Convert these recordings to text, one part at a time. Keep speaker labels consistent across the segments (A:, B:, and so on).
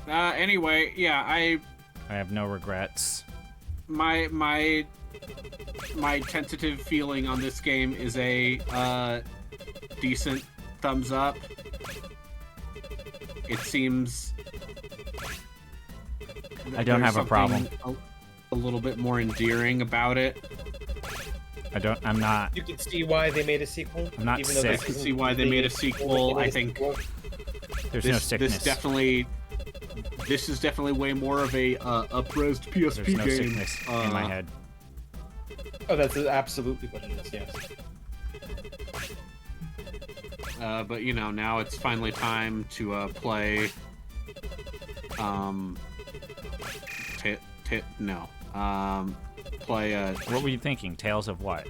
A: Anyway, yeah,
B: I have no regrets.
A: my tentative feeling on this game is a decent thumbs up. It seems
B: I don't have a problem.
A: A little bit more endearing about it.
B: I'm not.
C: You can see why they made a sequel.
B: I'm not
C: even
B: sick.
A: I can see why they made a sequel. I think
B: there's no sickness.
A: This is definitely way more of a up-resed PSP
B: There's no
A: game.
B: sickness in my head.
C: Oh, that's absolutely what it is. Yes.
A: But you know, now it's finally time to play. Play.
B: What were you thinking? Tales of what?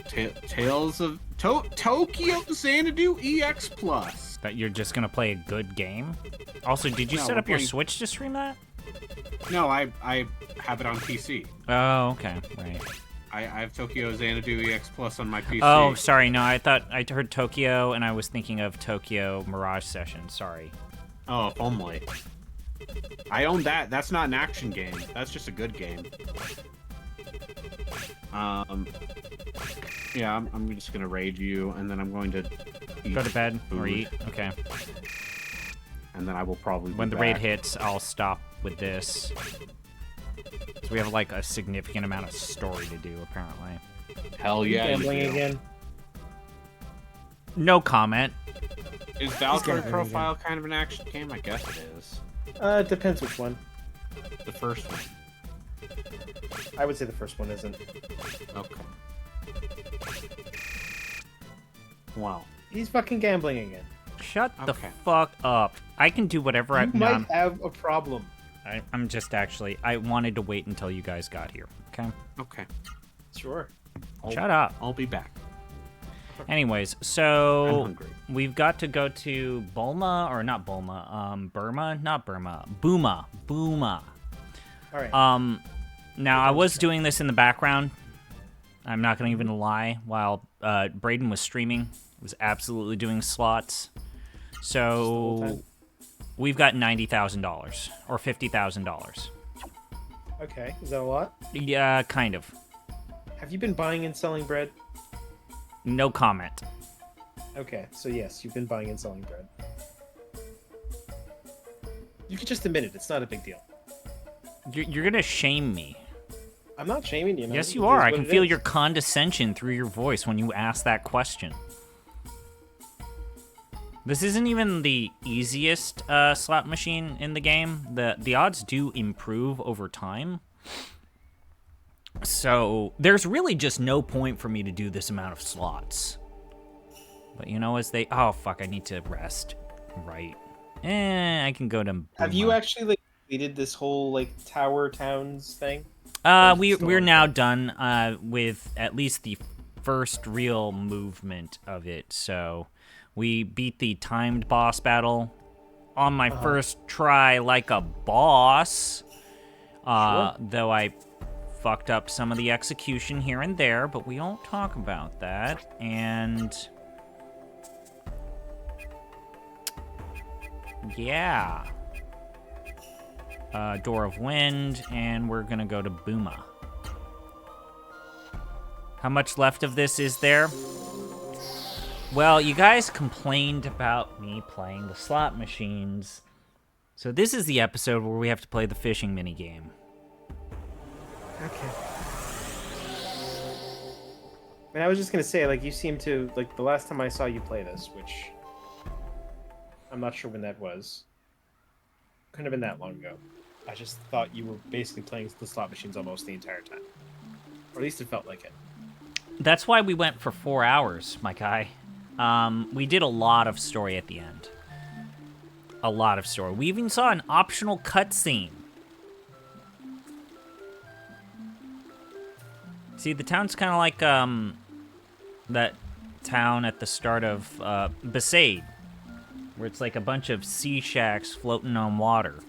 A: Tales of Tokyo Xanadu EX Plus.
B: That you're just gonna play a good game? Also, did you set up your Switch to stream that?
A: No, I have it on PC.
B: Oh, okay, right.
A: I have Tokyo Xanadu EX Plus on my PC.
B: Oh, sorry, no, I thought I heard Tokyo, and I was thinking of Tokyo Mirage Session. Sorry.
A: Oh, if only. I own that. That's not an action game. That's just a good game. Yeah, I'm just gonna raid you, and then I'm going to
B: go to bed
A: food.
B: or eat. Okay.
A: And then I will probably
B: when the raid hits, I'll stop with this. So we have like a significant amount of story to do, apparently.
A: Hell yeah!
C: Gambling again.
B: No comment.
A: Is Valkyrie Profile kind of an action game? I guess it is.
C: It depends which one.
A: The first one.
C: I would say the first one isn't.
A: Okay. Wow.
C: He's fucking gambling again.
B: Shut the fuck up. I can do whatever I...
C: You might have a problem.
B: I'm just actually... I wanted to wait until you guys got here, okay?
A: Okay.
C: Sure.
B: Shut up.
A: I'll be back.
B: Anyways, so we've got to go to Bulma, or not Bulma, Burma? Not Burma. Booma.
C: All right.
B: Now, I was doing this in the background. I'm not going to even lie. While Braden was streaming, was absolutely doing slots. So we've got $90,000 or $50,000.
C: Okay, is that a lot?
B: Yeah, kind of.
C: Have you been buying and selling bread?
B: No comment.
C: Okay, so yes, you've been buying and selling bread. You can just admit it. It's not a big deal.
B: You're going to shame me.
C: I'm not shaming you, man.
B: Yes, you are. I can feel your condescension through your voice when you ask that question. This isn't even the easiest slot machine in the game. The odds do improve over time. So there's really just no point for me to do this amount of slots. But you know, as they... Oh, fuck, I need to rest. Right. I can go to... Booma.
C: Have you actually like completed this whole like Tower Towns thing?
B: We're now done with at least the first real movement of it. So we beat the timed boss battle on my first try like a boss. Though I fucked up some of the execution here and there, but we won't talk about that. And yeah. Door of Wind, and we're gonna go to Booma. How much left of this is there? Well, you guys complained about me playing the slot machines. So this is the episode where we have to play the fishing minigame.
C: Okay. And I was just gonna say, like, you seem to, like, the last time I saw you play this, which I'm not sure when that was. Couldn't have been that long ago. I just thought you were basically playing the slot machines almost the entire time. Or at least it felt like it.
B: That's why we went for 4 hours, my guy. We did a lot of story at the end. A lot of story. We even saw an optional cutscene. See, the town's kind of like that town at the start of Besaid, where it's like a bunch of sea shacks floating on water.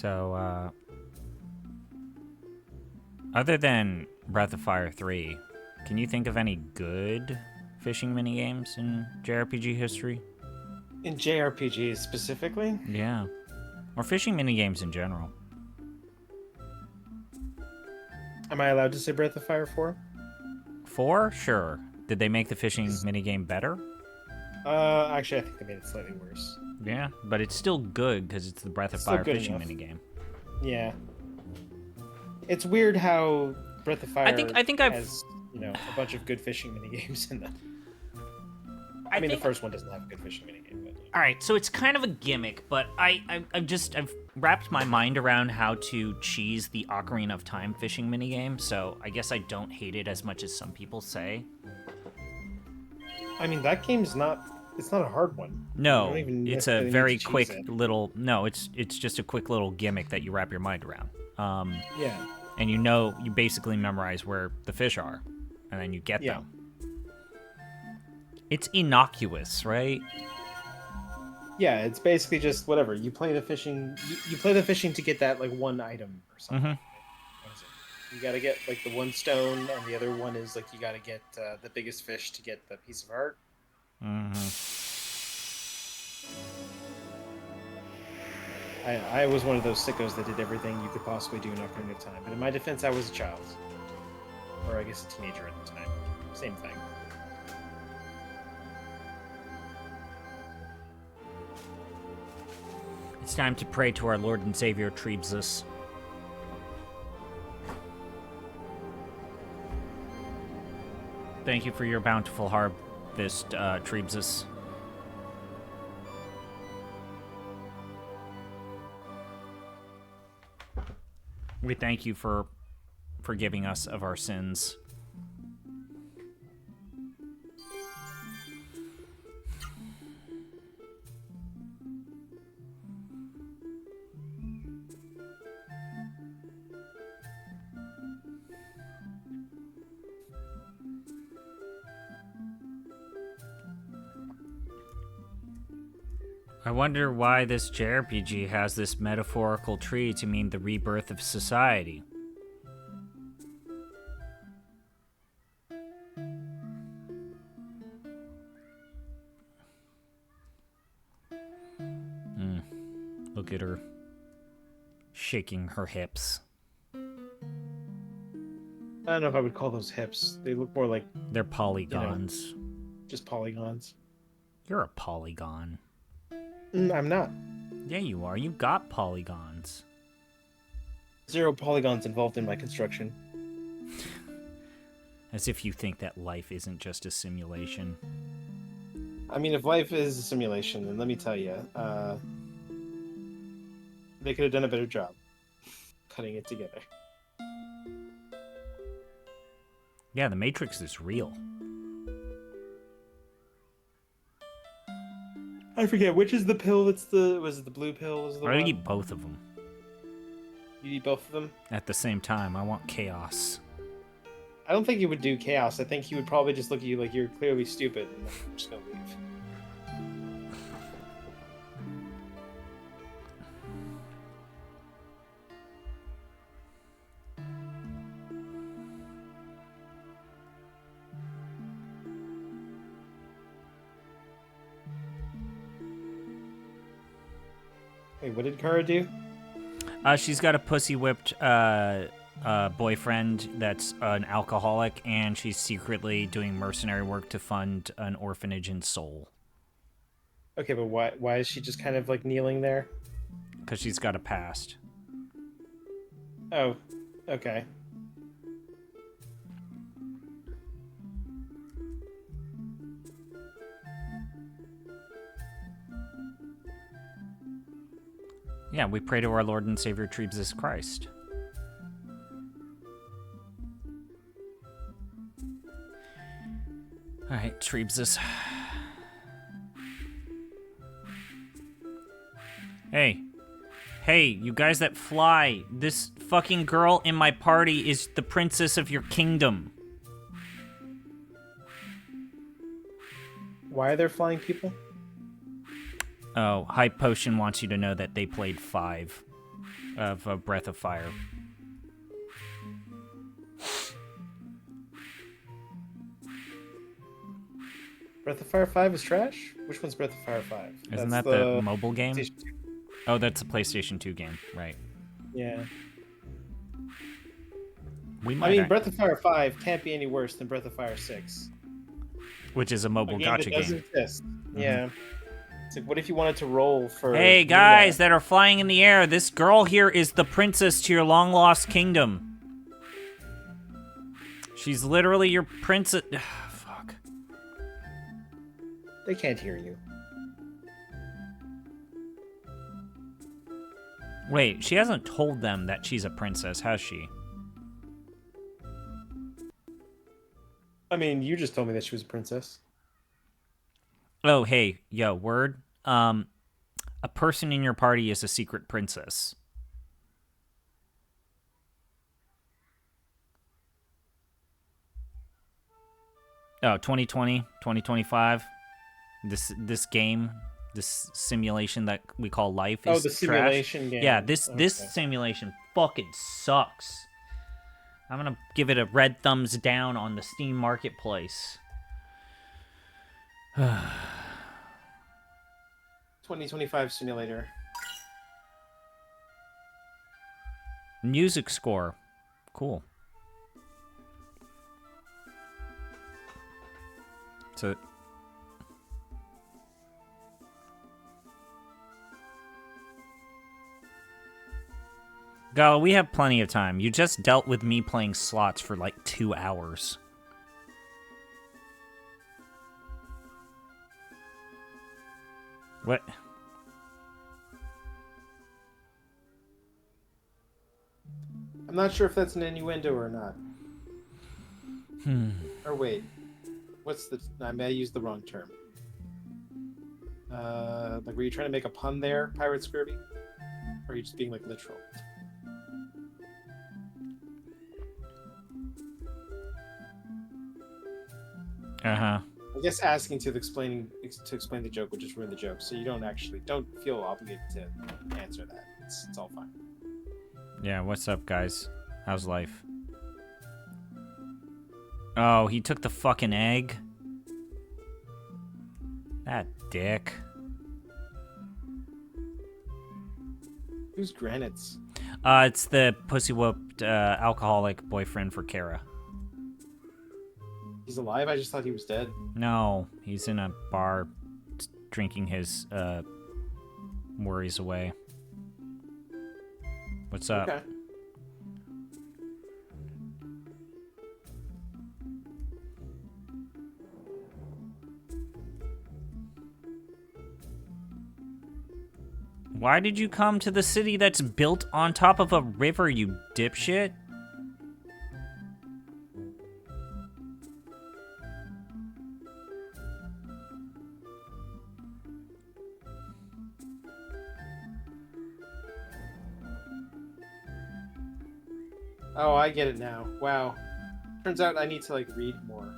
B: So, other than Breath of Fire 3, can you think of any good fishing minigames in JRPG history?
C: In JRPGs specifically?
B: Yeah. Or fishing minigames in general.
C: Am I allowed to say Breath of Fire 4?
B: 4? Sure. Did they make the fishing minigame better?
C: Actually, I think they made it slightly worse.
B: Yeah, but it's still good because it's the Breath of Fire fishing
C: enough.
B: minigame.
C: Yeah. It's weird how Breath of Fire
B: I think I've
C: has, a bunch of good fishing minigames in them. I mean, the first one doesn't have a good fishing minigame, but...
B: All right, so it's kind of a gimmick, but I've wrapped my mind around how to cheese the Ocarina of Time fishing minigame, so I guess I don't hate it as much as some people say.
C: I mean, that game's not... It's not a hard one.
B: No, it's a very quick
C: it.
B: little... No, it's just a quick little gimmick that you wrap your mind around.
C: Yeah.
B: And you basically memorize where the fish are, and then you get them. It's innocuous, right?
C: Yeah, it's basically just whatever. You play the fishing. You play the fishing to get that like one item or something. What is it? You gotta get like the one stone, and the other one is like you gotta get the biggest fish to get the piece of art. I was one of those sickos that did everything you could possibly do in Ocarina of Time. But in my defense, I was a child, or I guess a teenager at the time. Same thing.
B: It's time to pray to our Lord and Savior, Treebzus. Thank you for your bountiful harvest, Treebzus. We thank you for forgiving us of our sins. I wonder why this JRPG has this metaphorical tree to mean the rebirth of society. Look at her shaking her hips.
C: I don't know if I would call those hips. They look more like...
B: They're polygons.
C: Just polygons.
B: You're a polygon.
C: I'm not.
B: Yeah, you are. You got polygons.
C: 0 polygons involved in my construction.
B: As if you think that life isn't just a simulation.
C: I mean, if life is a simulation, then let me tell you, they could have done a better job putting it together.
B: Yeah, the Matrix is real.
C: I forget, which is the pill that's the... Was it the blue pill? Was the
B: I
C: one?
B: eat both of them.
C: You eat both of them?
B: At the same time. I want chaos.
C: I don't think he would do chaos. I think he would probably just look at you like you're clearly stupid, and I'm just gonna leave. Wait, what did Kara do?
B: She's got a pussy-whipped boyfriend that's an alcoholic, and she's secretly doing mercenary work to fund an orphanage in Seoul.
C: Okay, but why is she just kind of like kneeling there?
B: Because she's got a past.
C: Oh, okay.
B: Yeah, we pray to our Lord and Savior Treebzus Christ. Alright, Treebzus. Hey. Hey, you guys that fly. This fucking girl in my party is the princess of your kingdom.
C: Why are there flying people?
B: Oh, Hype Potion wants you to know that they played 5. of Breath of Fire.
C: Breath of Fire 5 is trash? Which one's Breath of Fire 5?
B: Isn't
C: That's
B: that the mobile game?
C: PlayStation 2.
B: Oh, that's a PlayStation 2 game, right?
C: Yeah.
B: We
C: I
B: might.
C: mean, Breath of Fire 5 can't be any worse than Breath of Fire 6.
B: Which is a mobile
C: A game
B: gacha
C: that doesn't
B: game.
C: exist. Yeah. It's like, what if you wanted to roll for...
B: Hey guys that are flying in the air, this girl here is the princess to your long lost kingdom. She's literally your princess. Fuck.
C: They can't hear you.
B: Wait, she hasn't told them that she's a princess, has she?
C: I mean, you just told me that she was a princess.
B: Oh, hey, yo, word. A person in your party is a secret princess. Oh, 2020, 2025. This game, this simulation that we call life is
C: the simulation
B: trash.
C: game.
B: Yeah, this
C: Okay.
B: simulation fucking sucks. I'm gonna give it a red thumbs down on the Steam Marketplace.
C: 2025 simulator.
B: Music score. Cool. So Gal, we have plenty of time. You just dealt with me playing slots for like 2 hours. What?
C: I'm not sure if that's an innuendo or not. Or wait. What's the... I may have used the wrong term. Like, were you trying to make a pun there, Pirate Scurvy? Or are you just being, like, literal?
B: Uh-huh.
C: I guess asking to explain the joke would just ruin the joke, so you don't feel obligated to answer that. It's all fine.
B: Yeah, what's up, guys? How's life? Oh, he took the fucking egg? That dick.
C: Who's Granite's?
B: It's the pussy-whooped alcoholic boyfriend for Kara.
C: He's alive? I just thought he was dead.
B: No, he's in a bar drinking his worries away. What's up?
C: Okay.
B: Why did you come to the city that's built on top of a river, you dipshit?
C: Oh, I get it now. Wow. Turns out I need to, like, read more.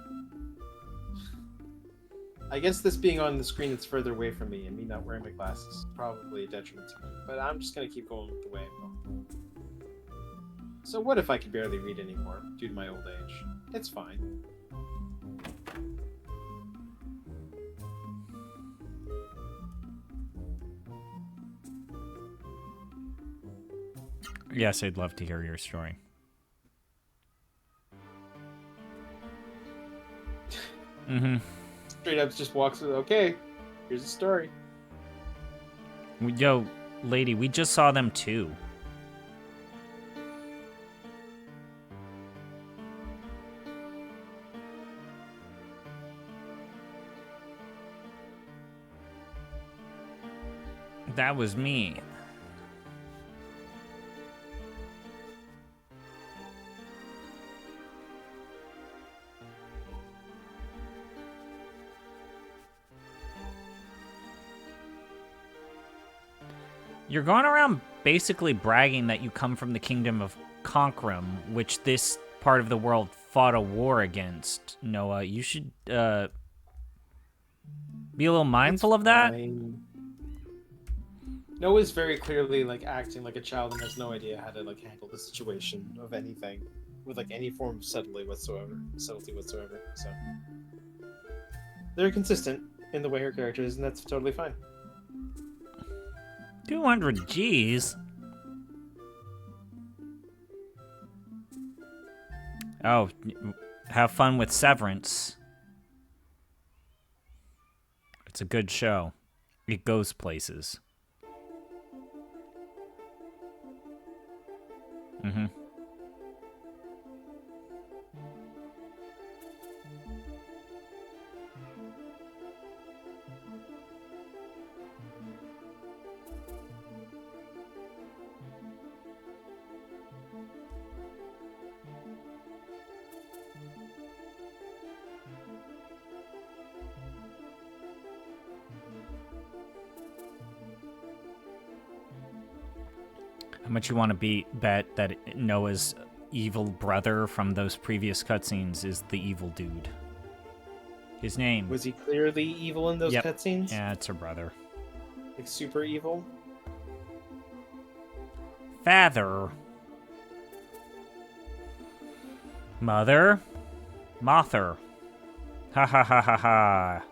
C: I guess this being on the screen that's further away from me and me not wearing my glasses is probably a detriment to me. But I'm just gonna keep going with the way I'm going. So what if I can barely read anymore due to my old age? It's fine.
B: Yes, I'd love to hear your story. Mm-hmm.
C: Straight up just walks with, okay, here's the story.
B: Yo, lady, we just saw them too. That was me. You're going around basically bragging that you come from the kingdom of Conquerum, which this part of the world fought a war against, Noah. You should be a little mindful of that.
C: Fine. Noah's very clearly like acting like a child and has no idea how to like handle the situation of anything with like any form of subtlety whatsoever. So they're consistent in the way her character is, and that's totally fine.
B: 200 G's? Oh, have fun with Severance. It's a good show. It goes places. Mm-hmm. How much you want to bet that Noah's evil brother from those previous cutscenes is the evil dude? His name.
C: Was he clearly evil in those cutscenes?
B: Yeah, it's her brother.
C: Like super evil?
B: Father. Mother. Mother. Ha ha ha ha ha.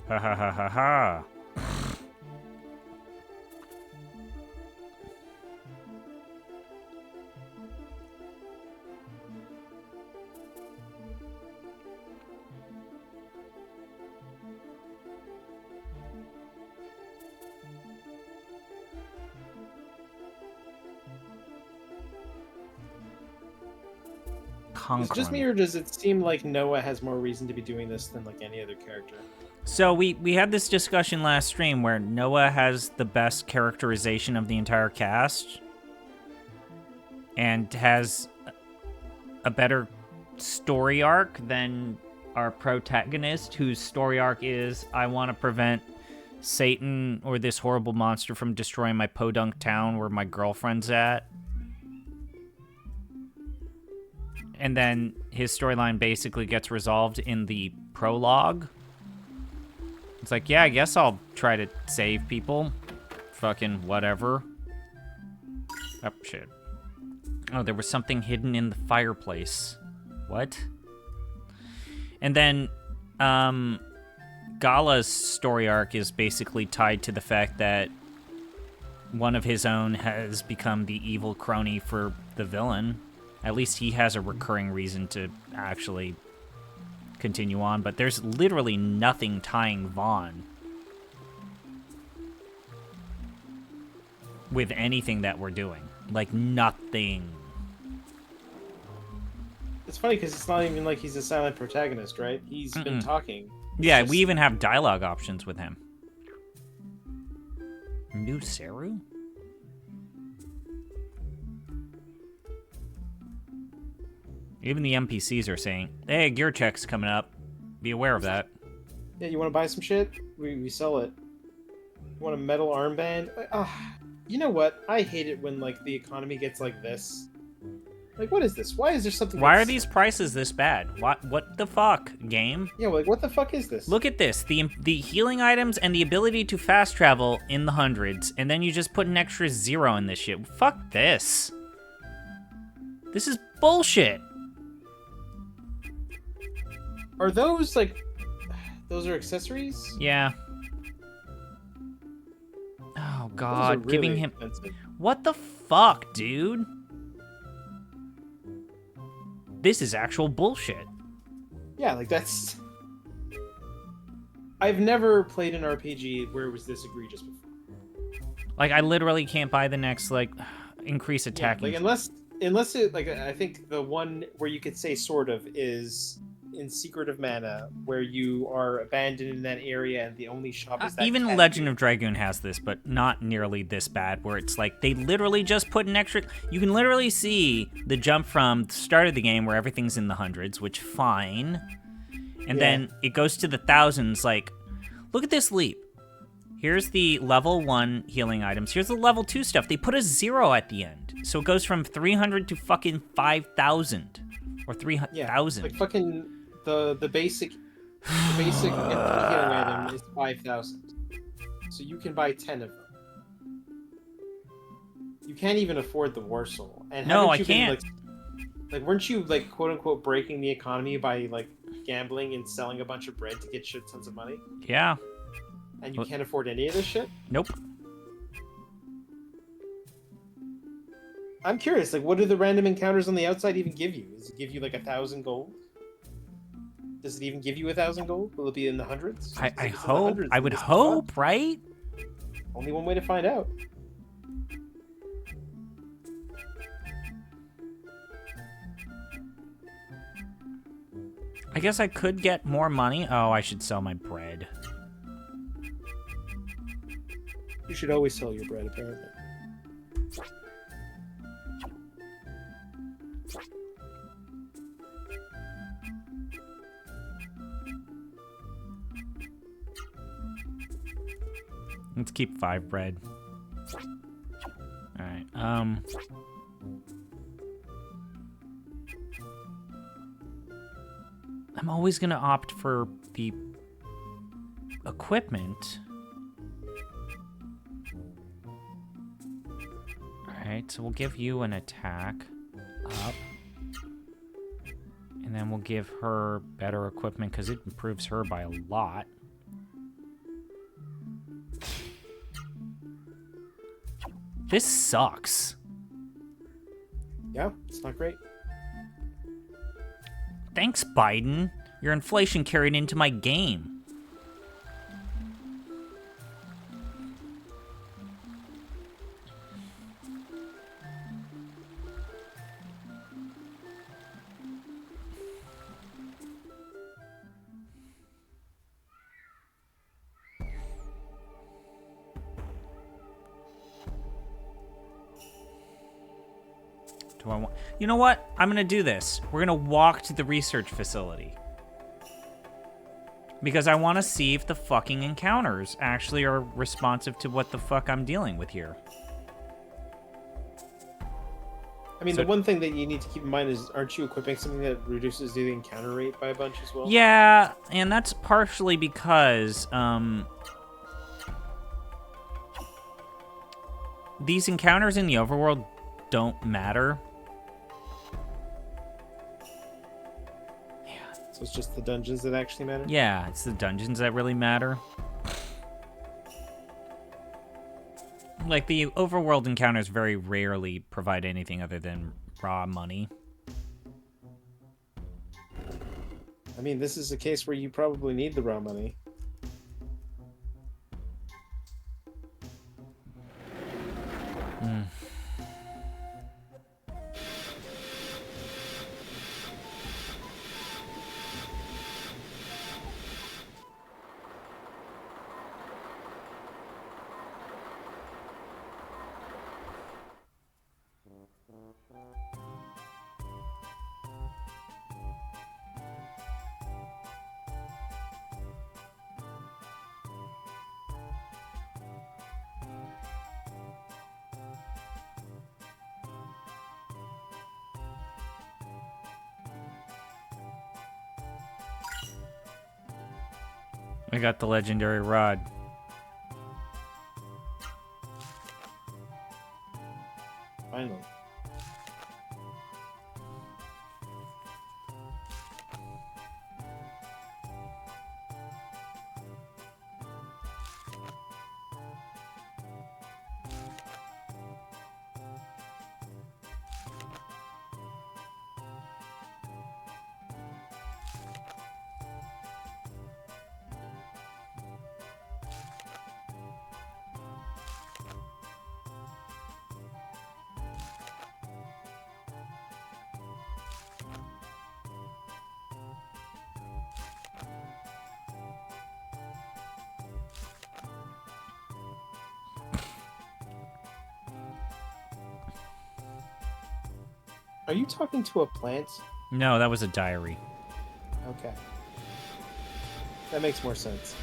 B: Ha ha ha ha ha.
C: Is it just me, or does it seem like Noah has more reason to be doing this than like any other character?
B: So we had this discussion last stream where Noah has the best characterization of the entire cast and has a better story arc than our protagonist, whose story arc is, I want to prevent Satan or this horrible monster from destroying my podunk town where my girlfriend's at. And then his storyline basically gets resolved in the prologue. It's like, yeah, I guess I'll try to save people. Fucking whatever. Oh, shit. Oh, there was something hidden in the fireplace. What? And then, Gala's story arc is basically tied to the fact that one of his own has become the evil crony for the villain. At least he has a recurring reason to actually continue on, but there's literally nothing tying Vaughn with anything that we're doing. Like, nothing.
C: It's funny because it's not even like he's a silent protagonist, right? He's been talking.
B: Yeah, we even have dialogue options with him. New Seru? Even the NPCs are saying, hey, gear check's coming up. Be aware of that.
C: Yeah, you want to buy some shit? We sell it. You want a metal armband? You know what? I hate it when, like, the economy gets like this. Like, what is this? Why is there something...
B: Why are these prices this bad? What the fuck, game?
C: Yeah, like, what the fuck is this?
B: Look at this. The healing items and the ability to fast travel in the hundreds, and then you just put an extra 0 in this shit. Fuck this. This is bullshit.
C: Are those, like... Those are accessories?
B: Yeah. Oh, God.
C: Really
B: Giving him...
C: expensive.
B: What the fuck, dude? This is actual bullshit.
C: Yeah, like, that's... I've never played an RPG where it was this egregious before.
B: Like, I literally can't buy the next, like, increase attacking.
C: Yeah, like, unless it, like, I think the one where you could say sort of is... in Secret of Mana, where you are abandoned in that area and the only shop is that
B: even Legend of Dragoon has this, but not nearly this bad, where it's like they literally just put an extra... You can literally see the jump from the start of the game where everything's in the hundreds, which, fine. And then it goes to the thousands, like, look at this leap. Here's the level 1 healing items. Here's the level 2 stuff. They put a 0 at the end. So it goes from 300 to fucking 5,000. Or 300,000.
C: Like fucking... The basic The basic healing item is 5,000. So you can buy 10 of them. You can't even afford the War Soul. And
B: No, I
C: haven't you been,
B: can't.
C: like, weren't you, like, quote unquote breaking the economy by, like, gambling and selling a bunch of bread to get shit tons of money?
B: Yeah.
C: And you can't afford any of this shit?
B: Nope.
C: I'm curious, like, what do the random encounters on the outside even give you? Does it give you, like, 1,000 gold? Does it even give you 1,000 gold? Will it be in the hundreds?
B: I
C: If it's in the
B: hope.
C: hundreds,
B: I
C: then
B: would
C: this is
B: hope,
C: fun.
B: right?
C: Only one way to find out.
B: I guess I could get more money. Oh, I should sell my bread.
C: You should always sell your bread, apparently.
B: Let's keep 5 bread. All right. I'm always gonna opt for the equipment. Alright, so we'll give you an attack up. And then we'll give her better equipment because it improves her by a lot. This sucks.
C: Yeah, it's not great.
B: Thanks, Biden. Your inflation carried into my game. Do I want... You know what? I'm gonna do this. We're gonna walk to the research facility. Because I want to see if the fucking encounters actually are responsive to what the fuck I'm dealing with here.
C: I mean,
B: So-
C: the one thing that you need to keep in mind is, aren't you equipping something that reduces the encounter rate by a bunch as well?
B: Yeah, and that's partially because, these encounters in the overworld don't matter.
C: So it's just the dungeons that actually matter?
B: Yeah, it's the dungeons that really matter. Like, the overworld encounters very rarely provide anything other than raw money.
C: I mean, this is a case where you probably need the raw money.
B: I got the legendary rod.
C: Finally. Are you talking to a plant?
B: No, that was a diary.
C: Okay. That makes more sense.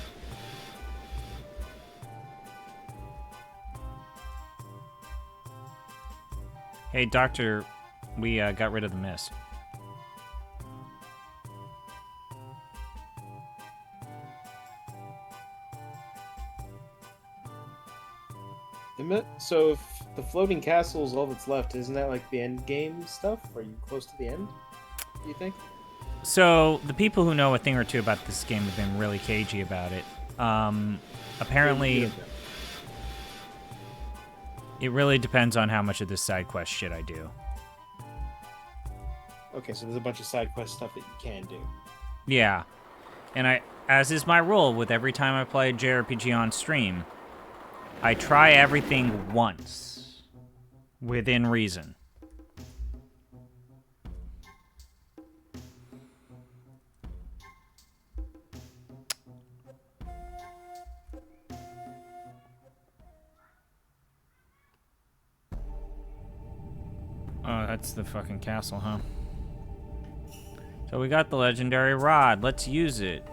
B: Hey, Doctor, we got rid of the mist.
C: So if the floating castle is all that's left, isn't that like the end game stuff? Are you close to the end? Do you think?
B: So the people who know a thing or two about this game have been really cagey about it. Apparently, it really depends on how much of this side quest shit I do.
C: Okay, so there's a bunch of side quest stuff that you can do.
B: Yeah, and as is my rule with every time I play a JRPG on stream, I try everything once, within reason. Oh, that's the fucking castle, huh? So we got the legendary rod. Let's use it.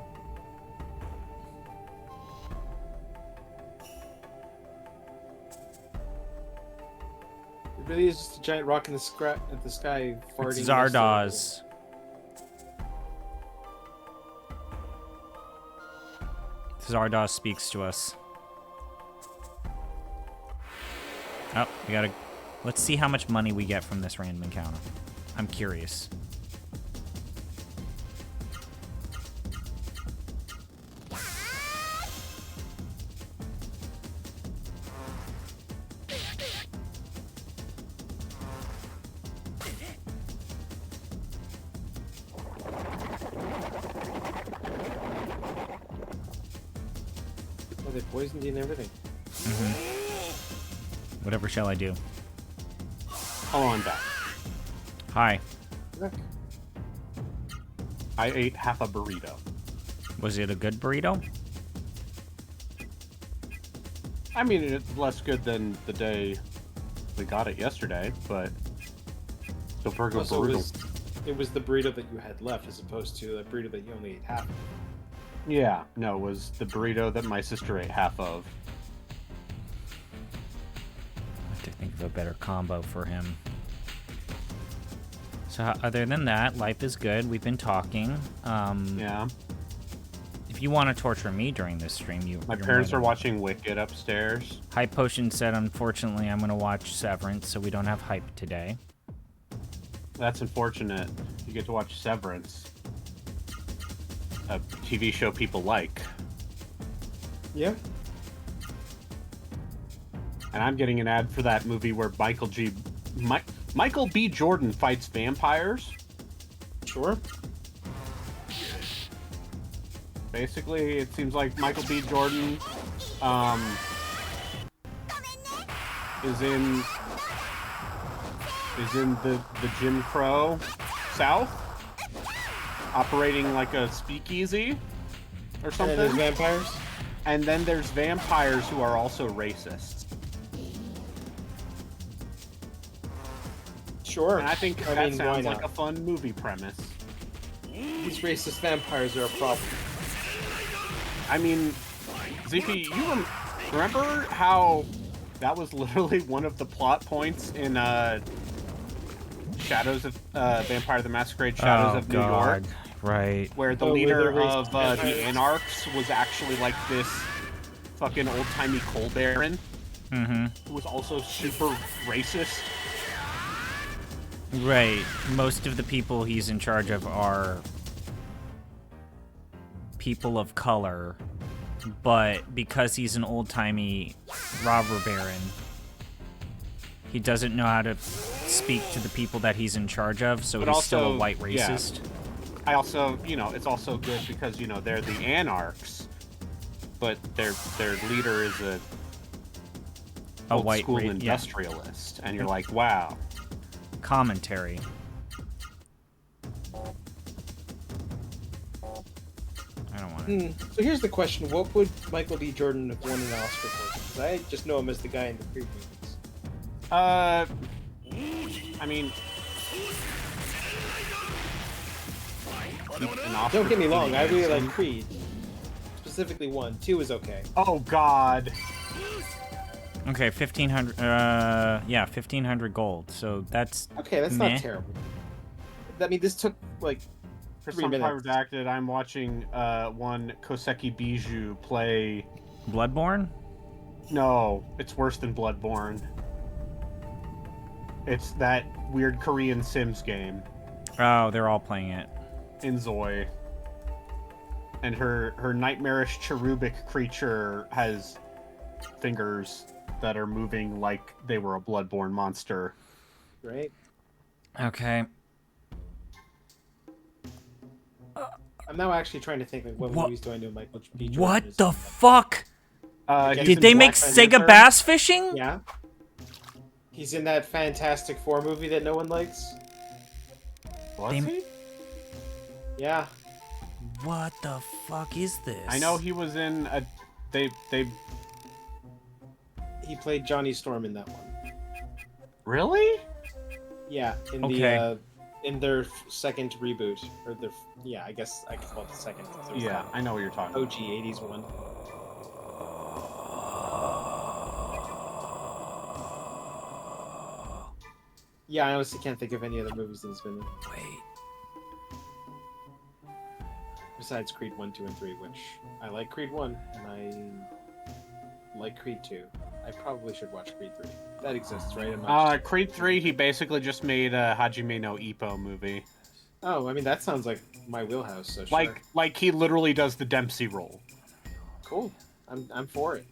C: It really is just a giant rock in the sky farting.
B: It's Zardoz. Zardoz speaks to us. Oh, we gotta... Let's see how much money we get from this random encounter. I'm curious.
C: Oh, they poisoned you and everything.
B: Whatever shall I do?
A: Oh, I'm back.
B: Hi.
C: Look.
A: I ate half a burrito.
B: Was it a good burrito?
A: I mean, it's less good than the day we got it yesterday, but the burger
C: Also,
A: burrito.
C: it was the burrito that you had left, as opposed to the burrito that you only ate half of.
A: Yeah, no, it was the burrito that my sister ate half of.
B: I have to think of a better combo for him. So other than that, life is good. We've been talking.
A: Yeah.
B: If you want to torture me during this stream,
A: My
B: you're
A: parents
B: more
A: are
B: than-
A: watching Wicked upstairs.
B: Hype Potion said, unfortunately, I'm going to watch Severance, so we don't have hype today.
A: That's unfortunate. You get to watch Severance, a TV show people like.
C: Yeah.
A: And I'm getting an ad for that movie where Michael B. Jordan fights vampires.
C: Sure.
A: Basically, it seems like Michael B. Jordan is in the Jim Crow South, operating like a speakeasy or something.
C: And there's vampires.
A: And then there's vampires who are also racists.
C: Sure.
A: And I think that
C: why
A: sounds like
C: not?
A: a fun movie premise.
C: These racist vampires are a problem.
A: I mean, ZP, you remember how that was literally one of the plot points in Shadows of Vampire the Masquerade Shadows of New York?
B: Right.
A: Where the
C: Oh, where
A: leader
C: they're
A: of the
C: vampires.
A: Anarchs was actually like this fucking old-timey coal baron who was also super racist.
B: Right. Most of the people he's in charge of are people of color, but because he's an old-timey robber baron, he doesn't know how to speak to the people that he's in charge of, so
A: But
B: he's still a
A: also,
B: white
A: yeah.
B: racist.
A: I also, it's also good because, they're the Anarchs, but their leader is a old
B: white
A: school
B: yeah.
A: industrialist, and you're like, wow.
B: Commentary. I don't want to.
C: So here's the question: what would Michael B. Jordan have won an Oscar for? Because I just know him as the guy in the Creed movies.
A: I mean, an Oscar
C: Don't get me
A: for
C: wrong, I really
A: Manson.
C: like Creed. Specifically 1. 2 is okay.
A: Oh God.
B: Okay, 1,500. Yeah, 1,500 gold. So that's
C: Okay, that's
B: meh.
C: not terrible. I mean, this took like
A: For
C: 3
A: some
C: minutes.
A: redacted, I'm watching one Koseki Bijou play.
B: Bloodborne.
A: No, it's worse than Bloodborne. It's that weird Korean Sims game
B: Oh, they're all playing it.
A: in Zoe. And her nightmarish cherubic creature has fingers that are moving like they were a Bloodborne monster.
C: Right?
B: Okay.
C: I'm now actually trying to think like what movies do I know Michael B. Jordan
B: What
C: is
B: the
C: in?
B: fuck?
A: He's
B: Did
A: in
B: they
A: Black
B: make Sega
A: Panther.
B: Bass Fishing?
C: Yeah. He's in that Fantastic Four movie that no one likes.
A: Was
B: They-
A: he?
C: Yeah.
B: What the fuck is this?
A: I know he was in a. They
C: He played Johnny Storm in that one.
A: really?
C: Yeah, in
B: Okay.
C: the in their second reboot, or their I guess I could call it the second. 'cause there was
A: Yeah,
C: that
A: I know what you're talking
C: OG
A: about.
C: 80s one. Yeah, I honestly can't think of any other movies that he's been in
B: Wait.
C: besides Creed 1, 2, and 3, which I like Creed 1 and I like Creed 2. I probably should watch Creed 3. That exists, right? I'm not just-
A: Creed 3, he basically just made a Hajime no Ippo movie.
C: Oh, I mean that sounds like my wheelhouse. So sure.
A: Like he literally does the Dempsey role.
C: Cool. I'm for it.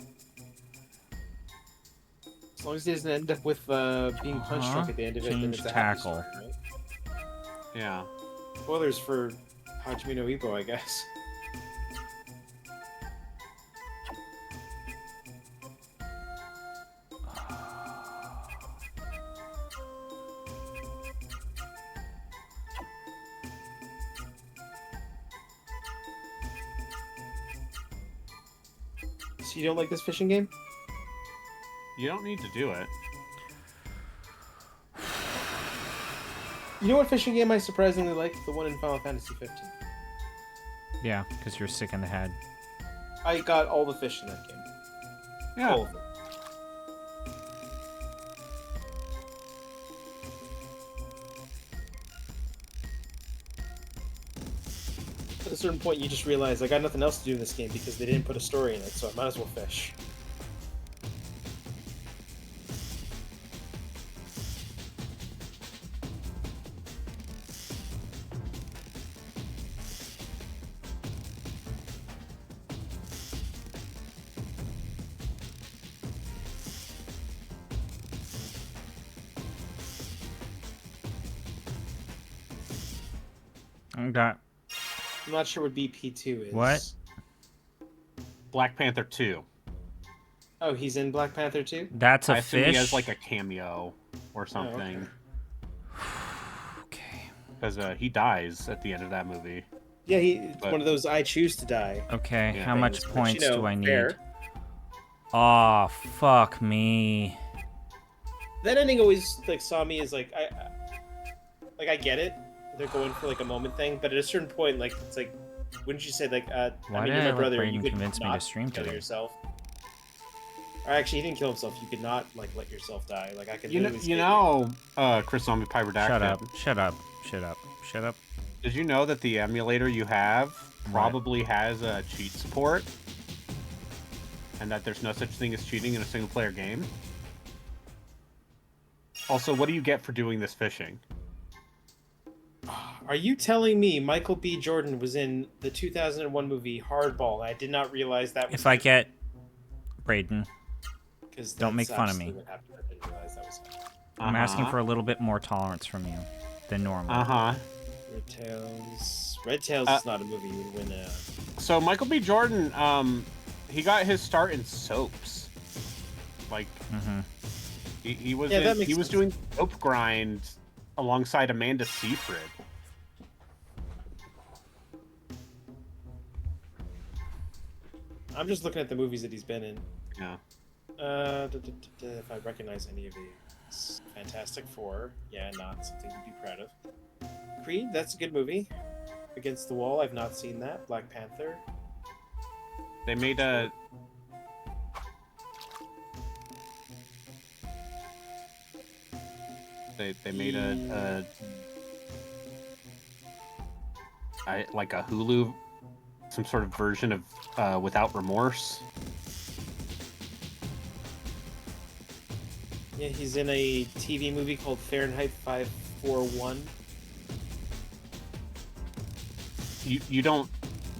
C: As long as he doesn't end up with being punch drunk at the end of it, then
B: Change
C: it's a happy
B: tackle.
C: story, right?
A: Yeah.
C: Spoilers for Hajime no Ippo, I guess. So you don't like this fishing game?
A: You don't need to do it.
C: You know what fishing game I surprisingly like? The one in Final Fantasy 15.
B: Yeah, because you're sick in the head.
C: I got all the fish in that game.
A: Yeah.
C: All of them. At a certain point, you just realize I got nothing else to do in this game because they didn't put a story in it, so I might as well fish.
B: Okay.
C: I'm not sure what BP2 is.
B: What?
A: Black Panther 2.
C: Oh, he's in Black Panther 2?
B: That's a
A: I assume
B: fish.
A: he has like a cameo or something.
B: Okay.
A: Because he dies at the end of that movie.
C: Yeah, it's
A: But-
C: one of those I choose to die.
B: Okay.
A: Yeah,
B: How much
C: things, which,
B: points
C: you know,
B: do I need?
C: fair.
B: Oh, fuck me.
C: That ending always like saw me as like I get it. They're going for like a moment thing, but at a certain point, like it's like, wouldn't you say like,
B: Why
C: I mean,
B: did
C: you're
B: I
C: my
B: let
C: brother,
B: Brayden
C: you could
B: convince me to
C: not
B: stream
C: kill
B: today?
C: yourself. Or actually, he didn't kill himself. You could not like let yourself die. Like I could.
A: You
C: literally
A: know,
C: save
A: Chris Zombie Pyrrodactyl.
B: Shut up. Shut up. Shut up. Shut up.
A: Did you know that the emulator you have probably has a cheat support? And that there's no such thing as cheating in a single player game? Also, what do you get for doing this fishing?
C: Are you telling me Michael B. Jordan was in the 2001 movie Hardball? And I did not realize that was.
B: If I get Brayden,
C: 'Cause
B: don't make
C: that's
B: fun of me.
C: absolutely what happened. I didn't realize that was.
B: I'm asking for a little bit more tolerance from you than normal.
C: Red Tails. Red Tails is not a movie you would win a.
A: So Michael B. Jordan, he got his start in soaps. Like,
B: Mm-hmm.
A: he was
C: Yeah, that makes
A: he was
C: sense.
A: doing Soap Grind alongside Amanda Seyfried.
C: I'm just looking at the movies that he's been in.
A: Yeah.
C: If I recognize any of these. Fantastic Four. Yeah, not something to be proud of. Creed, that's a good movie. Against the Wall, I've not seen that. Black Panther.
A: They made a they made like a Hulu, some sort of version of Without Remorse.
C: Yeah, he's in a TV movie called Fahrenheit 541.
A: You don't,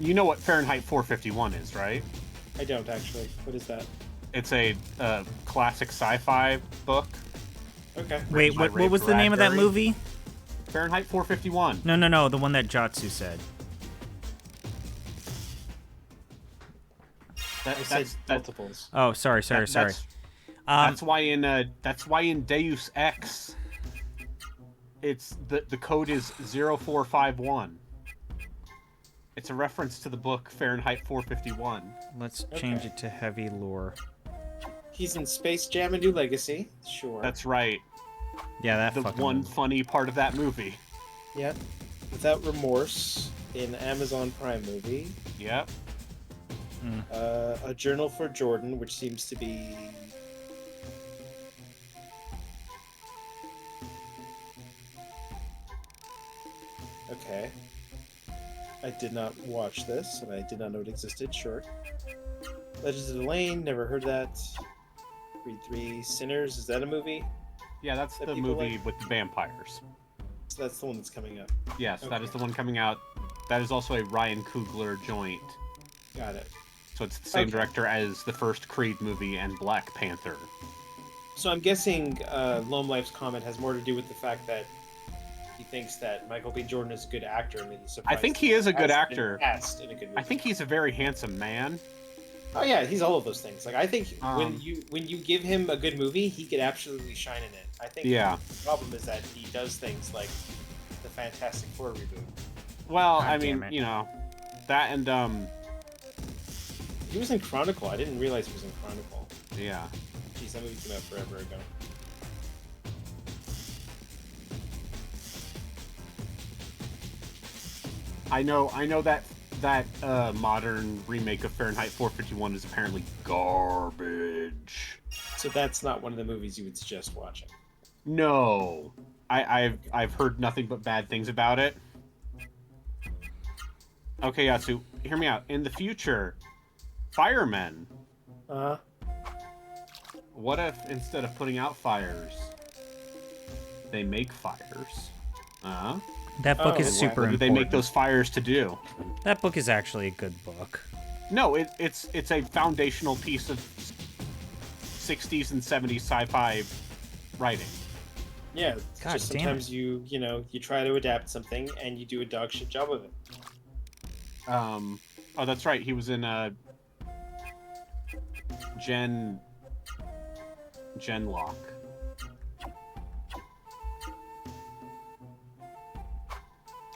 A: you know what Fahrenheit 451 is, right?
C: I don't actually. What is that?
A: It's a classic sci-fi book.
C: Okay.
B: Wait,
A: by
B: what
A: Ray
B: was the name of that
A: Bradbury.
B: movie?
A: Fahrenheit 451.
B: No, the one that Jatsu said.
C: I said multiples.
B: Oh, sorry.
A: That's why in Deus Ex, it's the code is 0451. It's a reference to the book Fahrenheit 451.
B: Let's change it to heavy lore.
C: He's in Space Jam: A New Legacy. Sure.
A: That's right.
B: Yeah, that
A: The
B: fucking
A: one
B: movie.
A: funny part of that movie.
C: Yep. Without Remorse in Amazon Prime movie.
A: Yep.
C: A Journal for Jordan, which seems to be. Okay. I did not watch this, and I did not know it existed. Sure. Legends of the Lane, never heard that. Read 3. Sinners, is that a movie?
A: Yeah, that's
C: That
A: the
C: people
A: movie
C: like?
A: with the vampires.
C: So that's the one that's coming up.
A: Yes, that is
C: Okay.
A: the one coming out. That is also a Ryan Coogler joint.
C: Got it.
A: So it's the same
C: Okay.
A: director as the first Creed movie and Black Panther.
C: So I'm guessing Lone Life's comment has more to do with the fact that he thinks that Michael B. Jordan is a good actor, and that he's surprised.
A: I think he is a good
C: hasn't been
A: actor.
C: cast in a good movie.
A: I think he's a very handsome man.
C: Oh yeah, he's all of those things. Like I think
A: Um,
C: when you give him a good movie, he could absolutely shine in it. I think
A: Yeah.
C: the problem is that he does things like the Fantastic Four reboot.
A: Well,
B: God
A: I
B: damn
A: mean,
B: it.
A: you know, that and
C: He was in Chronicle. I didn't realize he was in Chronicle.
A: yeah.
C: Jeez, that movie came out forever ago.
A: I know that modern remake of Fahrenheit 451 is apparently garbage.
C: So that's not one of the movies you would suggest watching.
A: No, I've heard nothing but bad things about it. Okay, Yatsu, hear me out. In the future, firemen.
C: Uh,
A: What if instead of putting out fires, they make fires?
B: That book
C: Oh,
B: is
C: wow.
B: super
A: What do they
B: important.
A: make those fires to do?
B: That book is actually a good book.
A: No, it's a foundational piece of 60s and 70s sci-fi writing.
C: yeah. It's
B: God
C: just
B: damn
C: sometimes you try to adapt something and you do a dog shit job of it.
A: Oh, that's right. He was in Genlock.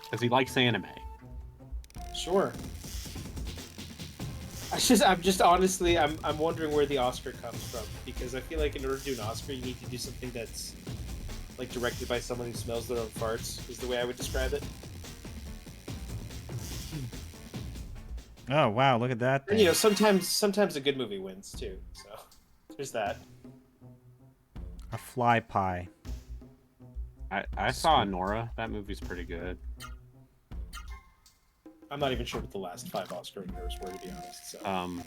A: Because he likes anime.
C: Sure. I'm just honestly, I'm wondering where the Oscar comes from, because I feel like in order to do an Oscar, you need to do something that's like directed by someone who smells their own farts. Is the way I would describe it.
B: Oh wow, look at that
C: And
B: thing.
C: sometimes a good movie wins too. So there's that.
B: A fly pie.
A: I saw Nora. That movie's pretty good.
C: I'm not even sure what the last 5 Oscar winners were, to be honest. So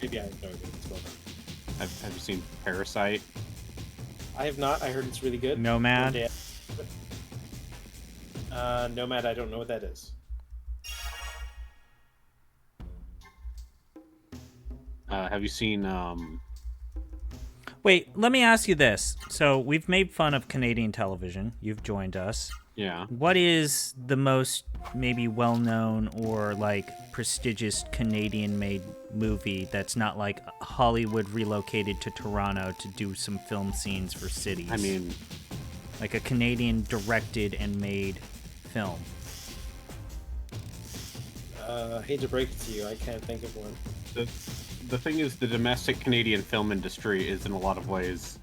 C: maybe I have no idea what's going on.
A: Have you seen Parasite?
C: I have not. I heard it's really good.
B: Nomad?
C: One day Nomad. I don't know what that is.
A: Have you seen
B: Wait, let me ask you this. So we've made fun of Canadian television. You've joined us.
A: yeah.
B: What is the most maybe well-known or like prestigious Canadian-made movie that's not like Hollywood relocated to Toronto to do some film scenes for cities?
A: I mean,
B: like a Canadian directed and made film.
C: I hate to break it to you, I can't think of one.
A: the thing is, the domestic Canadian film industry is in a lot of ways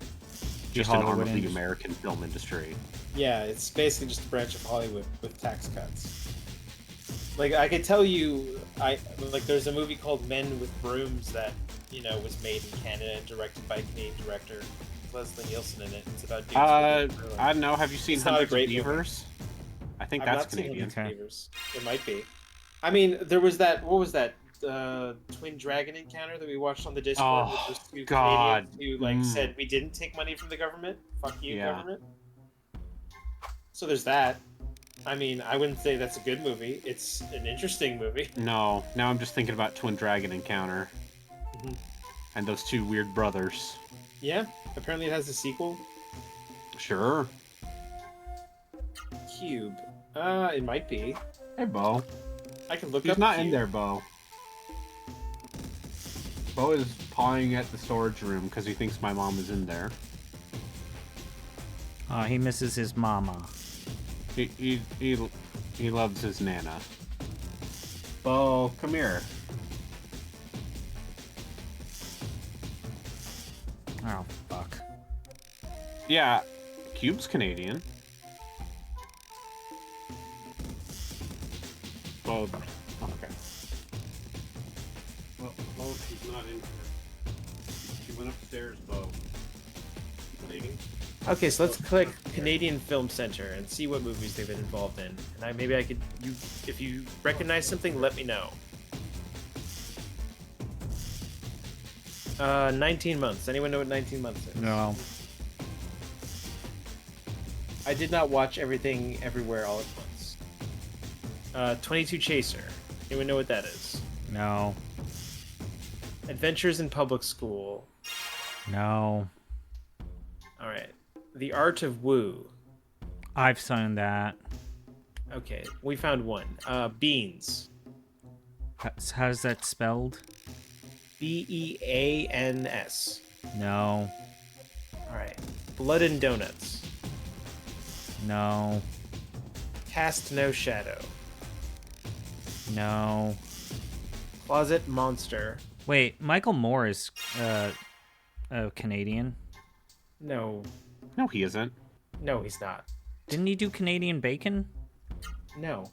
A: just an arm
B: Hollywood
A: of the
B: industry.
A: American film industry.
C: Yeah, it's basically just a branch of Hollywood with tax cuts. Like I could tell you, there's a movie called Men with Brooms that was made in Canada and directed by a Canadian director, Leslie Nielsen in it. It's about dudes.
A: I don't know. Have you seen
C: It's not a
A: Hundreds of
C: great movie.
A: Beavers? I think
C: I've
A: that's
C: not seen
A: Canadian.
C: Hundreds of
B: Okay.
C: Beavers. It might be. I mean, there was that. What was that twin dragon encounter that we watched on the Discord with
A: Oh,
C: those two
A: God.
C: Canadians who like said we didn't take money from the government. Fuck you,
A: Yeah.
C: government. So there's that. I mean, I wouldn't say that's a good movie. It's an interesting movie.
A: No, now I'm just thinking about Twin Dragon Encounter.
C: Mhm.
A: And those two weird brothers.
C: Yeah, apparently it has a sequel.
A: Sure.
C: Cube. It might be.
A: Hey, Bo.
C: I can look
A: He's
C: up.
A: not
C: Cube.
A: in there, Bo. Bo is pawing at the storage room because he thinks my mom is in there.
B: Oh, he misses his mama.
A: He loves his nana. Bo, come here.
B: Oh, fuck.
A: Yeah, Cube's Canadian. Bo. Okay. Well, she's not in here. She went upstairs, Bo. Leaving?
C: Okay, so let's click Canadian Film Center and see what movies they've been involved in. And maybe I could, if you recognize something, let me know. 19 months. Anyone know what 19 months is?
B: No.
C: I did not watch Everything Everywhere All at Once. 22 Chaser. Anyone know what that is?
B: No.
C: Adventures in Public School.
B: No.
C: All right. The Art of Woo.
B: I've seen that.
C: Okay, we found one. Beans.
B: How's that spelled?
C: Beans.
B: No.
C: All right. Blood and Donuts.
B: No.
C: Cast No Shadow.
B: No.
C: Closet Monster.
B: Wait, Michael Moore is Canadian.
C: No.
A: No, he isn't.
C: No, he's not.
B: Didn't he do Canadian Bacon?
C: No.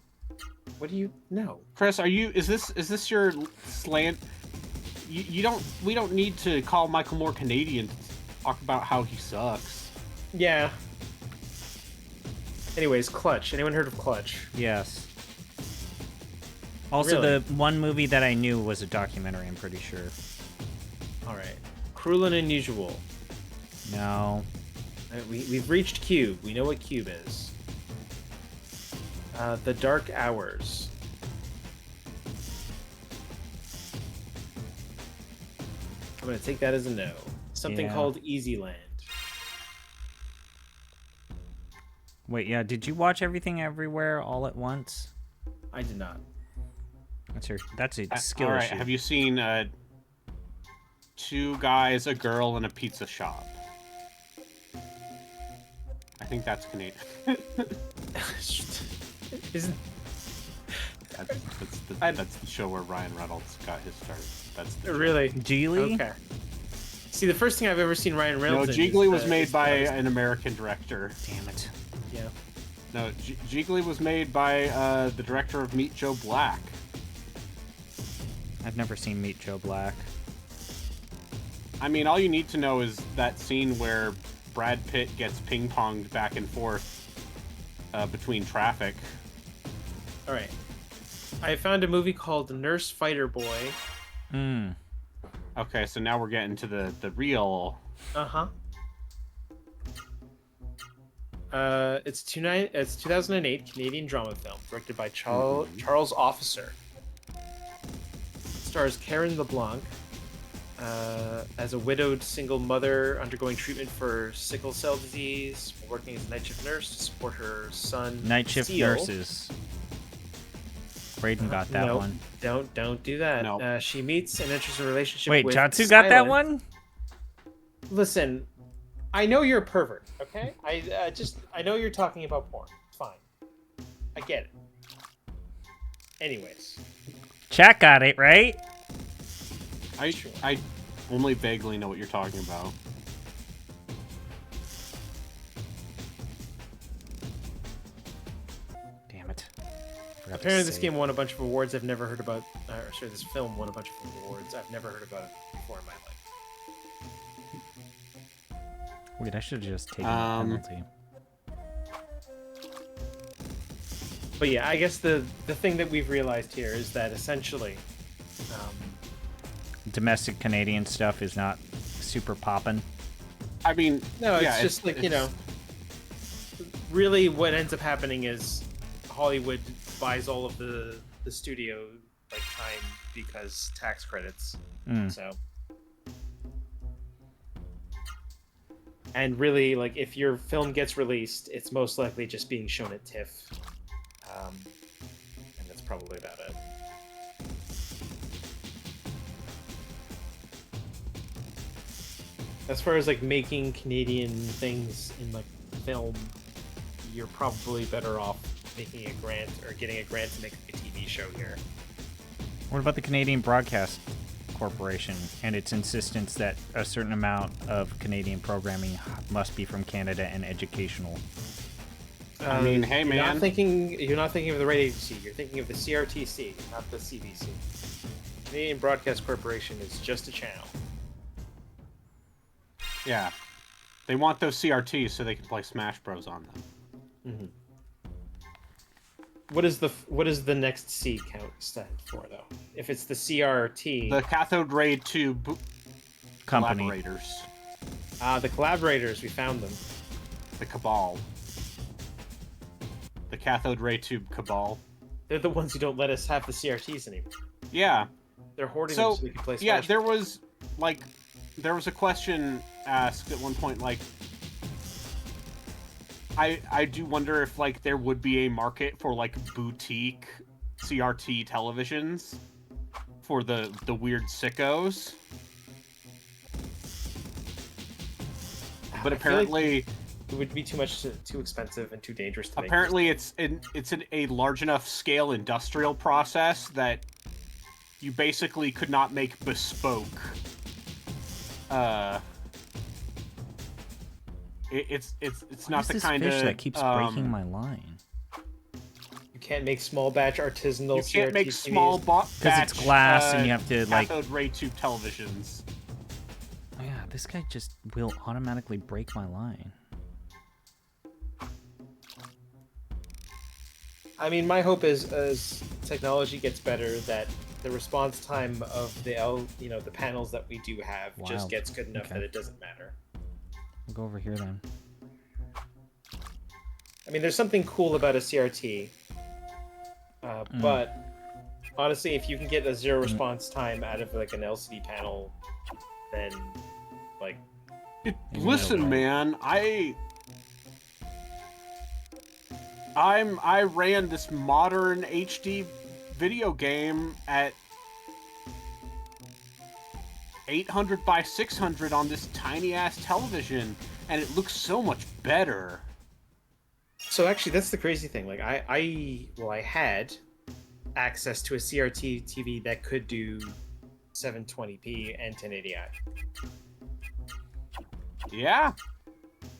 C: What do you... No.
A: Chris, is this your slant? We don't need to call Michael Moore Canadian to talk about how he sucks.
C: Yeah. Anyways, Clutch. Anyone heard of Clutch?
B: Yes. Also,
C: Really?
B: the one movie that I knew was a documentary, I'm pretty sure.
C: Alright. Cruel and Unusual.
B: No.
C: We've reached Cube. We know what Cube is. The Dark Hours. I'm gonna take that as a no. Something
B: Yeah.
C: called Easyland.
B: Wait, yeah, did you watch Everything Everywhere All at Once?
C: I did not.
B: That's a skill
A: All right,
B: issue.
A: have you seen two guys, a girl, and a pizza shop? I think that's Canadian.
C: Isn't
A: that's the show where Ryan Reynolds got his start. That's the show.
C: really?
B: Geely?
C: Okay. See, the first thing I've ever seen Ryan
A: No,
C: Reynolds in
A: Jiggly
C: is
A: was made
C: is
A: by
C: Travis-
A: an American director.
B: Damn it.
C: Yeah.
A: No, Jiggly was made by the director of Meet Joe Black.
B: I've never seen Meet Joe Black.
A: I mean, all you need to know is that scene where Brad Pitt gets ping-ponged back and forth between traffic.
C: All right. I found a movie called Nurse Fighter Boy.
B: Hmm.
A: Okay, so now we're getting to the real...
C: Uh-huh. It's 2008 Canadian drama film directed by Charles Officer. Stars Karen LeBlanc as a widowed single mother undergoing treatment for sickle cell disease, working as a night shift nurse to support her son.
B: Night Shift
C: Seal.
B: Nurses. Braden got that
C: No,
B: one.
C: Don't do that.
A: No.
C: She meets and enters a relationship
B: Wait,
C: with
B: Jatsu got that
C: Silent.
B: one?
C: Listen, I know you're a pervert, okay? I know you're talking about porn. It's fine. I get it. Anyways.
B: Chat got it, right?
A: I only vaguely know what you're talking about.
B: Damn it. Forgot to
C: Apparently this
B: save.
C: game won a bunch of awards I've never heard about. Sorry, this film won a bunch of awards I've never heard about it before in my life.
B: Wait, I should have just taken the penalty.
C: But yeah, I guess the thing that we've realized here is that essentially
B: Domestic Canadian stuff is not super poppin'.
A: I mean,
C: No, it's
A: yeah,
C: just like, you know, really what ends up happening is Hollywood buys all of the studio like time because tax credits. So, and really, like, if your film gets released, it's most likely just being shown at TIFF, and that's probably about it. As far as like making Canadian things in like film, you're probably better off making a grant or getting a grant to make a TV show here.
B: What about the Canadian Broadcast Corporation and its insistence that a certain amount of Canadian programming must be from Canada and educational?
A: I mean, hey, man.
C: You're not thinking of the right agency. You're thinking of the CRTC, not the CBC. Canadian Broadcast Corporation is just a channel.
A: Yeah. They want those CRTs so they can play Smash Bros on them.
C: Mm-hmm. What does the next C count stand for, though? If it's the CRT,
A: The cathode ray tube
B: Company.
A: collaborators.
C: The collaborators, we found them.
A: The cabal. The cathode ray tube cabal.
C: They're the ones who don't let us have the CRTs anymore.
A: Yeah.
C: They're hoarding them so we can play Smash.
A: Yeah, there was a question asked at one point, like, I do wonder if like there would be a market for like boutique CRT televisions for the weird sickos. But apparently
C: it would be too expensive and too dangerous to make.
A: Apparently it's a large enough scale industrial process that you basically could not make bespoke it's not the kind of
B: fish that keeps breaking my line.
C: You can't make small batch artisanal.
A: You can't
C: CRT
A: make small batch
B: because it's glass and you have to like
A: cathode ray tube televisions.
B: Oh yeah, this guy just will automatically break my line.
C: I mean, my hope is as technology gets better, that the response time of the panels that we do have just gets good enough that it doesn't matter.
B: We'll go over here then.
C: I mean, there's something cool about a CRT, but honestly, if you can get a zero response time out of like an LCD panel, then like.
A: Listen, man, I ran this modern HD video game at 800 by 600 on this tiny ass television, and it looks so much better.
C: So actually, that's the crazy thing. Like I had access to a CRT TV that could do 720p and 1080i.
A: Yeah.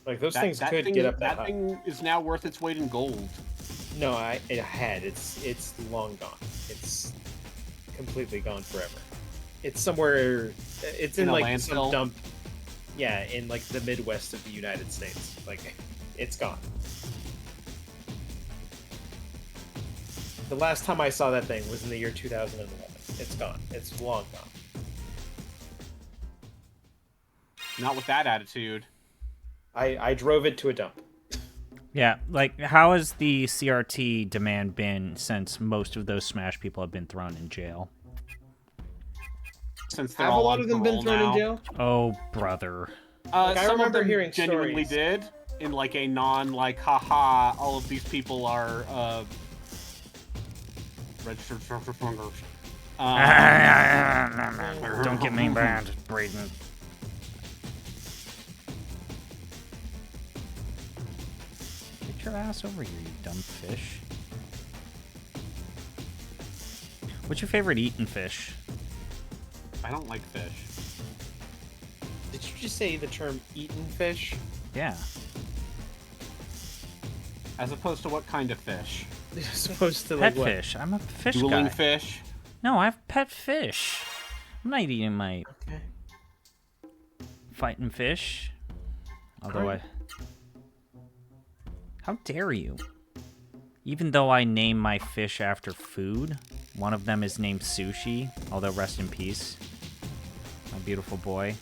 C: Like those things could get up that high.
A: That thing is now worth its weight in gold.
C: No, it had. It's long gone. It's completely gone forever. It's somewhere. It's in like
A: landfill.
C: some dump. Yeah, in like the Midwest of the United States. Like, it's gone. The last time I saw that thing was in the year 2011. It's gone. It's long gone.
A: Not with that attitude.
C: I drove it to a dump.
B: Yeah, like, how has the CRT demand been since most of those Smash people have been thrown in jail?
A: Since they're
C: Have a
A: all
C: lot
A: on
C: of them been
A: parole
C: thrown
A: now.
C: in jail?
B: Oh, brother.
C: Like, I
A: some
C: remember
A: of them
C: hearing
A: genuinely
C: stories.
A: did, in like a non, like, haha, all of these people are registered sex offenders.
B: Don't get me bad, Braden. Get your ass over here, you dumb fish. What's your favorite eaten fish?
A: I don't like fish.
C: Did you just say the term eaten fish?
B: Yeah.
A: As opposed to what kind of fish?
C: As opposed to
B: Pet
C: like what?
B: fish. I'm a fish
A: Dueling
B: guy.
A: fish?
B: No, I have pet fish. I'm not eating my
C: Okay.
B: fighting fish. Although
C: Alright.
B: How dare you? Even though I name my fish after food, one of them is named Sushi, although rest in peace. My beautiful boy.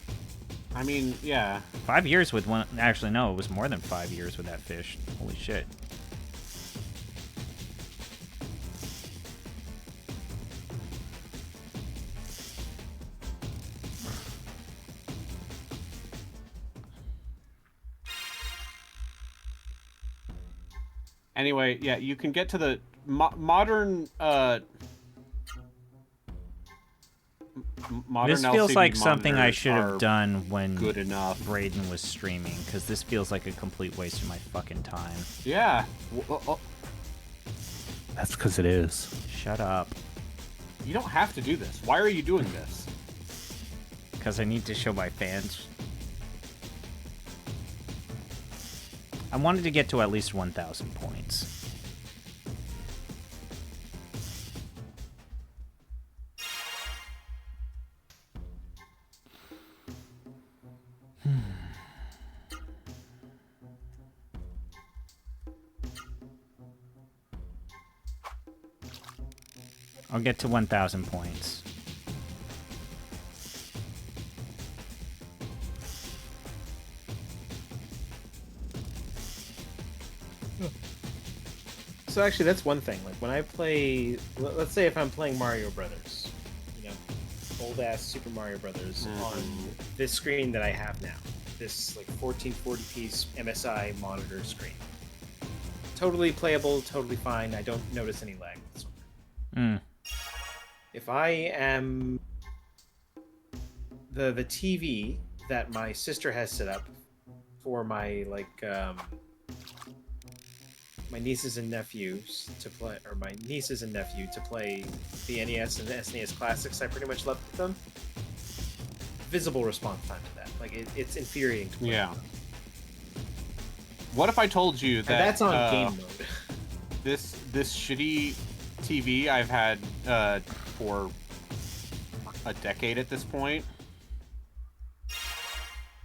A: I mean, yeah.
B: 5 years with one. Actually, no, it was more than 5 years with that fish. Holy shit.
A: Anyway, yeah, you can get to the modern modern
B: This feels
A: LCD
B: like something I
A: monitors
B: should
A: are
B: have done when
A: good enough.
B: Braden was streaming, because this feels like a complete waste of my fucking time.
A: Yeah.
D: That's because it is.
B: Shut up.
A: You don't have to do this. Why are you doing this?
B: Because I need to show my fans. I wanted to get to at least 1,000 points. I'll get to 1,000 points.
C: So actually, that's one thing. Like when I play, let's say if I'm playing Mario Brothers, you know, old ass Super Mario Brothers on this screen that I have now, this like 1440p MSI monitor screen, totally playable, totally fine. I don't notice any lag whatsoever. If I am the TV that my sister has set up for my my nieces and nephews to play, or my nieces and nephew to play the NES and the SNES classics I pretty much left with them. Visible response time to that. Like it's infuriating to play.
A: Yeah. What if I told you that
C: And that's on game mode.
A: this shitty TV I've had for a decade at this point?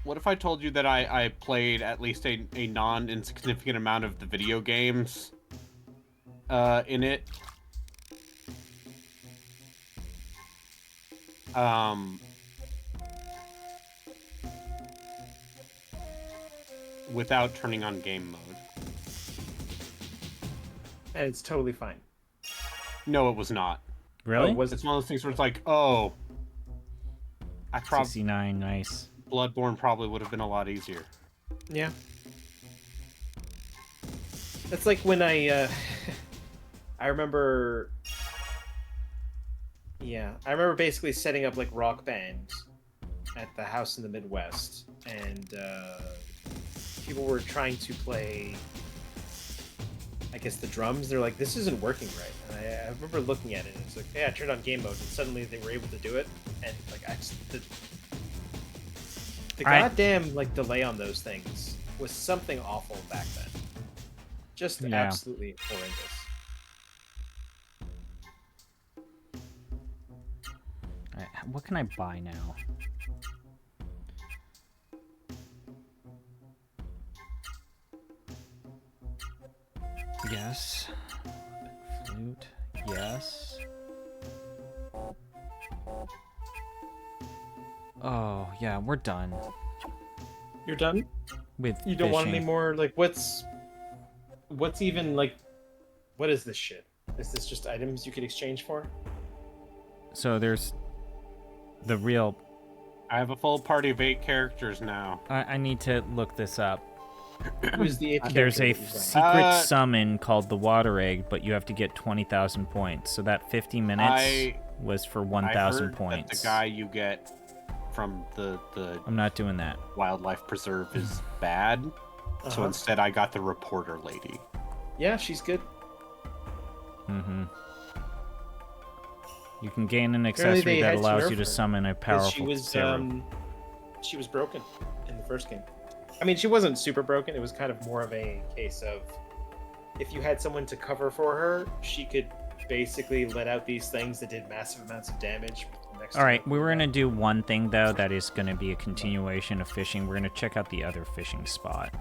A: What if I told you that I played at least a non-insignificant amount of the video games in it? Without turning on game mode.
C: And it's totally fine.
A: No, it was not.
B: Really?
C: Oh, was
A: It's
C: it?
A: one of those things where it's like, oh, I probably
B: 69, nice.
A: Bloodborne probably would have been a lot easier.
C: Yeah. That's like when I remember. Yeah, I remember basically setting up like Rock Band at the house in the Midwest, and people were trying to play, I guess, the drums. They're like, "This isn't working right." And I remember looking at it, and it's like, "Yeah, I turned on game mode," and suddenly they were able to do it. And like, the goddamn like delay on those things was something awful back then. Just absolutely horrendous.
B: Alright, what can I buy now? Yes. Flute. Yes. Oh, yeah, we're done
C: You're done?
B: with
C: You don't want any
B: fishing.
C: more? Like, what's even like? What is this shit? Is this just items you could exchange for?
B: So there's the real...
A: I have a full party of 8 characters now.
B: I need to look this up.
C: Who's the
B: There's a
C: secret.
B: secret summon called the Water Egg, but you have to get 20,000 points. So that 50 minutes was for 1,000 points.
A: That the guy you get from the
B: I'm not doing that.
A: wildlife preserve is bad. So instead I got the reporter lady.
C: Yeah, she's good.
B: Mm-hmm. You can gain an
C: Apparently
B: accessory
C: they
B: that
C: had to
B: allows
C: nerf
B: you to
C: her,
B: summon a
C: 'Cause
B: powerful Zero.
C: she was broken in the first game. I mean, she wasn't super broken. It was kind of more of a case of if you had someone to cover for her, she could basically let out these things that did massive amounts of damage.
B: All right, we were going to do one thing, though, that is going to be a continuation of fishing. We're going to check out the other fishing spot.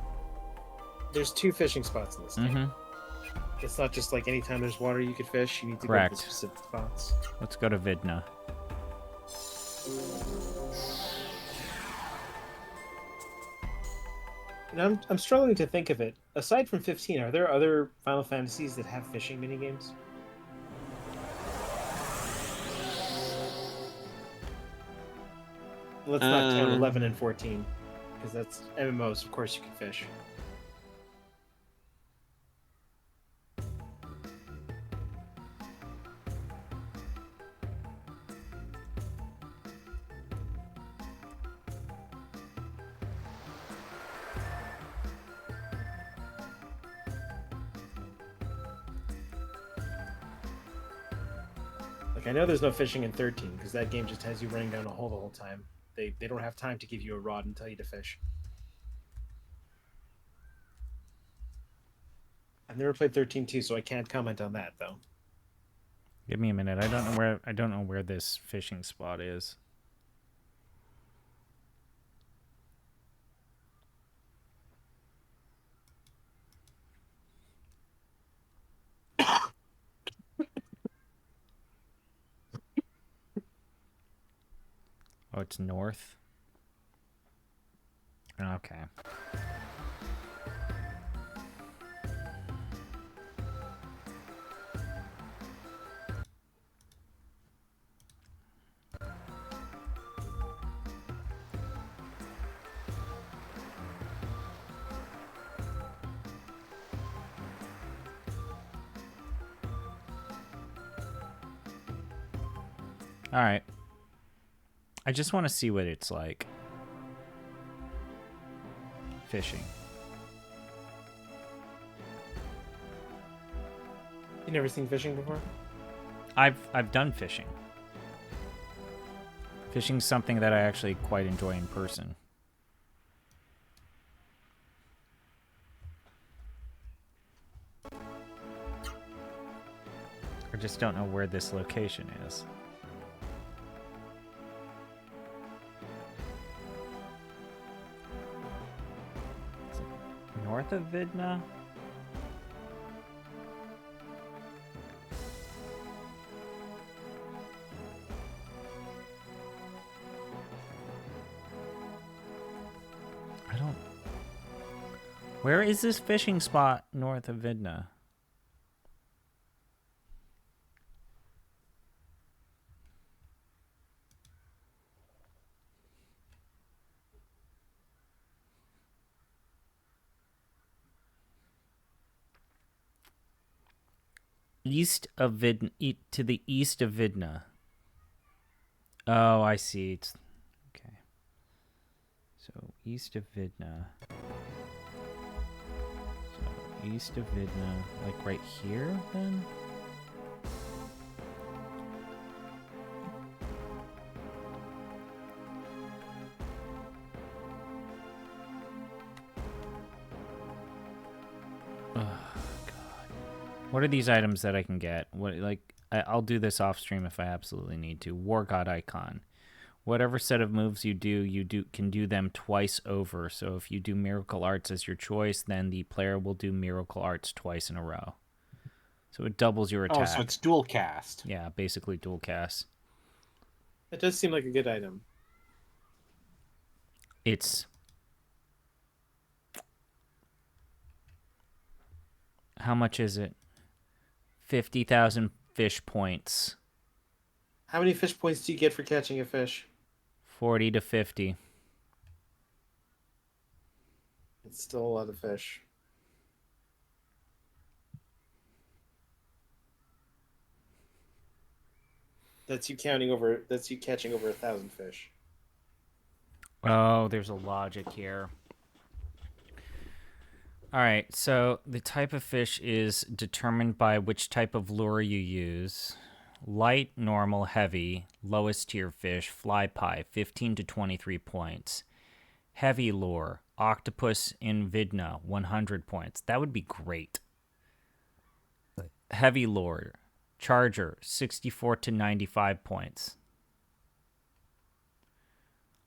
C: There's 2 fishing spots in this game.
B: Mm-hmm.
C: It's not just like anytime there's water you could fish. You need to go to
B: Correct.
C: the specific spots.
B: Let's go to Vidna.
C: And I'm struggling to think of it. Aside from 15, are there other Final Fantasies that have fishing minigames? Let's not count 11 and 14, because that's MMOs. Of course, you can fish. Like, I know there's no fishing in 13, because that game just has you running down a hole the whole time. They don't have time to give you a rod and tell you to fish. I've never played 13 too, so I can't comment on that though.
B: Give me a minute. I don't know where this fishing spot is. Oh, it's north. Okay. All right. I just want to see what it's like fishing.
C: You never seen fishing before?
B: I've done fishing. Fishing's something that I actually quite enjoy in person. I just don't know where this location is. Is it north of Vidna? I don't... Where is this fishing spot north of Vidna? East of Vidna, to the east of Vidna. Oh, I see. It's okay. So east of Vidna. So east of Vidna, like right here, then. What are these items that I can get? What, like, I'll do this off stream if I absolutely need to. War God icon. Whatever set of moves you can do them twice over. So if you do Miracle Arts as your choice, then the player will do Miracle Arts twice in a row. So it doubles your attack.
A: Oh, so it's dual cast.
B: Yeah, basically dual cast.
C: That does seem like a good item.
B: It's... How much is it? 50,000 fish points.
C: How many fish points do you get for catching a fish?
B: 40 to 50.
C: It's still a lot of fish. That's you catching over 1,000 fish.
B: Oh, there's a logic here. All right, so the type of fish is determined by which type of lure you use. Light, normal, heavy, lowest tier fish, fly pie, 15 to 23 points. Heavy lure, octopus in Vidna, 100 points. That would be great. Heavy lure, charger, 64 to 95 points.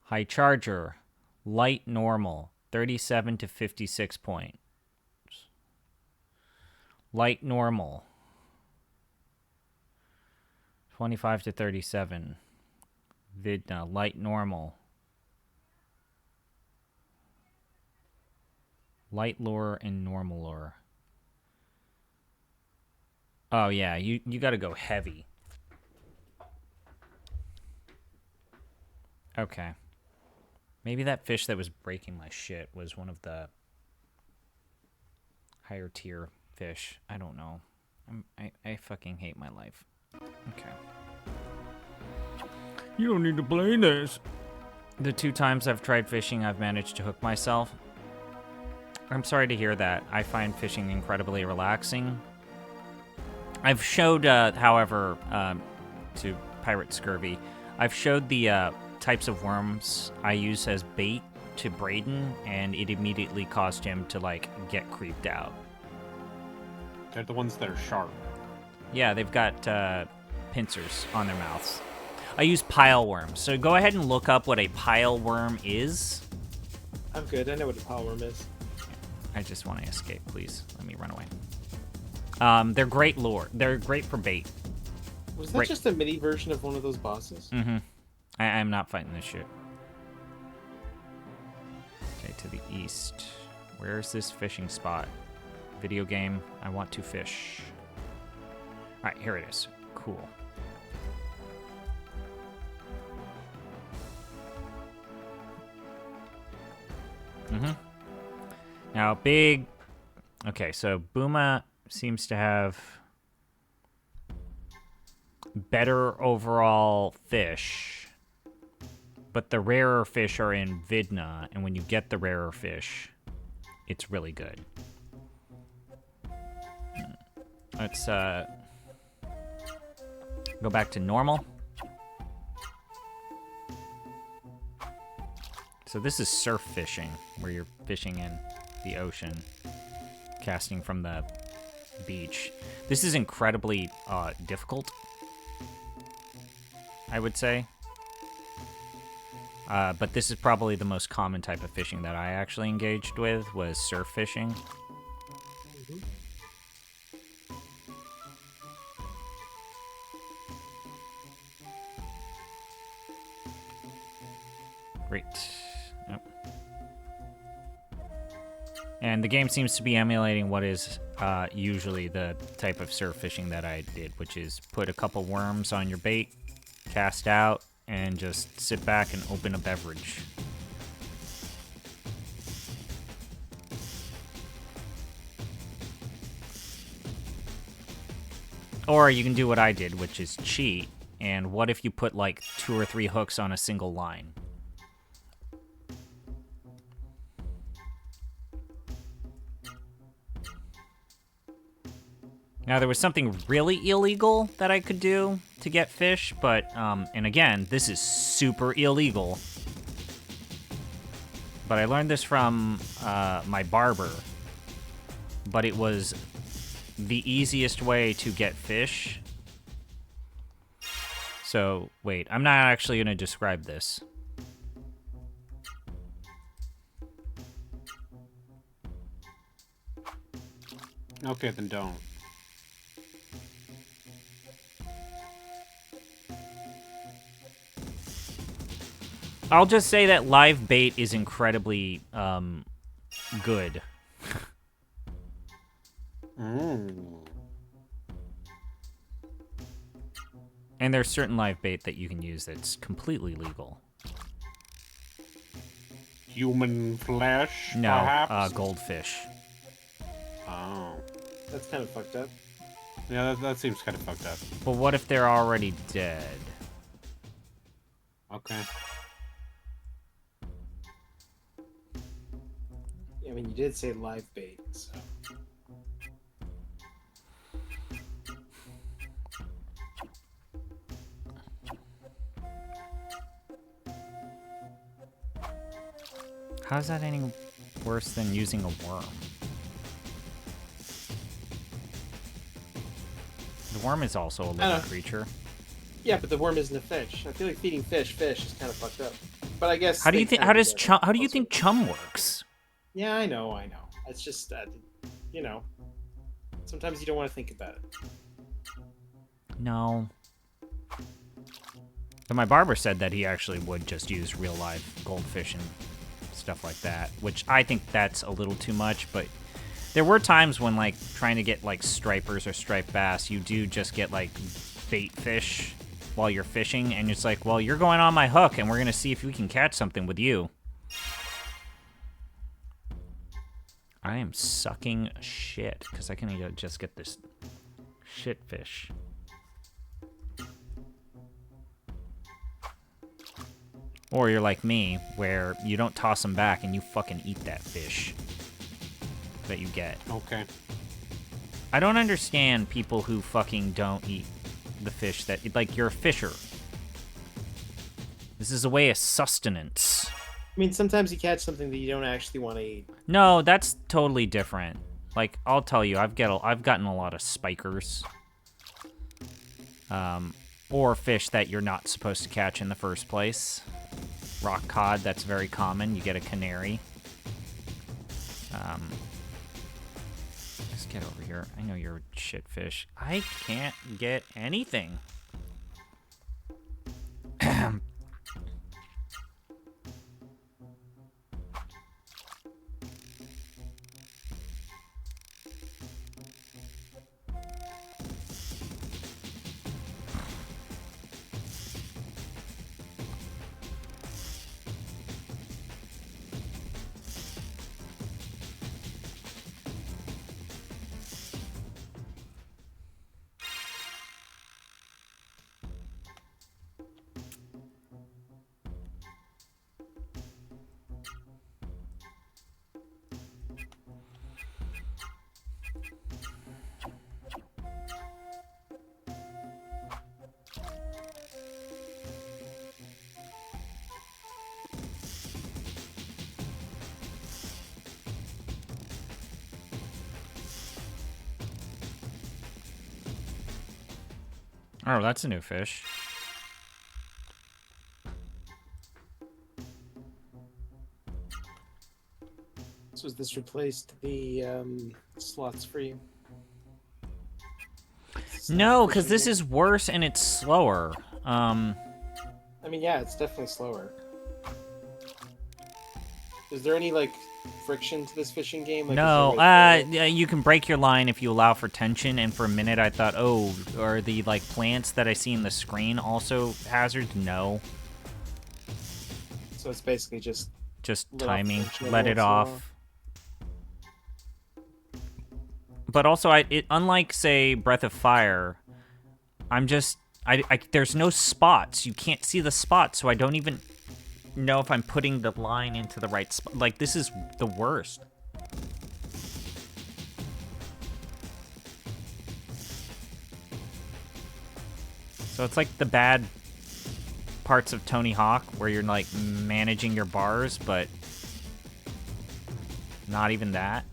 B: High charger, light, normal, 37 to 56 points. Light normal. 25 to 37. Vidna, light normal. Light lure and normal lure. Oh yeah, you gotta go heavy. Okay. Maybe that fish that was breaking my shit was one of the higher tier fish. I don't know. I fucking hate my life. Okay. You don't need to play this. The 2 times I've tried fishing, I've managed to hook myself. I'm sorry to hear that. I find fishing incredibly relaxing. I've showed, however, to Pirate Scurvy, I've showed the types of worms I use as bait to Braden, and it immediately caused him to, like, get creeped out.
A: They're the ones that are sharp.
B: Yeah, they've got pincers on their mouths. I use pile worms, so go ahead and look up what a pile worm is.
C: I'm good. I know what a pile worm is.
B: I just want to escape, please. Let me run away. They're great lure. They're great for bait.
C: Was that just a mini version of one of those bosses?
B: Mm-hmm. I'm not fighting this shit. Okay, to the east. Where's this fishing spot? Video game. I want to fish. All right, here it is. Cool. Mm-hmm. Now, big... Okay, so Booma seems to have better overall fish, but the rarer fish are in Vidna, and when you get the rarer fish, it's really good. Let's go back to normal. So this is surf fishing, where you're fishing in the ocean, casting from the beach. This is incredibly difficult, I would say. But this is probably the most common type of fishing that I actually engaged with, was surf fishing. Great. Yep. And the game seems to be emulating what is usually the type of surf fishing that I did, which is put a couple worms on your bait, cast out, and just sit back and open a beverage. Or you can do what I did, which is cheat. And what if you put like 2 or 3 hooks on a single line? Now, there was something really illegal that I could do to get fish, but, and again, this is super illegal. But I learned this from my barber. But it was the easiest way to get fish. So, wait, I'm not actually going to describe this.
A: Okay, then don't.
B: I'll just say that live bait is incredibly good. And there's certain live bait that you can use that's completely legal.
A: Human flesh,
B: No,
A: perhaps?
B: goldfish.
A: Oh.
C: That's kind of fucked up.
A: Yeah, that seems kind of fucked up.
B: But what if they're already dead?
A: Okay.
C: I mean, you did say live bait, so...
B: How's that any worse than using a worm? The worm is also a living creature.
C: Yeah, but the worm isn't a fish. I feel like feeding fish is kind of fucked up. But I guess...
B: How do you think? How does chum? How do you think chum works?
C: Yeah, I know. It's just, you know, it's Sometimes you don't want to think about it.
B: No. But my barber said that he actually would just use real life goldfish and stuff like that, which I think that's a little too much, but there were times when, like, trying to get, like, stripers or striped bass, you do just get, like, bait fish while you're fishing, and it's like, well, you're going on my hook, and we're going to see if we can catch something with you. I am sucking shit, because I can just get this shit fish. Or you're like me, where you don't toss them back and you fucking eat that fish that you get.
A: Okay.
B: I don't understand people who fucking don't eat the fish that, like, you're a fisher. This is a way of sustenance.
C: I mean, sometimes you catch something that you don't actually want to eat.
B: No, that's totally different. Like, I'll tell you, I've gotten a lot of spikers. Or fish that you're not supposed to catch in the first place. Rock cod, that's very common. You get a canary. Just get over here. I know you're a shit fish. I can't get anything. Oh, that's a new fish.
C: So has this replaced the slots for you?
B: No, because this is worse and it's slower.
C: I mean, yeah, it's definitely slower. Is there any, like, friction to this fishing game? Like,
B: No, you can break your line if you allow for tension, and for a minute I thought, oh, are the, like, plants that I see in the screen also hazards? No.
C: So it's basically just
B: timing,
C: friction
B: let
C: every
B: it
C: once in a
B: off.
C: while.
B: But also, unlike, say, Breath of Fire, there's no spots. You can't see the spots, so I don't even know if I'm putting the line into the right spot. Like, this is the worst. So it's like the bad parts of Tony Hawk where you're, like, managing your bars, but not even that.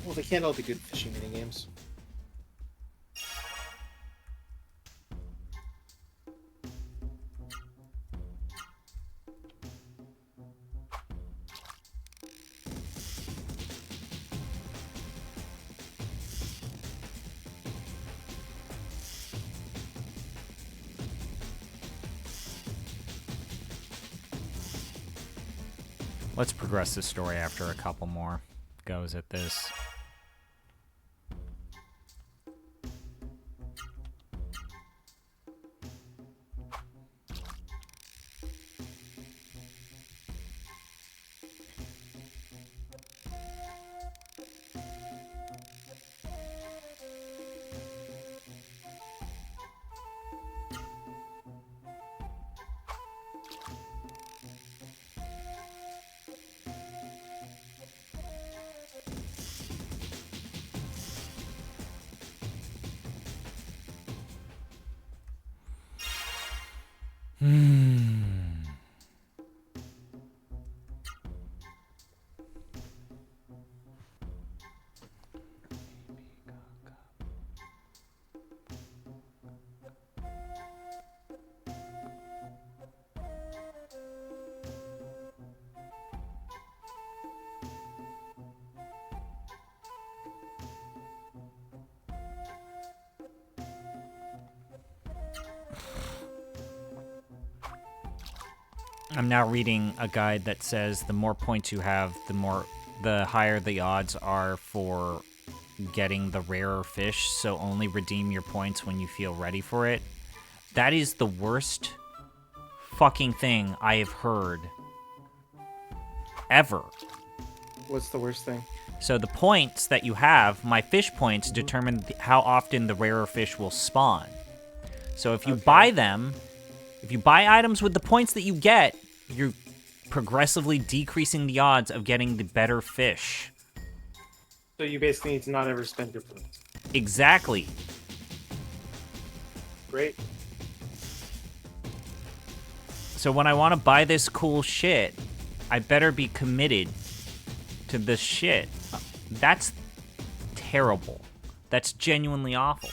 C: Well, they can't all be good fishing minigames.
B: Let's progress this story after a couple more goes at this. I'm now reading a guide that says the more points you have, the higher the odds are for getting the rarer fish, so only redeem your points when you feel ready for it. That is the worst fucking thing I have heard ever.
C: What's the worst thing?
B: So the points that you have, my fish points, determine how often the rarer fish will spawn. So if you buy them, if you buy items with the points that you get, you're progressively decreasing the odds of getting the better fish.
C: So you basically need to not ever spend your points.
B: Exactly.
C: Great.
B: So when I want to buy this cool shit, I better be committed to this shit. That's terrible. That's genuinely awful.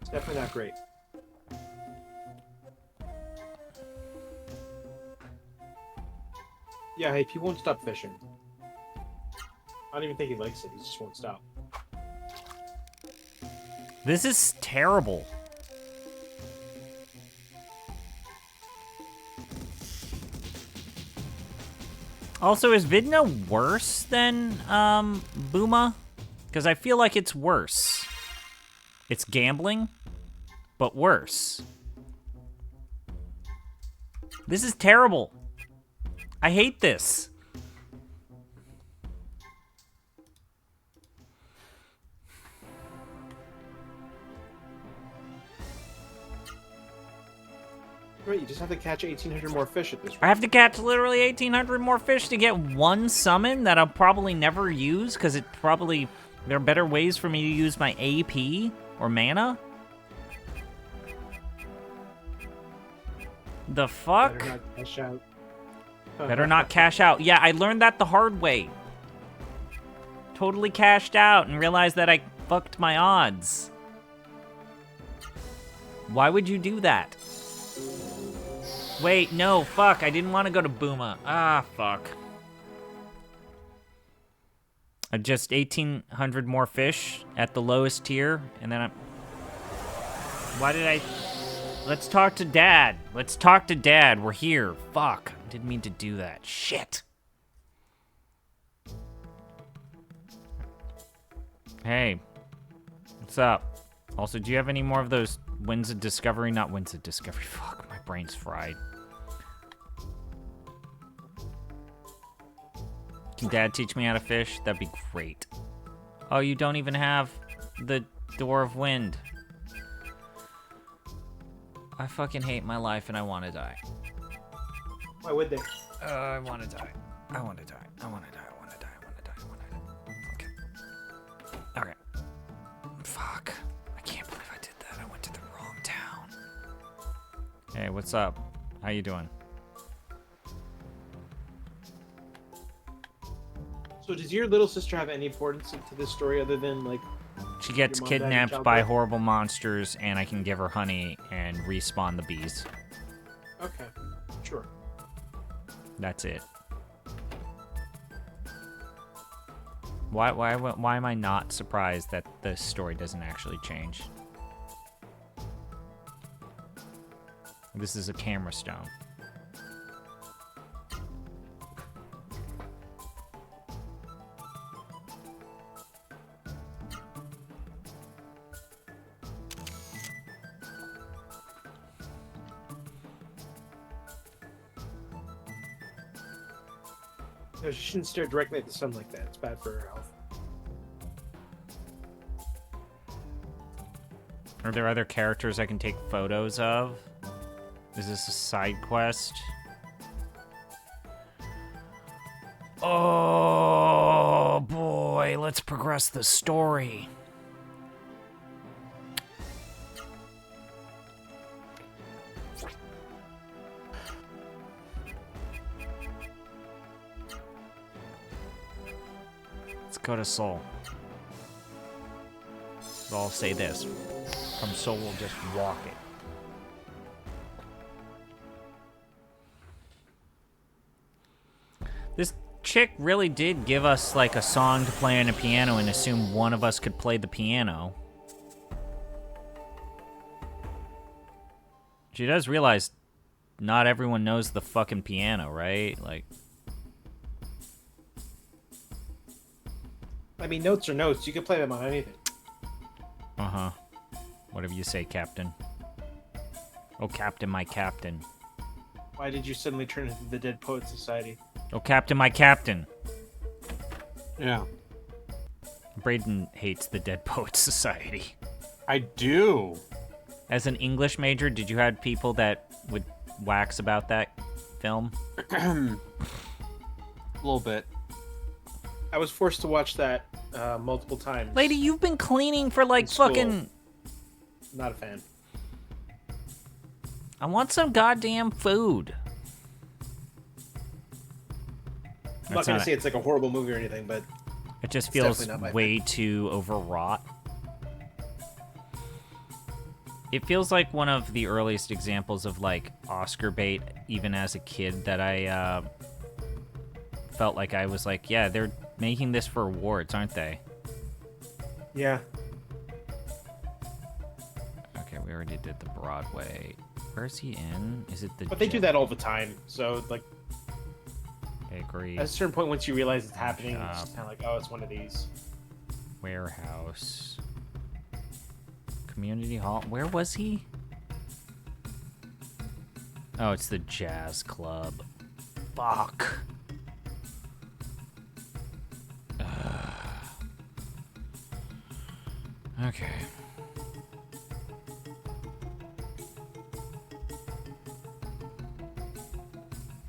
C: It's definitely not great. Yeah, hey, he won't stop fishing. I don't even think he likes it. He just won't stop.
B: This is terrible. Also, is Vidna worse than Booma? Because I feel like it's worse. It's gambling, but worse. This is terrible. I hate this.
C: Right, you just have to catch 1,800 more fish at this rate.
B: I have to catch literally 1,800 more fish to get one summon that I'll probably never use because there are better ways for me to use my AP or mana. The fuck?
C: Better not cash out.
B: Better not cash out. Yeah, I learned that the hard way. Totally cashed out and realized that I fucked my odds. Why would you do that? Wait, no, fuck. I didn't want to go to Booma. Ah, fuck. Just 1,800 more fish at the lowest tier, and then Why did I... Let's talk to Dad. Let's talk to Dad. We're here. Fuck. Didn't mean to do that. Shit. Hey. What's up? Also, do you have any more of those Winds of Discovery? Not Winds of Discovery. Fuck, my brain's fried. Can Dad teach me how to fish? That'd be great. Oh, you don't even have the Door of Wind. I fucking hate my life and I want to die.
C: Why would they?
B: I want to die. I want to die. I want to die. I want to die. I want to die. I want to die. Okay. Okay. Fuck. I can't believe I did that. I went to the wrong town. Hey, what's up? How you doing?
C: So does your little sister have any importance to this story other than, like...
B: She gets
C: Your mom, dad, and
B: kidnapped
C: child
B: by
C: birth?
B: horrible monsters, and I can give her honey and respawn the bees.
C: Okay. Sure.
B: That's it. Why am I not surprised that the story doesn't actually change? This is a camera stone.
C: No, she shouldn't stare directly at the sun like that. It's bad for her health.
B: Are there other characters I can take photos of? Is this a side quest? Oh boy, let's progress the story. Let's go to Seoul. So I'll say this. From Seoul, we'll just walk it. This chick really did give us like a song to play on a piano and assume one of us could play the piano. She does realize not everyone knows the fucking piano, right? Like,
C: I mean, notes are notes. You can play them on anything.
B: uh-huh. Whatever you say, Captain. Oh, Captain, my Captain.
C: Why did you suddenly turn into the Dead Poet Society?
B: Oh, Captain, my Captain.
A: Yeah.
B: Braden hates the Dead Poets Society.
A: I do.
B: As an English major, did you have people that would wax about that film?
A: A little bit.
C: I was forced to watch that multiple times.
B: Lady, you've been cleaning for like
C: In school.
B: fucking...
C: Not a fan.
B: I want some goddamn food.
C: I'm not going to say it's like a horrible movie or anything, but
B: It just
C: it's
B: feels
C: definitely not my
B: way too overwrought. It feels like one of the earliest examples of like Oscar bait, even as a kid, that I felt like I was like, yeah, they're making this for awards, aren't they?
C: yeah.
B: Okay, we already did the Broadway. Where's he in? Is it the...
C: But they do that all the time, so like
B: Bakery,
C: at a certain point, once you realize it's happening, it's
B: Shop.
C: just kind of like, oh, it's one of these.
B: Warehouse, Community Hall. Where was he? Oh, it's the Jazz Club. Fuck. Okay.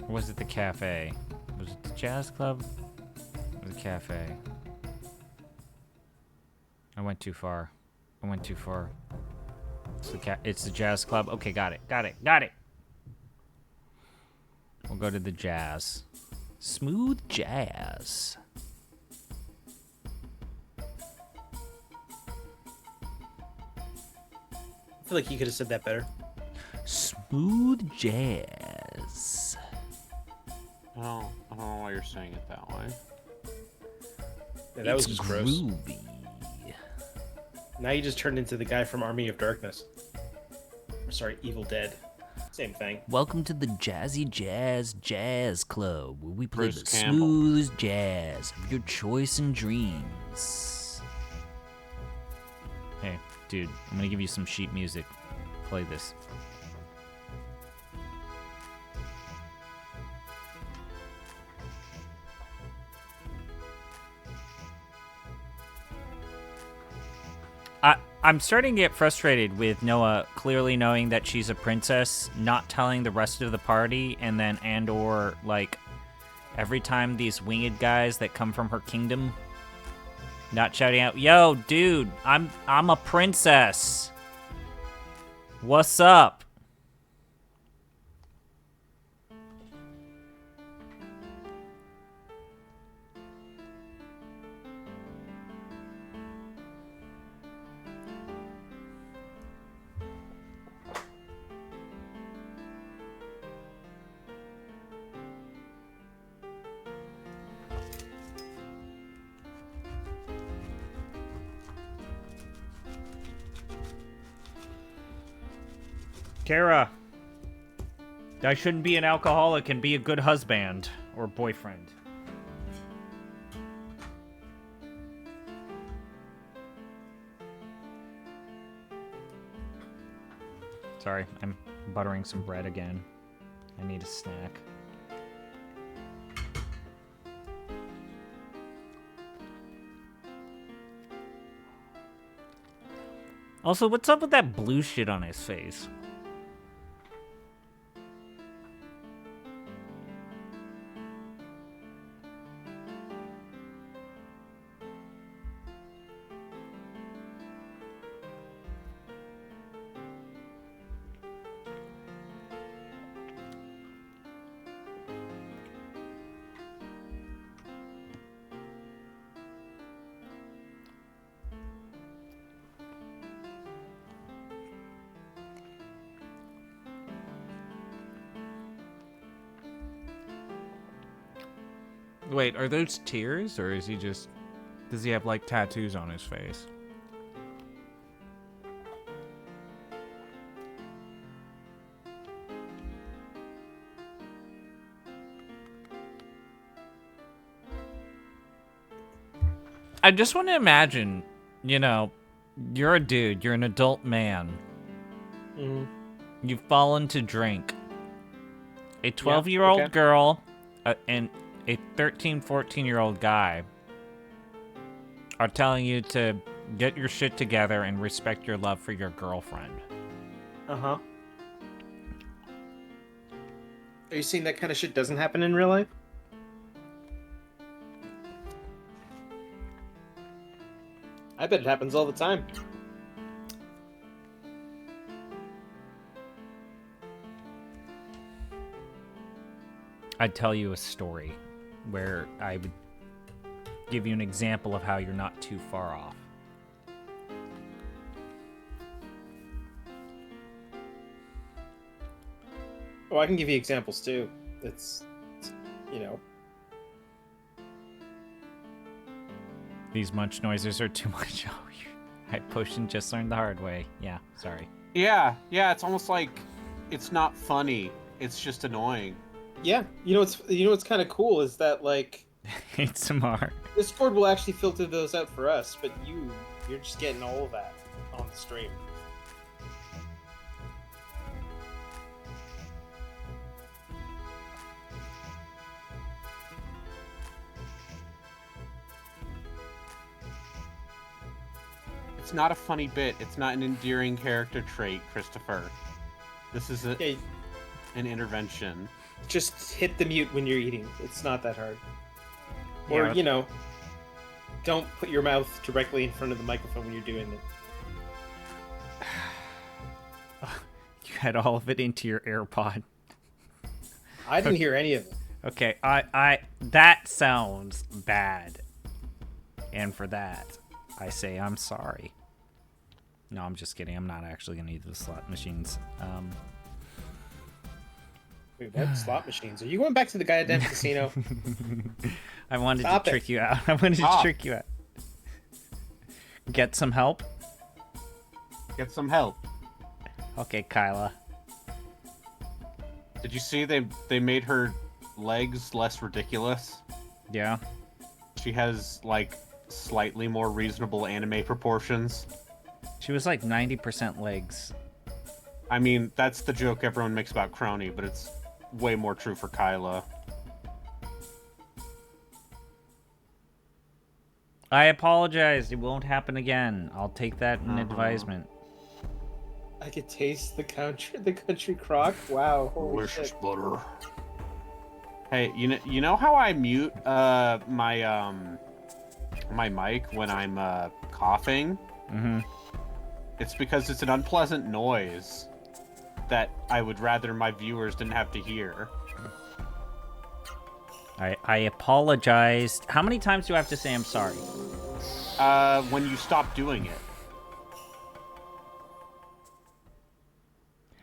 B: Or was it the cafe? Was it the Jazz Club? Or the cafe? I went too far. I went too far. It's the Jazz Club. Okay, got it. Got it. We'll go to the Jazz. Smooth Jazz.
C: I feel like you could have said that better.
B: Smooth Jazz.
A: I don't know why you're saying it that way.
C: Yeah, that was
B: It's
C: just gross.
B: groovy.
C: Now you just turned into the guy from Army of Darkness. Or, sorry, Evil Dead. Same thing.
B: Welcome to the Jazzy Jazz Club, where we play
A: Bruce
B: the
A: Campbell.
B: smooth jazz of your choice and dreams. Hey, dude, I'm gonna give you some sheet music. Play this. I'm starting to get frustrated with Noah clearly knowing that she's a princess, not telling the rest of the party, and then or like every time these winged guys that come from her kingdom not shouting out, "Yo, dude, I'm a princess. What's up?" Kara, I shouldn't be an alcoholic and be a good husband or boyfriend. Sorry, I'm buttering some bread again. I need a snack. Also, what's up with that blue shit on his face? Wait, are those tears, or is he just... Does he have, like, tattoos on his face? I just want to imagine, you know, you're a dude, you're an adult man.
C: Mm-hmm.
B: You've fallen to drink. A 12-year-old
A: okay.
B: girl and a 13, 14-year-old guy are telling you to get your shit together and respect your love for your girlfriend.
C: Uh-huh. Are you seeing that kind of shit doesn't happen in real life? I bet it happens all the time.
B: I'd tell you a story where I would give you an example of how you're not too far off.
C: Oh, I can give you examples too. It's you know.
B: These munch noises are too much. Oh, I potion just learned the hard way. Yeah, sorry.
A: Yeah, it's almost like it's not funny. It's just annoying.
C: Yeah, you know what's kind of cool is that like
B: ASMR.
C: Discord will actually filter those out for us, but you're just getting all of that on the stream.
A: It's not a funny bit. It's not an endearing character trait, Christopher. This is an intervention.
C: Just hit the mute when you're eating. It's not that hard.
B: Yeah,
C: Or, you know, don't put your mouth directly in front of the microphone when you're doing it.
B: You had all of it into your AirPod.
C: I didn't hear any of it.
B: Okay, I that sounds bad. And for that, I say I'm sorry. No, I'm just kidding. I'm not actually going to use the slot machines.
C: Wait, what? Slot machines? Are you going back to the goddamn casino?
B: I wanted
C: Stop
B: to
C: it.
B: trick you out. I wanted to trick you out. Get some help?
A: Get some help.
B: Okay, Kyla.
A: Did you see they made her legs less ridiculous?
B: Yeah?
A: She has, like, slightly more reasonable anime proportions.
B: She was like 90% legs.
A: I mean, that's the joke everyone makes about Crony, but it's way more true for Kyla.
B: I apologize. It won't happen again. I'll take that in advisement.
C: I could taste the country crock. Wow, holy shit.
A: butter. Hey, you know how I mute my my mic when I'm coughing?
B: Mm-hmm.
A: It's because it's an unpleasant noise that I would rather my viewers didn't have to hear.
B: I apologized. How many times do I have to say I'm sorry?
A: When you stop doing it.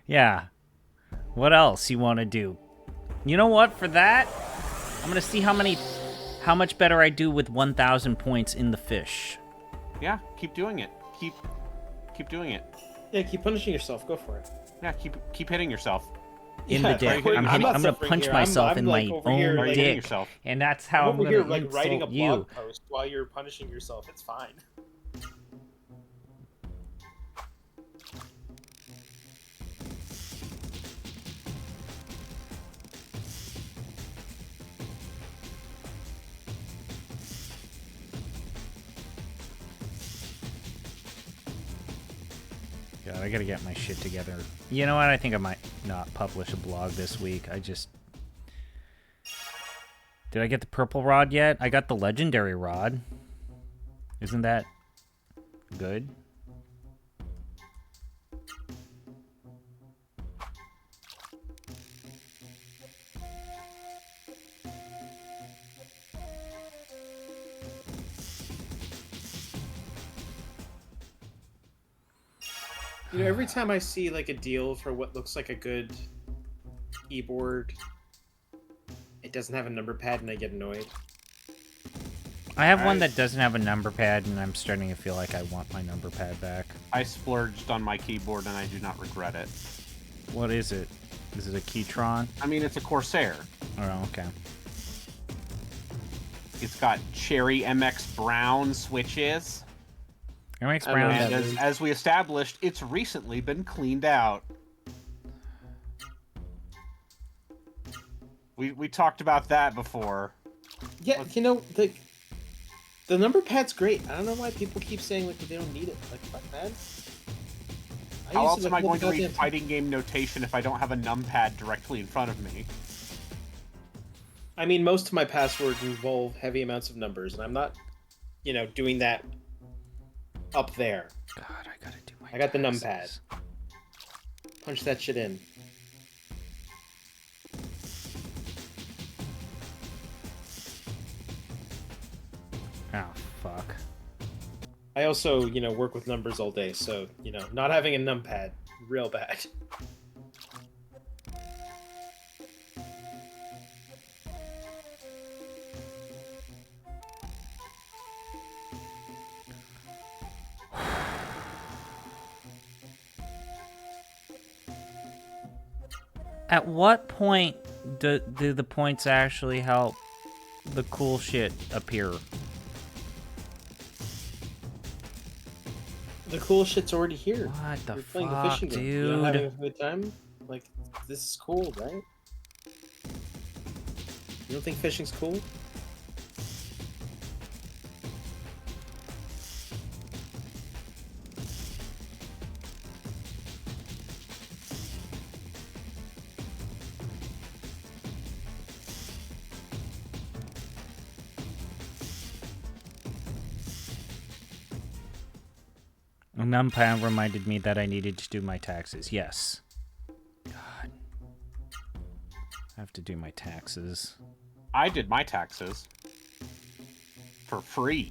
B: Yeah. What else you want to do? You know what? For that, I'm gonna see how much better I do with 1,000 points in the fish.
A: Yeah, keep doing it. Keep doing it.
C: Yeah, keep punishing yourself. Go for it.
A: Yeah, keep hitting yourself.
B: In
C: Yeah,
B: the dick.
C: I'm
B: I'm
C: not
B: gonna
C: suffering
B: punch
C: here.
B: myself
C: I'm
B: in
C: like
B: my
C: over here,
B: own
C: like,
A: hitting
B: dick,
A: yourself.
B: and that's how I'm
C: over
B: gonna
C: here, like writing a
B: insult
C: blog
B: you.
C: post while you're punishing yourself. It's fine.
B: God, I gotta get my shit together. You know what? I think I might not publish a blog this week. Did I get the purple rod yet? I got the legendary rod. Isn't that good?
C: You know, every time I see like a deal for what looks like a good keyboard, it doesn't have a number pad, and I get annoyed.
B: I have one
A: Alright.
B: that doesn't have a number pad, and I'm starting to feel like I want my number pad back.
A: I splurged on my keyboard, and I do not regret it.
B: What is it? Is it a Keytron?
A: I mean, it's a Corsair.
B: Oh, okay.
A: It's got Cherry MX Brown switches.
B: MX
C: I don't
B: Brown.
C: know.
A: And
C: Yeah,
A: as we established, it's recently been cleaned out. We talked about that before.
C: Yeah, you know, the number pad's great. I don't know why people keep saying like that they don't need it. Like, fuck, man.
A: How
C: use
A: else
C: it,
A: am I
C: like, all
A: going
C: the
A: to read
C: goddamn time.
A: fighting game notation if I don't have a numpad directly in front of me?
C: I mean, most of my passwords involve heavy amounts of numbers, and I'm not, you know, doing that up there.
B: God, I gotta do my
C: I got the
B: taxes.
C: numpad. Punch that shit in.
B: Oh, fuck.
C: I also, you know, work with numbers all day, so, you know, not having a numpad, real bad.
B: At what point do the points actually help the cool shit appear?
C: The cool shit's already here.
B: What the
C: You're playing the
B: fuck,
C: fishing game. You're not having a
B: dude?
C: good time? Like, this is cool, right? You don't think fishing's cool?
B: A numpad reminded me that I needed to do my taxes. Yes. God. I have to do my taxes.
A: I did my taxes. For free.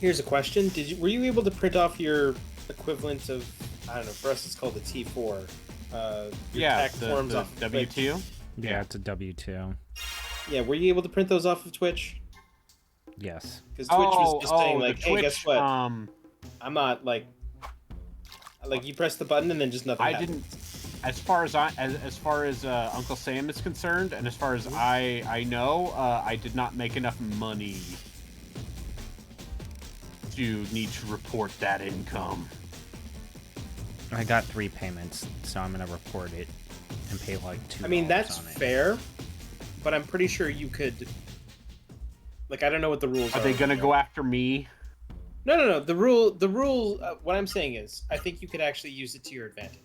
C: Here's a question: were you able to print off your equivalent of, I don't know, for us it's called the T4? Your
A: Yeah,
C: tax
A: the
C: forms off of Twitch?
A: W2.
B: Yeah, it's a W2.
C: Yeah, were you able to print those off of Twitch?
B: Yes.
C: Because Twitch was just saying
A: the
C: like, hey, guess
A: Twitch,
C: what? I'm not like you press the button and then just nothing.
A: I
C: happens.
A: didn't. As far as Uncle Sam is concerned, and as far as I know, I did not make enough money to need to report that income.
B: I got 3 payments, so I'm gonna report it and pay like $2
C: I mean, that's
B: on it.
C: fair, but I'm pretty sure you could. Like, I don't know what the rules are.
A: Are they gonna go after me?
C: No. The rule. What I'm saying is, I think you could actually use it to your advantage.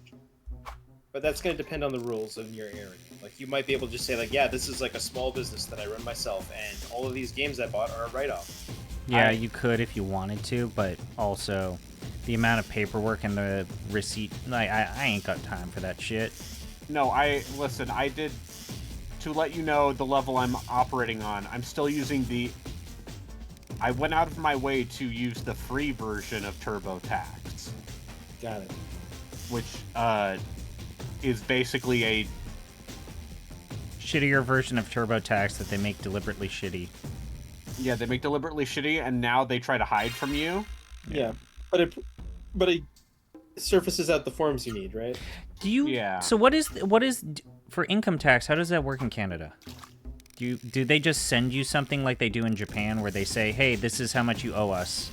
C: But that's going to depend on the rules in your area. Like, you might be able to just say, like, yeah, this is like a small business that I run myself, and all of these games I bought are a write-off.
B: Yeah, you could if you wanted to, but also the amount of paperwork and the receipt, like, I ain't got time for that shit.
A: No, listen. I did. To let you know the level I'm operating on, I'm still using the. I went out of my way to use the free version of TurboTax,
C: Got it.
A: which is basically a.
B: Shittier version of TurboTax that they make deliberately shitty.
A: Yeah, they make deliberately shitty, and now they try to hide from you.
C: Yeah, but it surfaces out the forms you need, right?
B: Do you?
A: Yeah.
B: So what is for income tax? How does that work in Canada? Do they just send you something like they do in Japan, where they say, "Hey, this is how much you owe us,"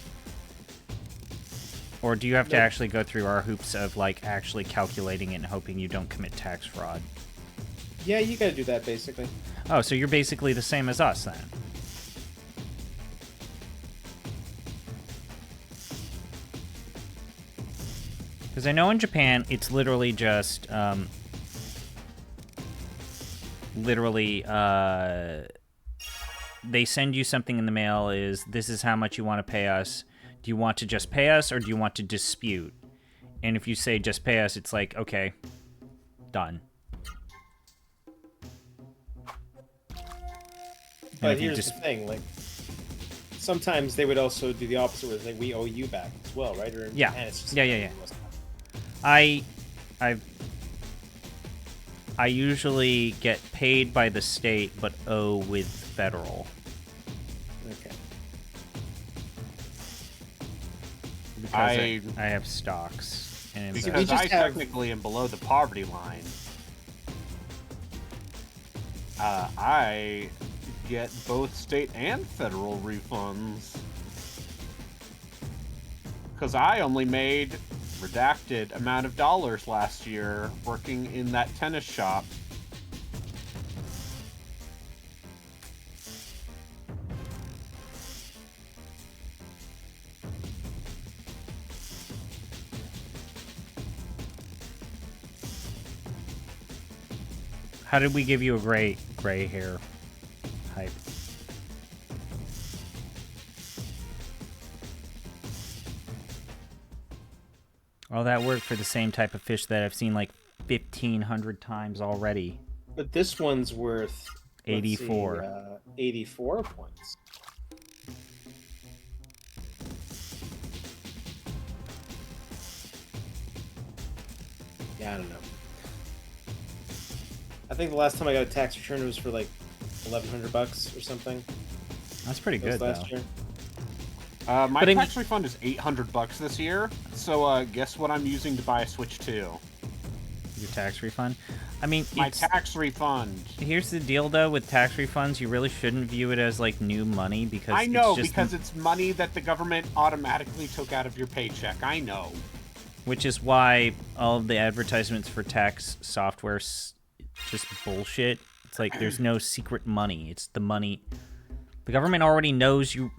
B: or do you have to actually go through our hoops of like actually calculating it and hoping you don't commit tax fraud?
C: Yeah, you got to do that basically.
B: Oh, so you're basically the same as us then. Because I know in Japan, it's literally just, they send you something in the mail this is how much you want to pay us. Do you want to just pay us, or do you want to dispute? And if you say just pay us, it's like, okay, done.
C: But here's the thing, like, sometimes they would also do the opposite, where it's like, we owe you back as well, right? Or in
B: Yeah.
C: Japan, it's just
B: Yeah. I usually get paid by the state, but owe with federal.
C: Okay.
B: Because
A: I
B: have stocks. And
C: See, we
A: because
C: just
A: I
C: have-
A: technically am below the poverty line. I get both state and federal refunds. Because I only made redacted amount of dollars last year working in that tennis shop.
B: How did we give you a gray hair hype? All that work for the same type of fish that I've seen like 1,500 times already.
C: But this one's worth
B: 84.
C: 84 points. Yeah, I don't know. I think the last time I got a tax return was for like $1,100 or something.
B: That's pretty
C: That was
B: good,
C: last
B: though.
C: year.
A: My
B: But I
A: tax refund is $800 this year. So guess what I'm using to buy a Switch 2?
B: Your tax refund? I mean,
A: My
B: it's,
A: tax refund.
B: here's the deal, though, with tax refunds, you really shouldn't view it as, like, new money, because
A: I know,
B: it's just
A: because it's money that the government automatically took out of your paycheck. I know.
B: which is why all of the advertisements for tax software just bullshit. It's like there's no secret money. It's the money. The government already knows you.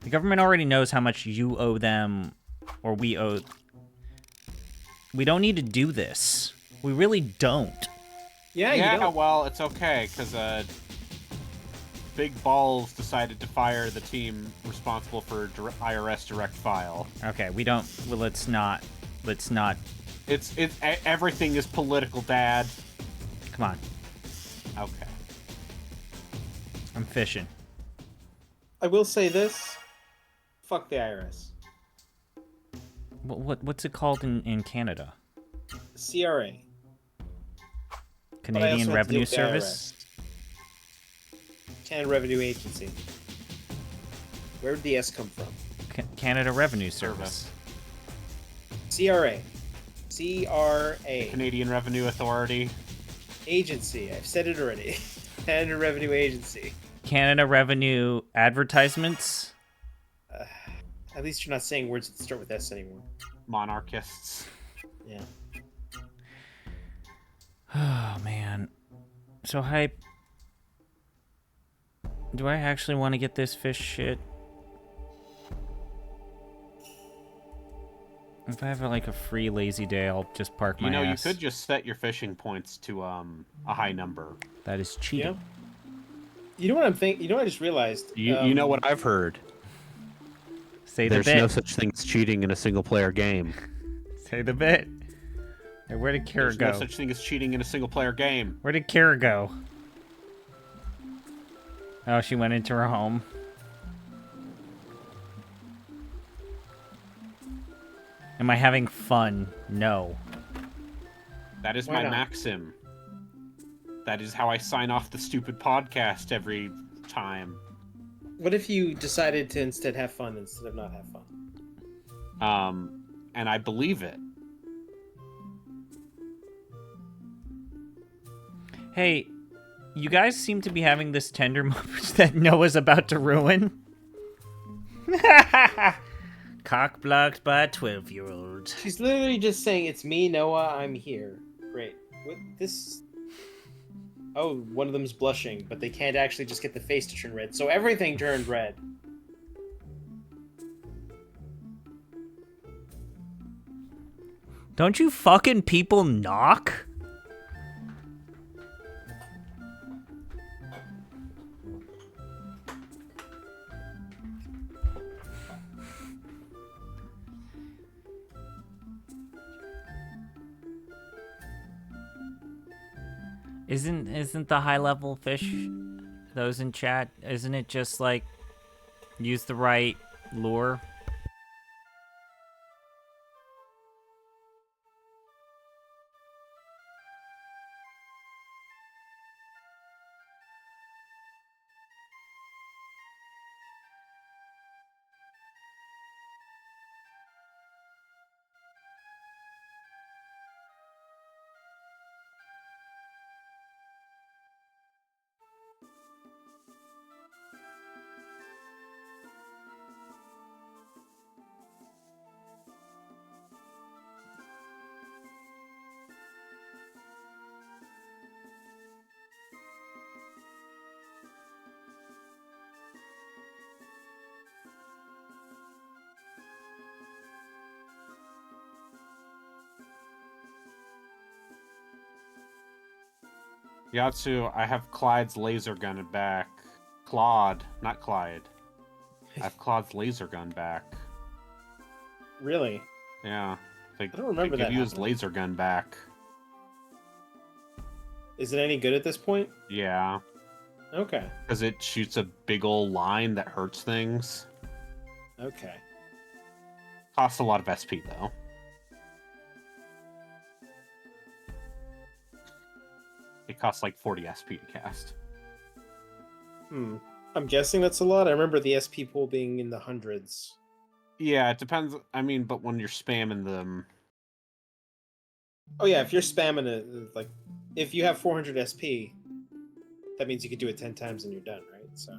B: The government already knows how much you owe them, or we owe. We don't need to do this. We really don't.
C: Yeah, you
A: Yeah,
C: don't.
A: well, it's okay, because Big Balls decided to fire the team responsible for IRS direct file.
B: Okay, we don't. Well, let's not. Let's not.
A: Everything is political, Dad.
B: Come on.
A: Okay.
B: I'm fishing.
C: I will say this. Fuck the IRS.
B: What's it called in Canada?
C: CRA. But I also
B: Canadian
C: have to deal
B: Revenue
C: with the
B: Service.
C: IRS. Canada Revenue Agency. Where did the S come from?
B: Canada Revenue Service.
C: CRA. CRA.
A: Canadian Revenue Authority.
C: Agency. I've said it already. Canada Revenue Agency.
B: Canada Revenue Advertisements.
C: At least you're not saying words that start with S anymore.
A: Monarchists.
C: Yeah.
B: Oh, man. So, Hype. Do I actually want to get this fish shit? If I have, like, a free lazy day, I'll just park my ass.
A: You could just set your fishing points to a high number.
B: That is cheating.
C: Yeah. You know what I'm thinking? You know what I just realized?
A: You know what I've heard?
B: Say the
A: There's
B: bit.
A: no such thing as cheating in a single-player game.
B: Say the bit. Hey, where did Kara
A: There's
B: go?
A: no such thing as cheating in a single-player game.
B: Where did Kara go? Oh, she went into her home. Am I having fun? No.
A: That is
C: Why
A: my
C: not?
A: maxim. That is how I sign off the stupid podcast every time.
C: What if you decided to instead have fun instead of not have fun?
A: And I believe it.
B: Hey, you guys seem to be having this tender moment that Noah's about to ruin. Cock blocked by a 12-year-old.
C: She's literally just saying, "It's me, Noah. I'm here." Great. What this? Oh, one of them's blushing, but they can't actually just get the face to turn red, so everything turned red.
B: Don't you fucking people knock? Isn't the high level fish, those in chat, isn't it just like use the right lure?
A: Yatsu, I have Clyde's laser gun back. Claude, not Clyde. I have Claude's laser gun back.
C: Really?
A: Yeah.
C: I don't remember
A: they
C: that
A: give you his
C: happening.
A: laser gun back.
C: Is it any good at this point?
A: Yeah.
C: Okay.
A: Because it shoots a big old line that hurts things.
C: Okay.
A: Costs a lot of SP, though. It costs like 40 SP to cast.
C: I'm guessing that's a lot. I remember the SP pool being in the hundreds.
A: Yeah, it depends. I mean, but when you're spamming them...
C: Oh yeah, if you're spamming it, like, if you have 400 SP, that means you could do it 10 times and you're done, right? So.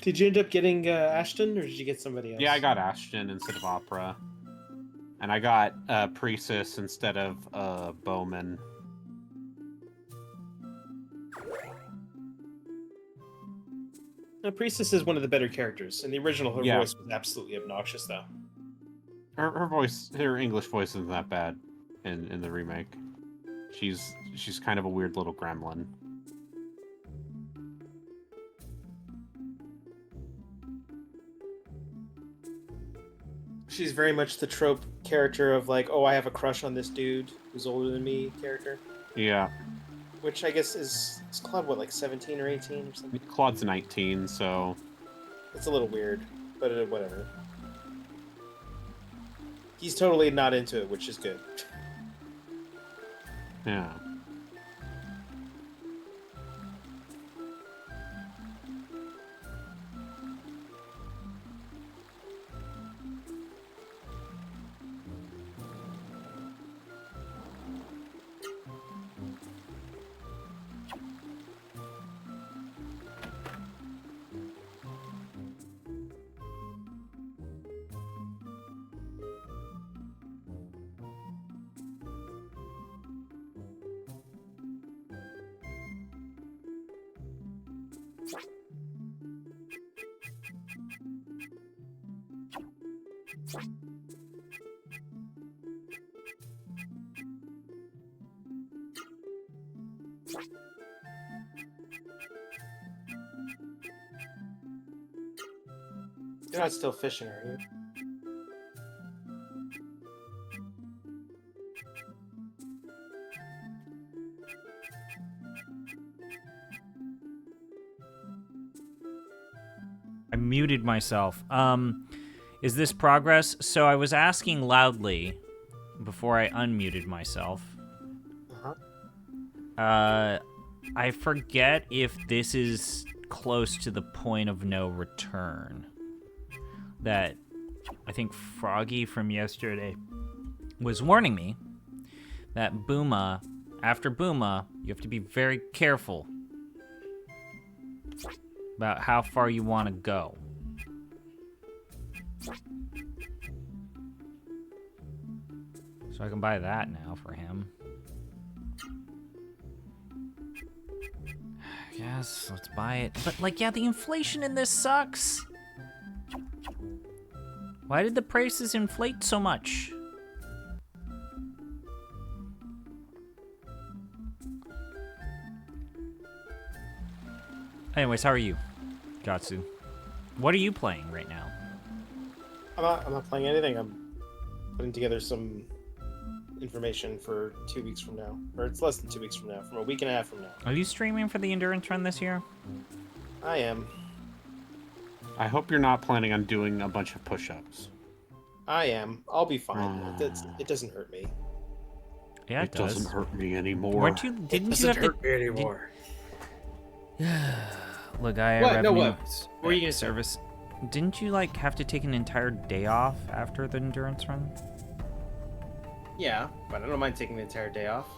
C: Did you end up getting Ashton, or did you get somebody else?
A: Yeah, I got Ashton instead of Opera. And I got Priestess instead of Bowman.
C: Now, Priestess is one of the better characters. In the original, her
A: Yeah.
C: voice was absolutely obnoxious, though.
A: Her English voice isn't that bad in the remake. She's kind of a weird little gremlin.
C: She's very much the trope character of like, oh, I have a crush on this dude who's older than me character.
A: Yeah.
C: Which I guess is Claude, what, like 17 or 18 or something?
A: Claude's 19, so...
C: It's a little weird, but whatever. He's totally not into it, which is good.
A: Yeah.
C: You're not still fishing, are you?
B: I muted myself. Is this progress? So I was asking loudly before I unmuted myself. I forget if this is close to the point of no return. That I think Froggy from yesterday was warning me that Booma, after Booma, you have to be very careful about how far you want to go. So I can buy that now for him. Yes, let's buy it. But, like, yeah, the inflation in this sucks. Why did the prices inflate so much? Anyways, how are you, Gatsu? What are you playing right now?
C: I'm not playing anything. I'm putting together some information for 2 weeks from now. Or it's less than 2 weeks from now, from a week and a half from now.
B: Are you streaming for the endurance run this year?
C: I am.
A: I hope you're not planning on doing a bunch of push-ups.
C: I am. I'll be fine. It doesn't hurt me.
B: Yeah,
A: it doesn't hurt me anymore.
B: Weren't you? Didn't you have to?
C: me anymore.
B: Legaia
C: What? No,
B: revenue
C: what? What were you gonna say?
B: service. Didn't you like have to take an entire day off after the endurance run?
C: Yeah, but I don't mind taking the entire day off.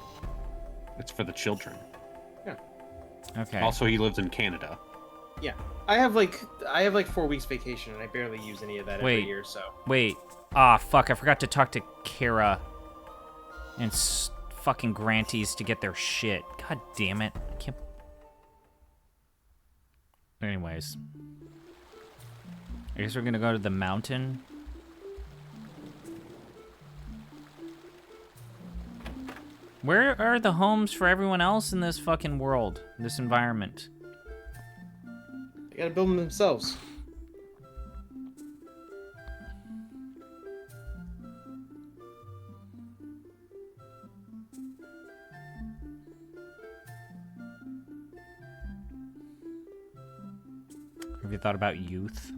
A: It's for the children.
C: Yeah.
B: Okay.
A: Also, he lives in Canada.
C: Yeah, I have like 4 weeks vacation, and I barely use any of that every
B: Wait.
C: year. So
B: Wait. Ah, fuck. I forgot to talk to Kara and fucking Granties to get their shit. God damn it. I can't... Anyways. I guess we're gonna go to the mountain. Where are the homes for everyone else in this fucking world? This environment?
C: they gotta build them themselves.
B: Have you thought about youth?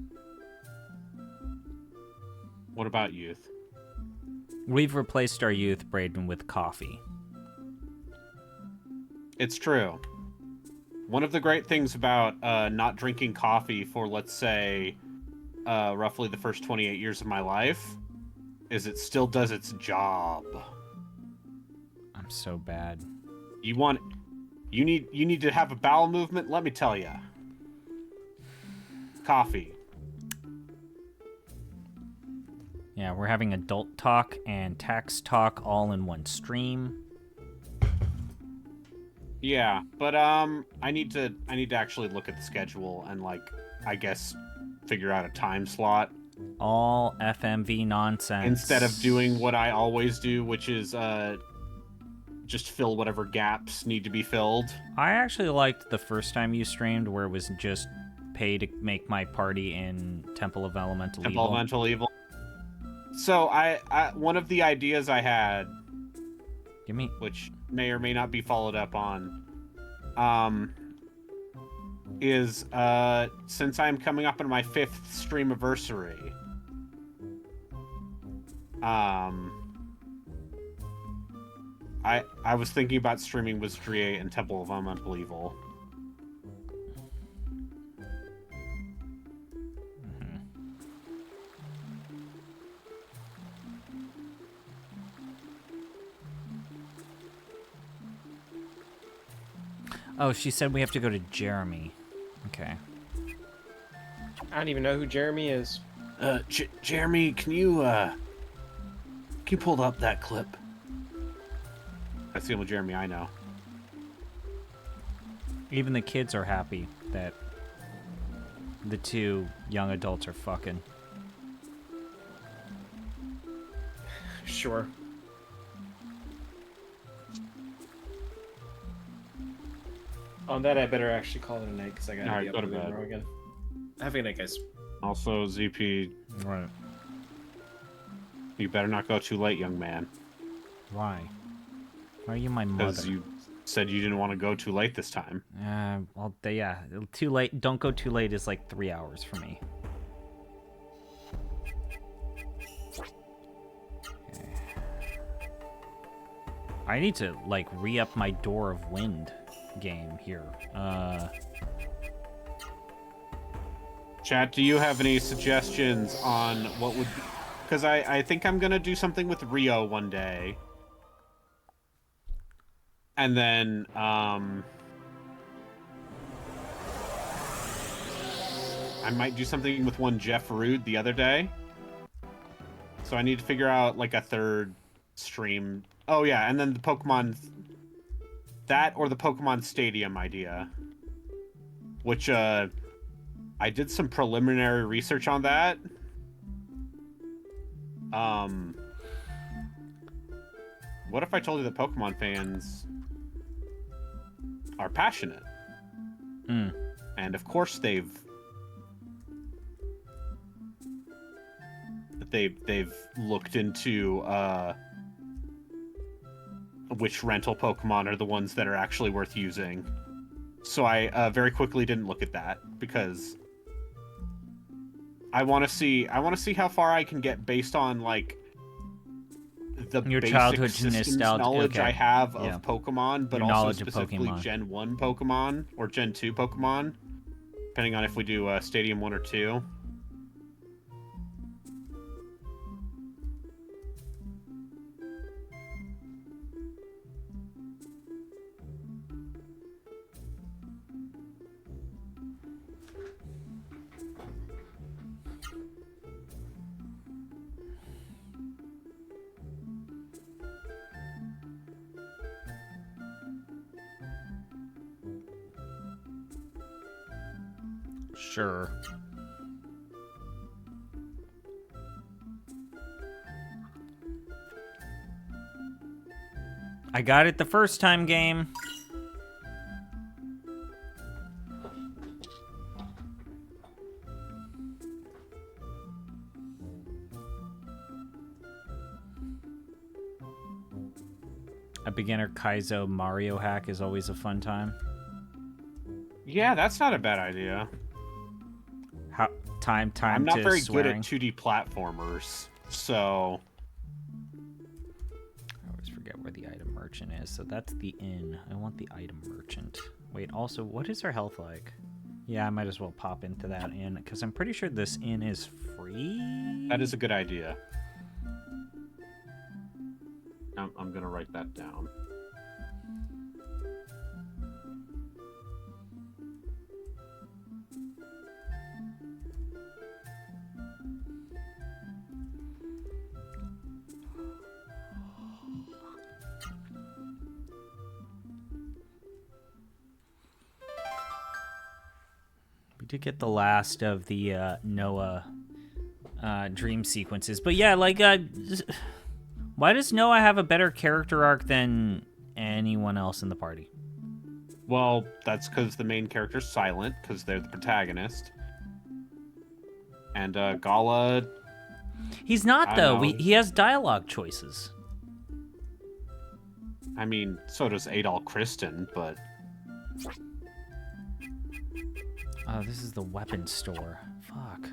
A: What about youth?
B: We've replaced our youth, Braden, with coffee.
A: It's true. One of the great things about not drinking coffee for, let's say, roughly the first 28 years of my life is it still does its job.
B: I'm so bad.
A: You need to have a bowel movement? Let me tell you. Coffee.
B: Yeah, we're having adult talk and tax talk all in one stream.
A: Yeah, but I need to actually look at the schedule and, like, I guess figure out a time slot
B: All FMV nonsense.
A: instead of doing what I always do, which is just fill whatever gaps need to be filled.
B: I actually liked the first time you streamed where it was just pay to make my party in Temple of Elemental
A: Temple
B: Evil.
A: Elemental Evil. So I one of the ideas I had,
B: Give me...
A: which may or may not be followed up on, is since I'm coming up on my 5th streamiversary, I was thinking about streaming Wizardry 8 and Temple of Elemental Evil.
B: Oh, she said we have to go to Jeremy. Okay.
C: I don't even know who Jeremy is.
A: Jeremy, can you pull up that clip? That's the only Jeremy I know.
B: Even the kids are happy that the two young adults are fucking.
C: Sure. On that, I better actually call it a night because I gotta
A: Alright,
C: be
A: go
C: up
A: to bed.
C: tomorrow again. Have a good night, guys.
A: Also, ZP,
B: Right.
A: you better not go too late, young man.
B: Why? Why are you my mother?
A: Because you said you didn't want to go too late this time.
B: Well, yeah, too late. Don't go too late is like 3 hours for me. Okay. I need to, like, re-up my Door of Wind game here.
A: Chat, do you have any suggestions on what would... Because I think I'm going to do something with Rio one day. And then, I might do something with one Jeff Rude the other day. So I need to figure out, like, a third stream. Oh, yeah, and then the Pokemon... That or the Pokemon Stadium idea. Which, I did some preliminary research on that. What if I told you that Pokemon fans are passionate? And of course they've looked into which rental Pokemon are the ones that are actually worth using. So I very quickly didn't look at that because I want to see how far I can get based on, like, the
B: Your
A: basic
B: childhood
A: systems
B: nostalgia.
A: knowledge
B: Okay.
A: I have
B: Yeah.
A: of Pokemon, but
B: Your
A: also
B: knowledge of
A: specifically
B: Pokemon.
A: Gen 1 Pokemon or Gen 2 Pokemon, depending on if we do Stadium 1 or 2.
B: Sure. I got it the first time, game. A beginner Kaizo Mario hack is always a fun time.
A: Yeah, that's not a bad idea.
B: How time
A: I'm not
B: to
A: very
B: swearing.
A: good at 2D platformers, so
B: I always forget where the item merchant is. So that's the inn. I want the item merchant. Wait, also, what is our health like? Yeah, I might as well pop into that inn, because I'm pretty sure this inn is free.
A: that is a good idea. I'm gonna write that down.
B: We did get the last of the Noah dream sequences. But yeah, like, why does Noah have a better character arc than anyone else in the party?
A: Well, that's because the main character's silent, because they're the protagonist. And Gala,
B: He's not,
A: I
B: though.
A: know.
B: He has dialogue choices.
A: I mean, so does Adol Kristen, but
B: Oh, this is the weapon store. Fuck.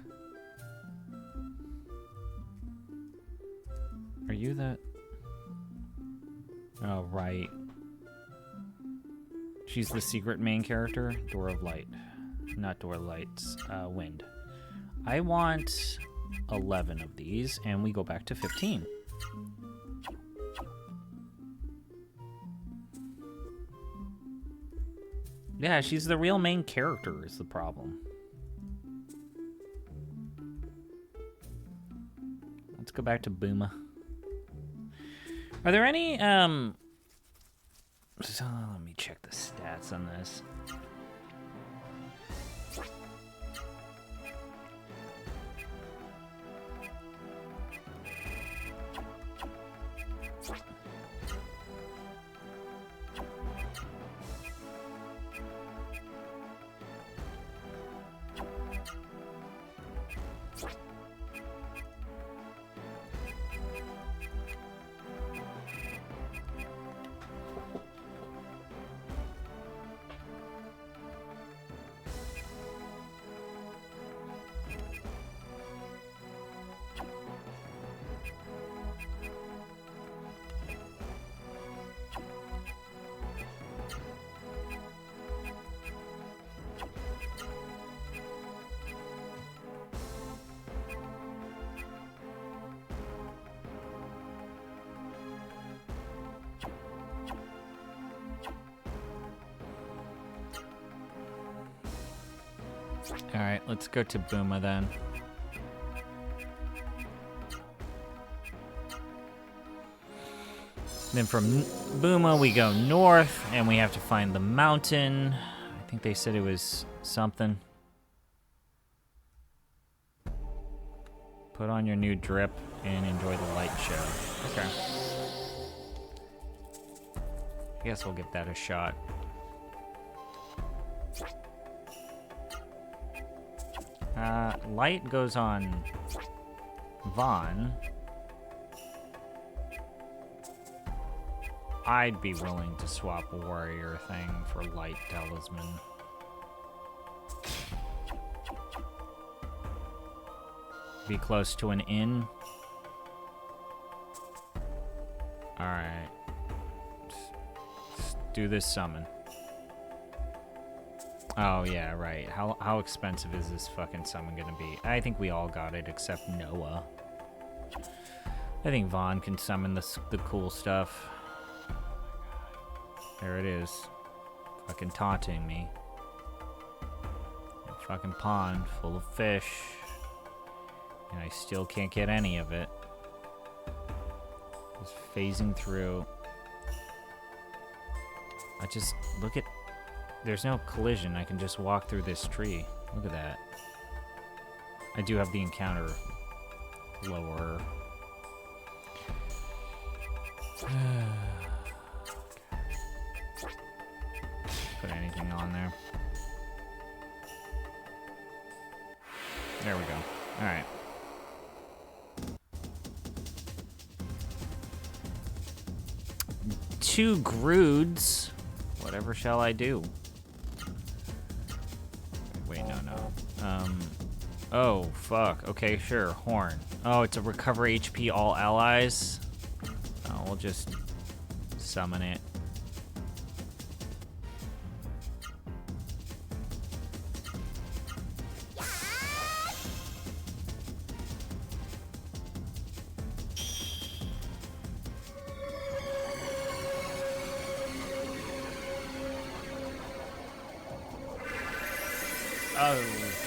B: Are you the... Oh, right. She's the secret main character? Door of Light. Not Door of Lights. Wind. I want 11 of these, and we go back to 15. Yeah, she's the real main character is the problem. Let's go back to Booma. Are there any, so let me check the stats on this. Alright, let's go to Booma then. Then from Booma we go north, and we have to find the mountain. I think they said it was something. Put on your new drip and enjoy the light show. Okay. I guess we'll give that a shot. Light goes on Vaughn. I'd be willing to swap a warrior thing for light talisman. Be close to an inn. Alright. Let's do this summon. Oh, yeah, right. How expensive is this fucking summon gonna be? I think we all got it except Noah. I think Vaughn can summon the cool stuff. There it is. Fucking taunting me. A fucking pond full of fish. And I still can't get any of it. Just phasing through. I just look at... There's no collision. I can just walk through this tree. Look at that. I do have the encounter lower. Put anything on there. There we go. Alright. Two Groods. Whatever shall I do? Wait, no. Oh, fuck. Okay, sure. Horn. Oh, it's a recover HP all allies. Oh, we'll just summon it.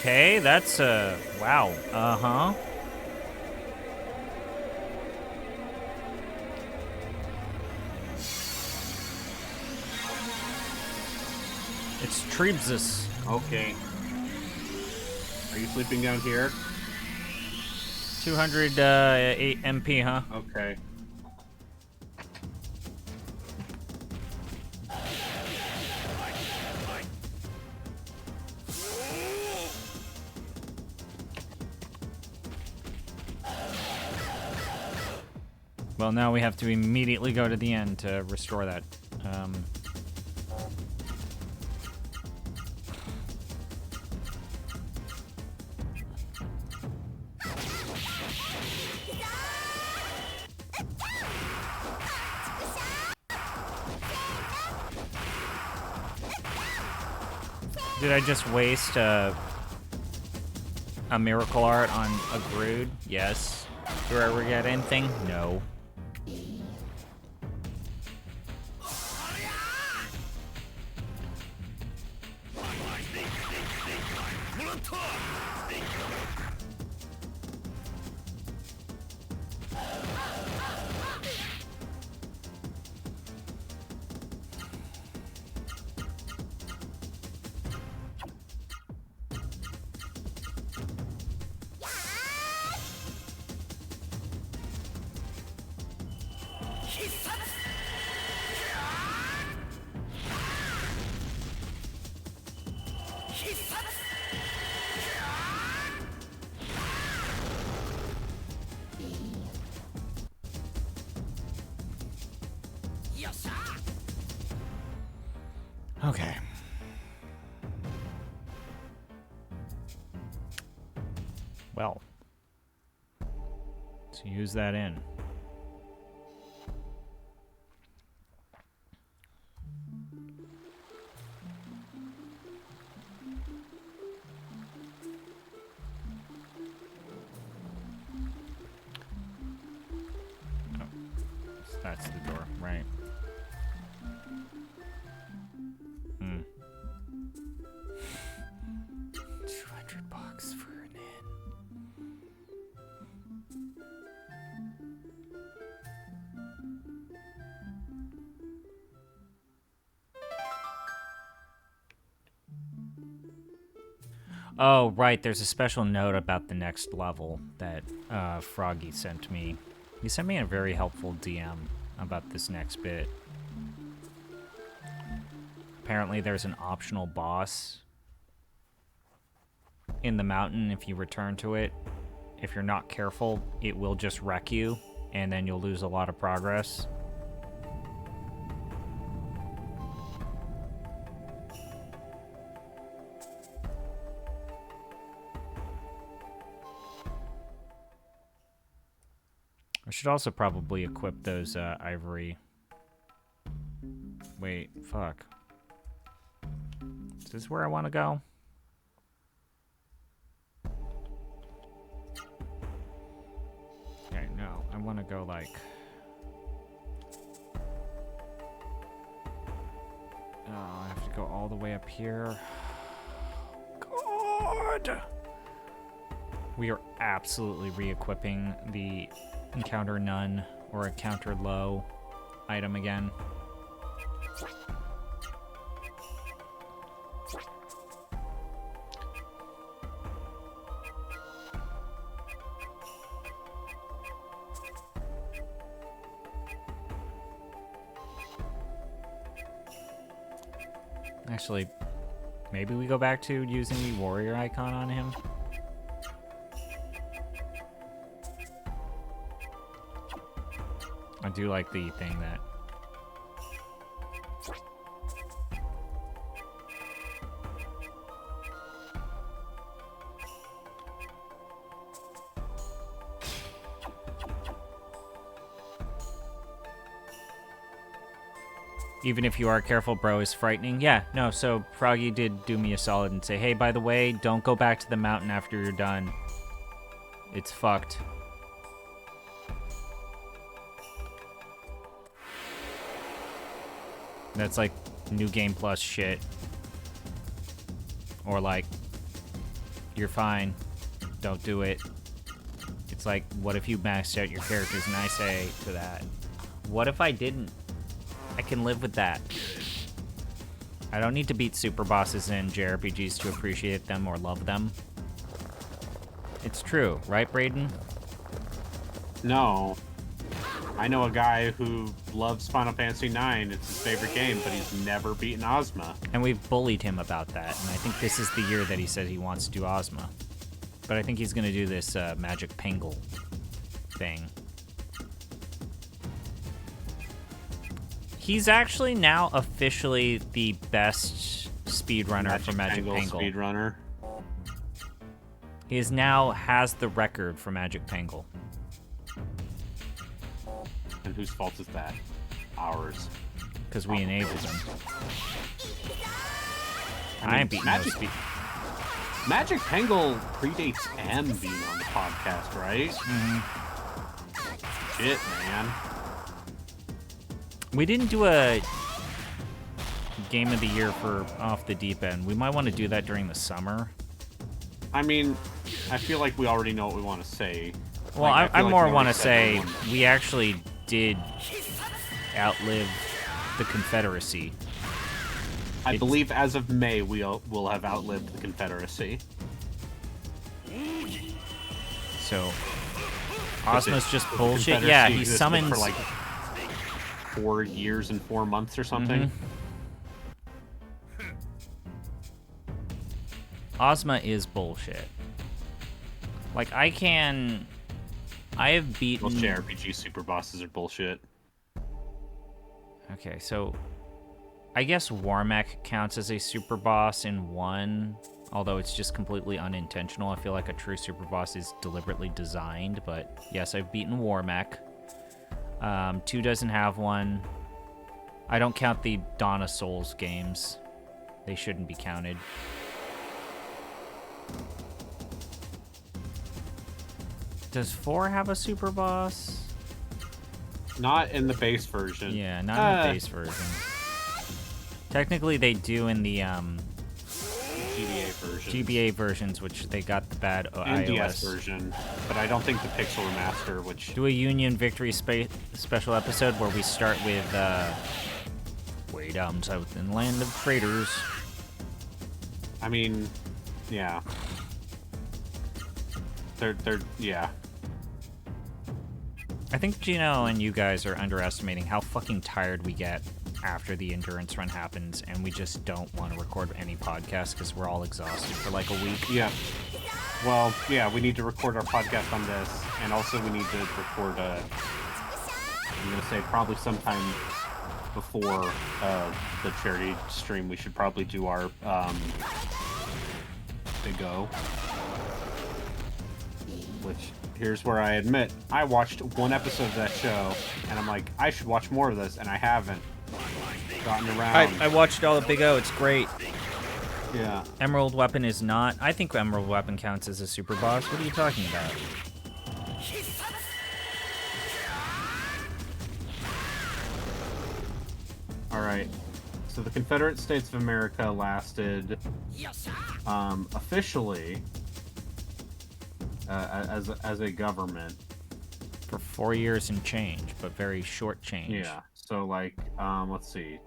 B: Okay, that's wow. Uh-huh. It's Trebzus.
A: Okay. Are you sleeping down here?
B: 208 MP, huh?
A: Okay.
B: Well, now we have to immediately go to the end to restore that. Did I just waste a miracle art on a Grood? Yes. Do I ever get anything? No. Okay. Well, let's use that in. Oh, that's the door, right? 200 bucks for an inn. Oh, right. There's a special note about the next level that Froggy sent me. He sent me a very helpful DM about this next bit. Apparently, there's an optional boss in the mountain. If you return to it, if you're not careful, it will just wreck you, and then you'll lose a lot of progress. I should also probably equip those ivory. Wait, fuck. Is this where I want to go? Okay, no. I want to go like... Oh, I have to go all the way up here. God! We are absolutely re-equipping the encounter none or encounter low item again. Actually, maybe we go back to using the warrior icon on him. I do like the thing that... Even if you are careful, bro, is frightening. Yeah, no, so Froggy did do me a solid and say, hey, by the way, don't go back to the mountain after you're done. It's fucked. That's like New Game Plus shit. Or like, you're fine, don't do it. It's like, what if you maxed out your characters? And I say to that, what if I didn't? I can live with that. I don't need to beat super bosses in JRPGs to appreciate them or love them. It's true, right, Brayden?
A: No. I know a guy who loves Final Fantasy IX. It's his favorite game, but he's never beaten Ozma.
B: And we've bullied him about that, and I think this is the year that he said he wants to do Ozma. But I think he's going to do this Magic Pangle thing. He's actually now officially the best speedrunner for Magic Pangle.
A: Speedrunner.
B: He is now has the record for Magic Pangle.
A: And whose fault is that? Ours.
B: Because we enabled him. I ain't beating
A: Magic,
B: no speed.
A: Magic Pangle predates M being on the podcast, right?
B: Mm-hmm.
A: Shit, man.
B: We didn't do a game of the year for Off the Deep End. We might want to do that during the summer.
A: I mean, I feel like we already know what we want to say.
B: Well,
A: Like,
B: I
A: feel like
B: more
A: we
B: want to
A: already said
B: say we actually did outlive the Confederacy.
A: I believe as of May, we'll have outlived the Confederacy.
B: So, Ozma's just
A: The
B: bullshit.
A: Confederacy
B: Yeah, he
A: existed
B: summons...
A: for like 4 years and 4 months or something.
B: Ozma is bullshit. Like, I have beaten...
A: Most JRPG super bosses are bullshit.
B: Okay, so... I guess Warmech counts as a super boss in 1, although it's just completely unintentional. I feel like a true super boss is deliberately designed, but yes, I've beaten Warmech. 2 doesn't have one. I don't count the Dawn of Souls games. They shouldn't be counted. Does 4 have a super boss?
A: Not in the base version.
B: Yeah, not in the base version. Technically, they do in the
A: GBA versions.
B: GBA versions, which they got the bad
A: And
B: iOS
A: DS version, but I don't think the Pixel Remaster, which...
B: Do a Union Victory special episode where we start with way down south in land of traitors.
A: I mean, yeah. They're yeah.
B: I think Gino and you guys are underestimating how fucking tired we get after the endurance run happens, and we just don't want to record any podcast because we're all exhausted for like a week.
A: Yeah. Well, yeah, we need to record our podcast on this, and also we need to record I'm gonna say probably sometime before the charity stream, we should probably do our Big O. Which, here's where I admit, I watched 1 episode of that show, and I'm like, I should watch more of this, and I haven't gotten around.
B: I watched all of Big O, it's great.
A: Yeah.
B: Emerald Weapon is not. I think Emerald Weapon counts as a super boss. What are you talking about?
A: Alright. So the Confederate States of America lasted officially as a government
B: For 4 years and change, but very short change.
A: Yeah. So like let's see.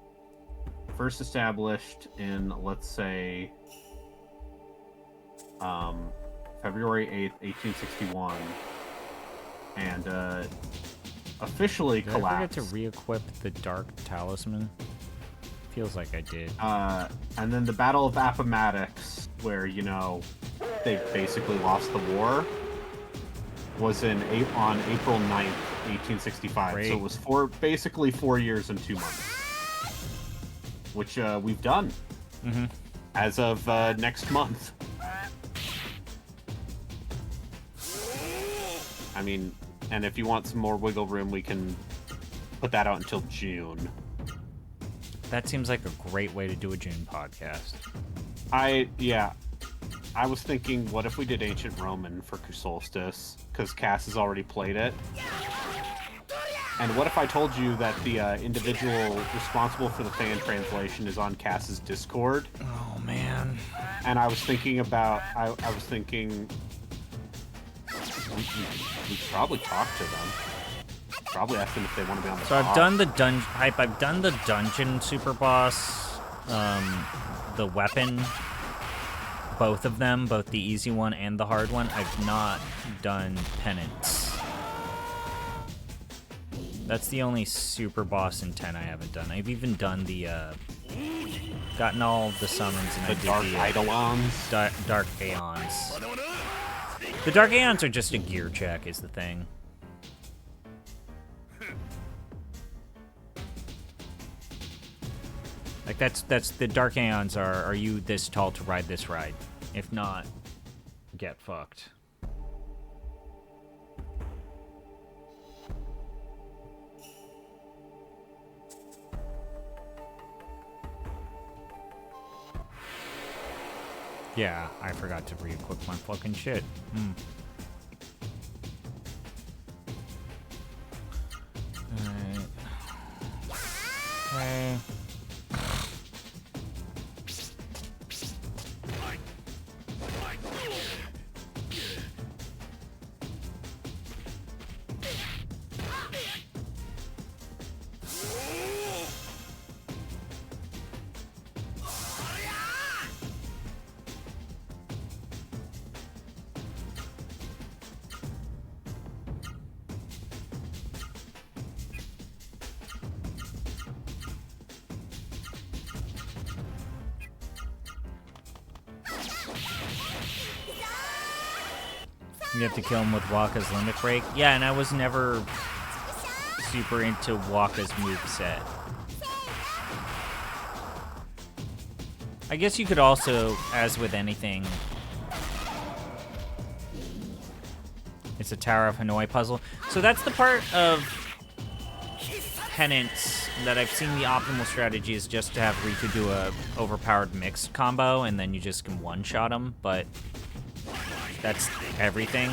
A: First established in, let's say, February 8th, 1861, and officially
B: Did
A: collapsed.
B: I forget to re-equip the Dark Talisman? Feels like I did.
A: And then the Battle of Appomattox, where, you know, they basically lost the war, was on April 9th, 1865.
B: Great.
A: So it was basically 4 years and 2 months. Which we've done.
B: Mm-hmm.
A: As of next month. I mean, and if you want some more wiggle room, we can put that out until June.
B: That seems like a great way to do a June podcast.
A: I was thinking, what if we did Ancient Roman for Solstice? Because Cass has already played it. And what if I told you that the individual responsible for the fan translation is on Cass's Discord?
B: Oh, man.
A: And I was thinking about, I was thinking, we could probably talk to them. Probably ask them if they want to be on the
B: So I've
A: pod.
B: done the I've done the dungeon super boss, the weapon, both of them, both the easy one and the hard one. I've not done penance. That's the only super boss in 10 I haven't done. I've even done the, gotten all of the summons and I did
A: Dark
B: the
A: Eidolons.
B: Dark Aeons. The Dark Aeons are just a gear check, is the thing. Like that's the Dark Aeons are you this tall to ride this ride? If not, get fucked. Yeah, I forgot to re-equip my fucking shit. Alright. Okay. You have to kill him with Waka's Limit Break. Yeah, and I was never super into Waka's moveset. I guess you could also, as with anything, it's a Tower of Hanoi puzzle. So that's the part of penance that I've seen the optimal strategy is just to have Riku do a overpowered mixed combo and then you just can one-shot him, but that's everything.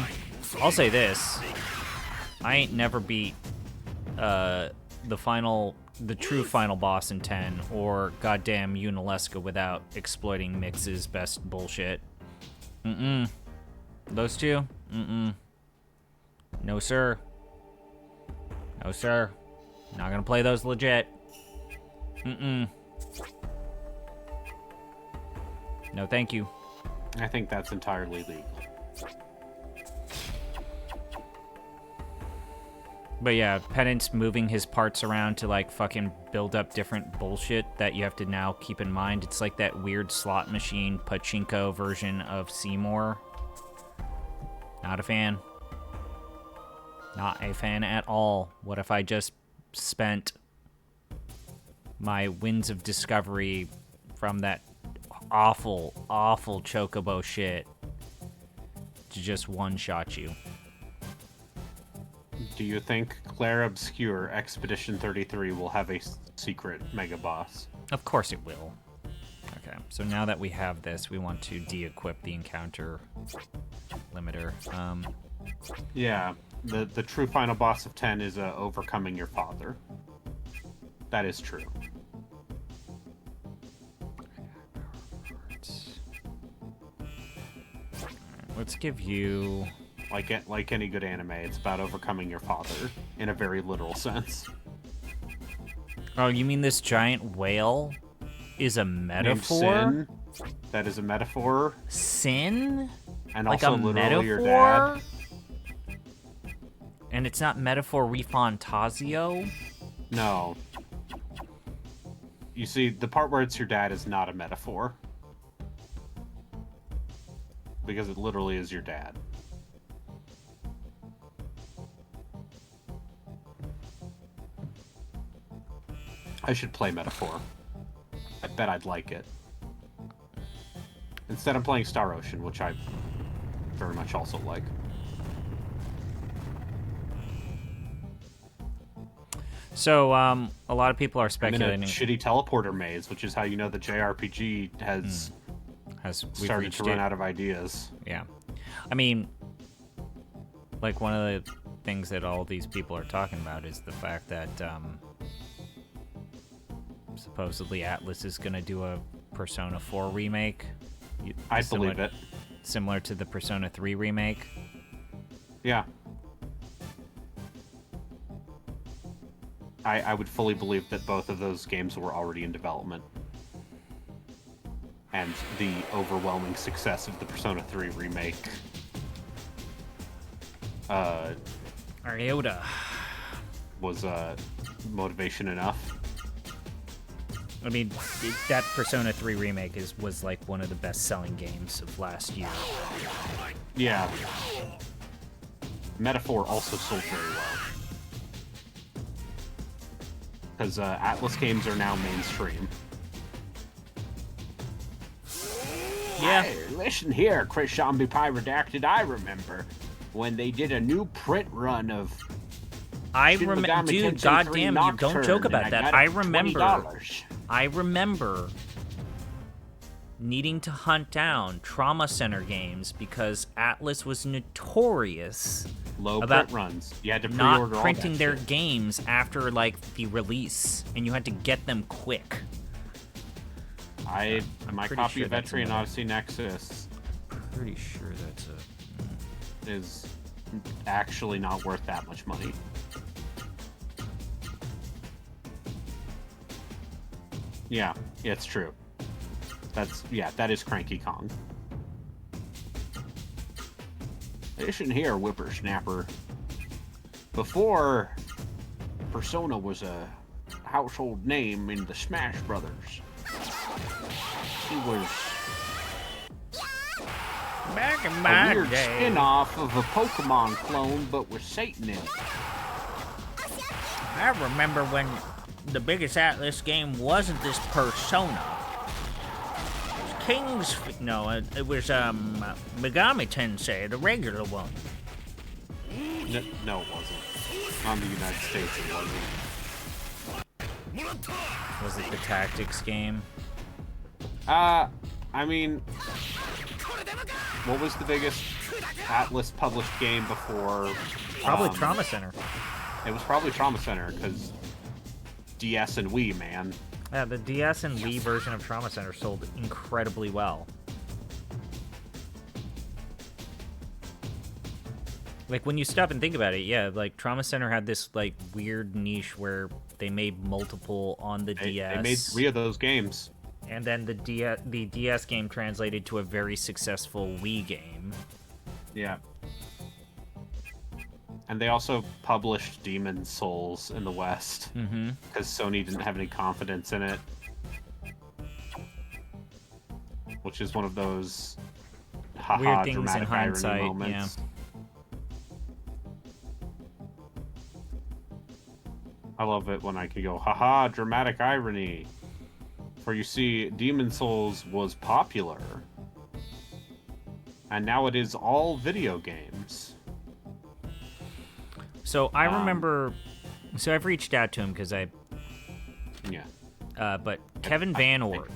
B: I'll say this. I ain't never beat the true final boss in 10 or goddamn Unalesca without exploiting Mix's best bullshit. Those two? No, sir. No, sir. Not gonna play those legit. No, thank you.
A: I think that's entirely legal.
B: But yeah, Penance moving his parts around to like fucking build up different bullshit that you have to now keep in mind. It's like that weird slot machine pachinko version of Seymour. Not a fan. Not a fan at all. What if I just spent my Winds of Discovery from that awful, awful Chocobo shit to just one-shot you?
A: Do you think Claire Obscure Expedition 33 will have a secret mega boss?
B: Of course it will. Okay, so now that we have this, we want to de-equip the encounter limiter.
A: Yeah, the true final boss of 10 is overcoming your father. That is true.
B: Alright, let's give you...
A: Like any good anime, it's about overcoming your father in a very literal sense.
B: Oh, you mean this giant whale is a
A: Named
B: metaphor?
A: Sin. That is a metaphor.
B: Sin?
A: And
B: Like
A: also
B: a
A: literally your
B: metaphor?
A: dad.
B: And it's not metaphor refantasio?
A: No. You see, the part where it's your dad is not a metaphor. Because it literally is your dad. I should play Metaphor. I bet I'd like it. Instead, I'm playing Star Ocean, which I very much also like.
B: So, a lot of people are
A: I'm in
B: speculating.
A: a shitty teleporter maze, which is how you know the JRPG has
B: we've
A: started
B: reached
A: to run
B: it.
A: out of ideas.
B: Yeah. I mean, like, one of the things that all these people are talking about is the fact that supposedly Atlas is going to do a Persona 4 remake.
A: I believe it.
B: Similar to the Persona 3 remake.
A: Yeah. I would fully believe that both of those games were already in development. And the overwhelming success of the Persona 3 remake
B: Iota
A: was motivation enough.
B: I mean, that Persona 3 remake was like one of the best-selling games of last year.
A: Yeah. Metaphor also sold very well. Because Atlas games are now mainstream.
B: Yeah.
A: Hey, listen here, Chris Zombie Pie Redacted. I remember when they did a new print run of Shin
B: remember,
A: Megami
B: dude.
A: Tensei 3
B: Goddamn, you don't
A: Nocturne,
B: joke
A: and
B: about that.
A: got
B: I
A: it for
B: remember.
A: $20.
B: I remember needing to hunt down Trauma Center games because Atlas was notorious
A: Low
B: about
A: print runs. You had to
B: not
A: pre-order all
B: printing
A: that
B: their
A: shit.
B: games after like the release, and you had to get them quick.
A: My
B: pretty
A: copy
B: sure
A: of
B: that's
A: Entry and
B: another-
A: Odyssey Nexus
B: Pretty sure that's a.
A: is actually not worth that much money. Yeah, it's true. That is Cranky Kong. Listen here, whippersnapper. Before Persona was a household name in the Smash Brothers, he was
B: Back in
A: a weird spin-off of a Pokemon clone, but with Satan in it.
B: I remember when the biggest Atlas game wasn't this Persona. It was it was Megami Tensei, the regular one.
A: No, it wasn't. On the United States, it wasn't.
B: Was it the tactics game?
A: I mean, what was the biggest Atlas published game before?
B: Probably Trauma Center.
A: It was probably Trauma Center, because DS and Wii, man.
B: Yeah, the DS and Wii version of Trauma Center sold incredibly well. Like, when you stop and think about it, yeah, like, Trauma Center had this, like, weird niche where they made multiple on the DS.
A: They made 3 of those games.
B: And then the DS game translated to a very successful Wii game.
A: Yeah. And they also published Demon's Souls in the West.
B: Mm-hmm.
A: Because Sony didn't have any confidence in it. Which is one of those haha
B: Weird things in
A: dramatic
B: hindsight,
A: irony moments. I love it when I can go, haha, dramatic irony. For you see, Demon's Souls was popular. And now it is all video games.
B: So I remember... So I've reached out to him because I...
A: Yeah.
B: But Kevin Van Ort...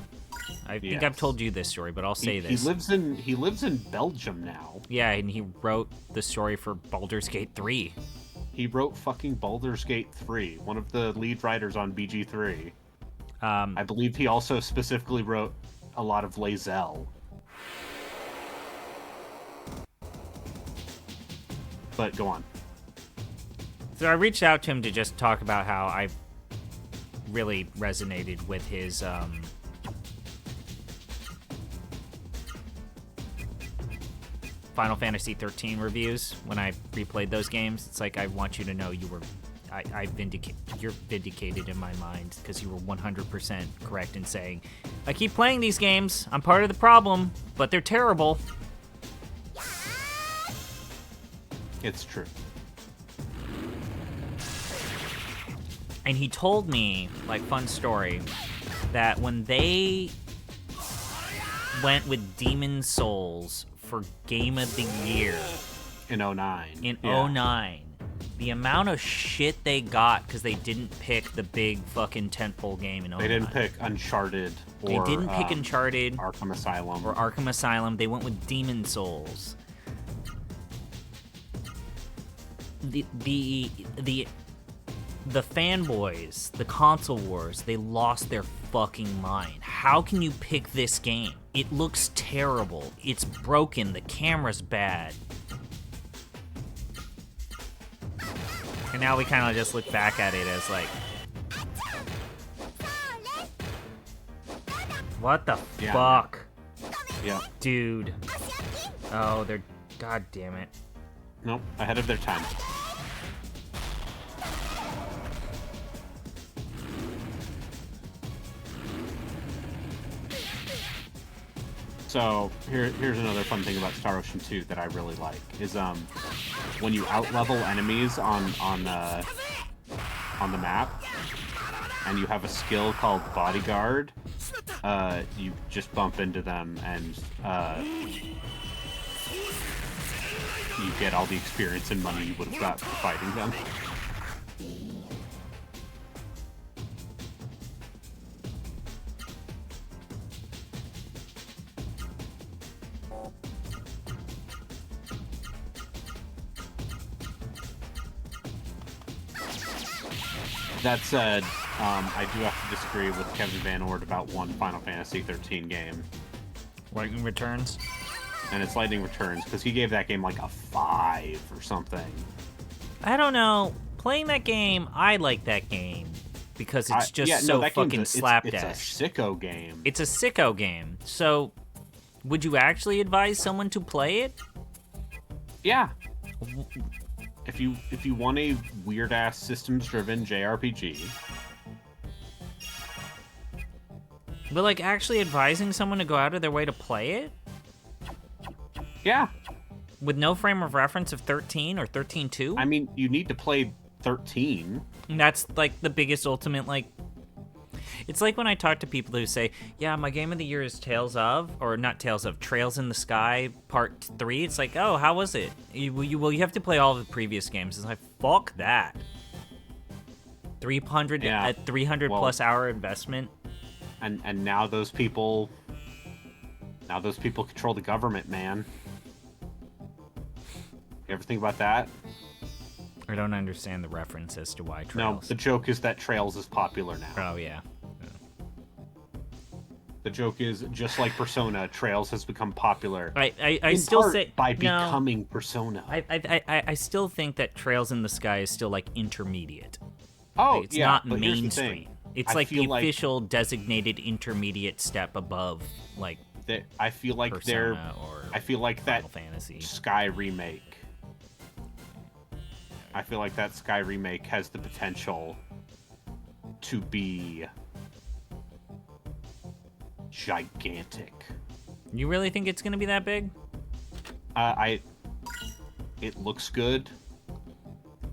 B: I think I've
A: Yes.
B: told you this story, but I'll say this.
A: He lives in Belgium now.
B: Yeah, and he wrote the story for Baldur's Gate 3.
A: He wrote fucking Baldur's Gate 3, one of the lead writers on BG3. I believe he also specifically wrote a lot of Lae'zel. But go on.
B: So I reached out to him to just talk about how I really resonated with his Final Fantasy 13 reviews when I replayed those games. It's like, I want you to know you were you're vindicated in my mind because you were 100% correct in saying, I keep playing these games. I'm part of the problem, but they're terrible.
A: It's true.
B: And he told me, like, fun story, that when they went with Demon Souls for Game of the Year
A: In 09.
B: in
A: Yeah.
B: 09, the amount of shit they got because they didn't pick the big fucking tentpole game in 09.
A: They didn't pick Uncharted or
B: They didn't pick Uncharted
A: Arkham Asylum.
B: or Arkham Asylum. They went with Demon Souls. The fanboys, the console wars, they lost their fucking mind. How can you pick this game? It looks terrible. It's broken. The camera's bad. And now we kind of just look back at it as like, what the
A: Yeah.
B: fuck?
A: Yeah.
B: Dude. Oh, they're... God damn it.
A: Nope. Ahead of their time. So here's another fun thing about Star Ocean 2 that I really like is when you outlevel enemies on the map and you have a skill called Bodyguard, you just bump into them and you get all the experience and money you would have got for fighting them. That said, I do have to disagree with Kevin Van Ord about one Final Fantasy 13 game.
B: Lightning Returns?
A: And it's Lightning Returns, because he gave that game like a 5 or something.
B: I don't know. Playing that game, I like that game. Because it's just
A: that
B: fucking
A: game's
B: slapdash.
A: It's a sicko game.
B: It's a sicko game. So, would you actually advise someone to play it?
A: Yeah. If you want a weird ass systems driven JRPG.
B: But like actually advising someone to go out of their way to play it?
A: Yeah.
B: With no frame of reference of 13 or 13.2?
A: I mean, you need to play 13.
B: And that's like the biggest ultimate like... It's like when I talk to people who say, yeah, my game of the year is Tales of, or not Tales of, Trails in the Sky Part 3. It's like, oh, how was it? You have to play all the previous games. It's like, fuck that. 300 plus hour investment.
A: And now those people control the government, man. You ever think about that?
B: I don't understand the reference as to why
A: No,
B: Trails.
A: the joke is that Trails is popular now.
B: Oh, yeah.
A: The joke is, just like Persona, Trails has become popular.
B: I still say...
A: by
B: no,
A: becoming Persona.
B: I still think that Trails in the Sky is still, like, intermediate.
A: Oh,
B: Like, it's
A: yeah,
B: not
A: but here's the
B: mainstream.
A: thing.
B: It's
A: I
B: like the
A: feel like
B: official designated intermediate step above, like,
A: I feel like
B: Persona or
A: I feel like that
B: Final Fantasy.
A: Sky remake. I feel like that Sky remake has the potential to be gigantic.
B: You really think it's gonna be that big?
A: It looks good.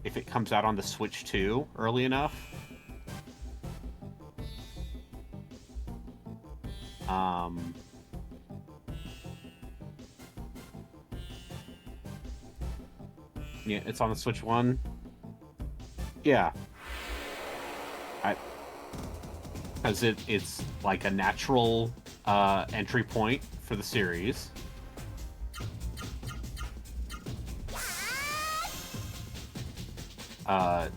A: If it comes out on the Switch 2 early enough. Yeah, it's on the Switch 1. Yeah. Because it's like a natural entry point for the series. Yeah,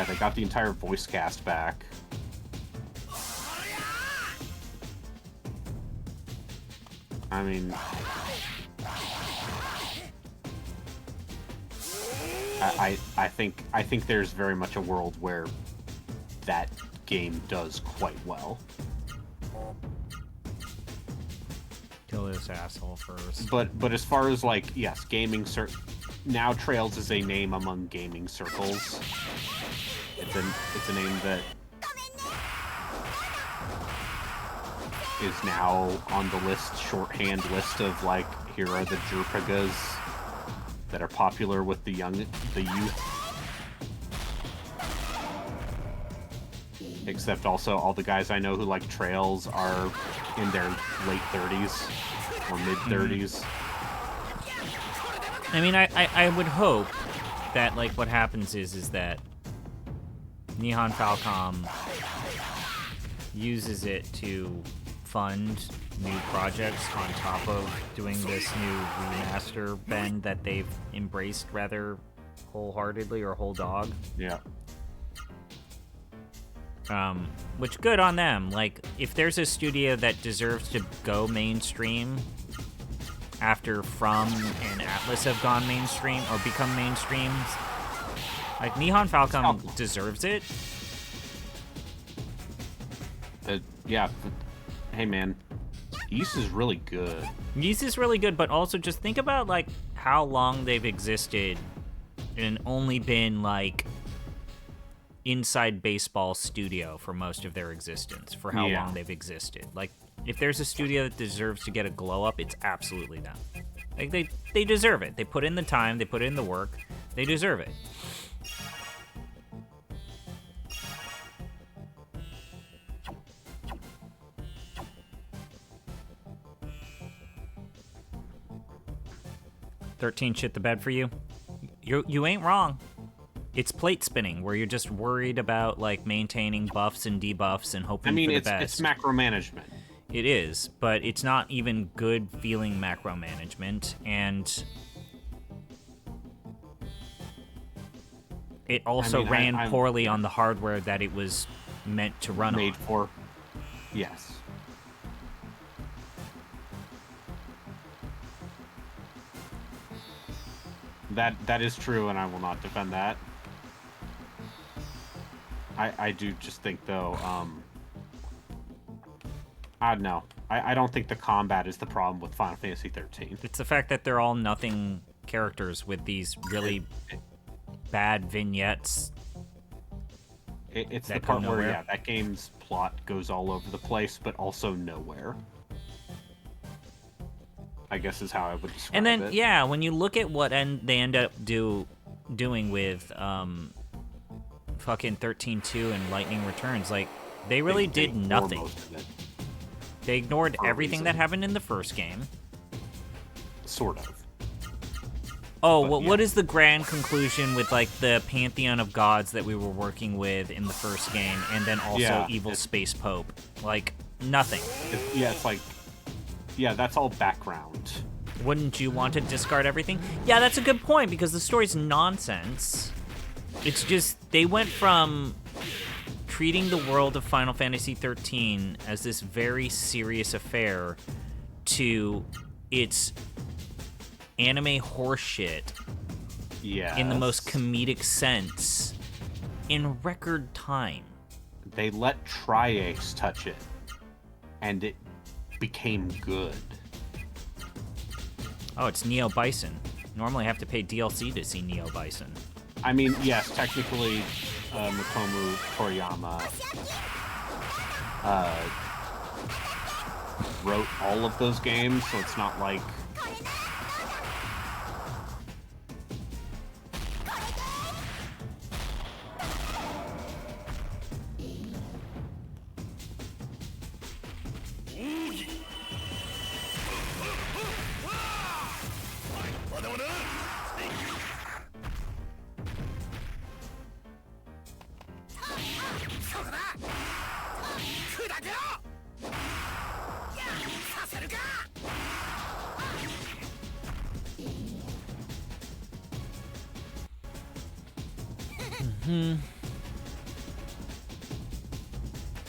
A: they got the entire voice cast back. I mean, I think there's very much a world where that game does quite well.
B: Kill this asshole first.
A: But as far as like, yes, gaming now Trails is a name among gaming circles. It's a name that is now on the list, shorthand list of like, here are the Jerpagas that are popular with the youth. Except also all the guys I know who like Trails are in their late 30s or mid 30s.
B: I mean, I would hope that like what happens is that Nihon Falcom uses it to fund new projects on top of doing this new remaster bend that they've embraced rather wholeheartedly or whole dog.
A: Yeah.
B: Which good on them. Like, if there's a studio that deserves to go mainstream after From and Atlas have gone mainstream or become mainstreams, like Nihon Falcom deserves it.
A: Yeah. Hey, man. Ys is really good.
B: Ys is really good, but also just think about, like, how long they've existed and only been, like, inside baseball studio for most of their existence, for how long they've existed. Like, if there's a studio that deserves to get a glow up, it's absolutely them. Like, they deserve it. They put in the time, they put in the work, they deserve it. "13 shit the bed for you?" You ain't wrong. It's plate spinning, where you're just worried about like maintaining buffs and debuffs and hoping for the best.
A: It's macro management.
B: It is, but it's not even good feeling macro management, and it also ran poorly on the hardware that it was meant to run
A: made
B: on.
A: For. Yes. That is true, and I will not defend that. I do just think, though, I don't know. I don't think the combat is the problem with Final Fantasy 13.
B: It's the fact that they're all nothing characters with these really bad vignettes.
A: It's the part where, yeah, that game's plot goes all over the place, but also nowhere. I guess is how I would describe it.
B: And then, yeah, when you look at what they end up doing with fucking 13.2 and Lightning Returns, like, they really did nothing. They ignored everything that happened in the first game.
A: Sort of.
B: Oh, what is the grand conclusion with, like, the pantheon of gods that we were working with in the first game, and then also Evil Space Pope? Like, nothing.
A: It's like... Yeah, that's all background.
B: Wouldn't you want to discard everything? Yeah, that's a good point, because the story's nonsense. It's just, they went from treating the world of Final Fantasy XIII as this very serious affair to its anime horseshit in the most comedic sense in record time.
A: They let Tri-Ace touch it, and it became good.
B: Oh, it's Neo Bison. Normally I have to pay DLC to see Neo Bison.
A: I mean, yes, technically, Mitomu Toriyama wrote all of those games, so it's not like...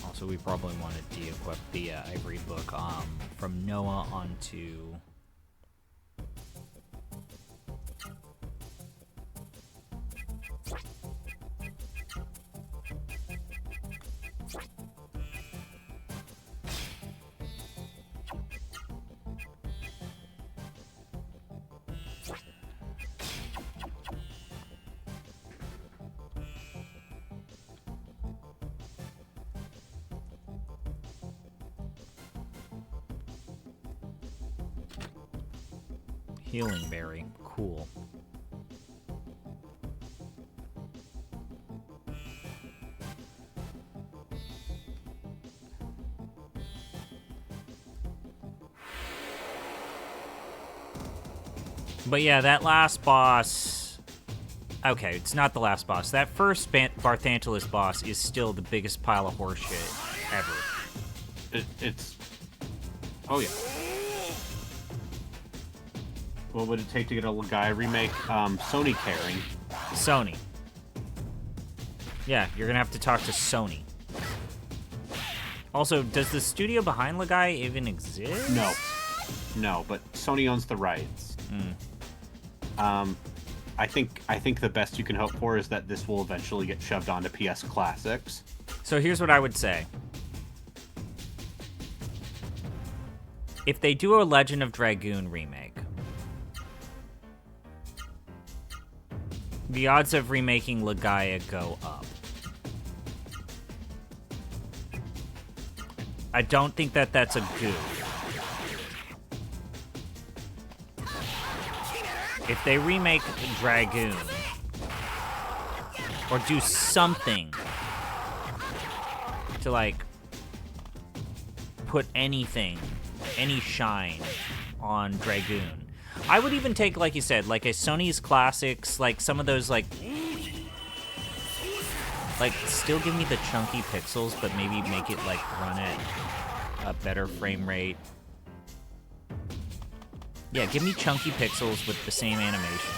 B: Also, we probably want to de-equip the Ivory Book from Noah onto... Healing berry. Cool. But yeah, that last boss... Okay, it's not the last boss. That first Barthantalus boss is still the biggest pile of horseshit ever.
A: It's... Oh, yeah. What would it take to get a Legaia remake? Sony caring.
B: Sony. Yeah, you're gonna have to talk to Sony. Also, does the studio behind Legaia even exist?
A: No. No, but Sony owns the rights. I think the best you can hope for is that this will eventually get shoved onto PS Classics.
B: So here's what I would say. If they do a Legend of Dragoon remake, the odds of remaking Legaia go up. I don't think that that's a goof. If they remake Dragoon, or do something to, like, put anything, any shine on Dragoon, I would even take, like you said, like a Sony's Classics, like some of those, like, still give me the chunky pixels, but maybe make it, like, run at a better frame rate. Yeah, give me chunky pixels with the same animation.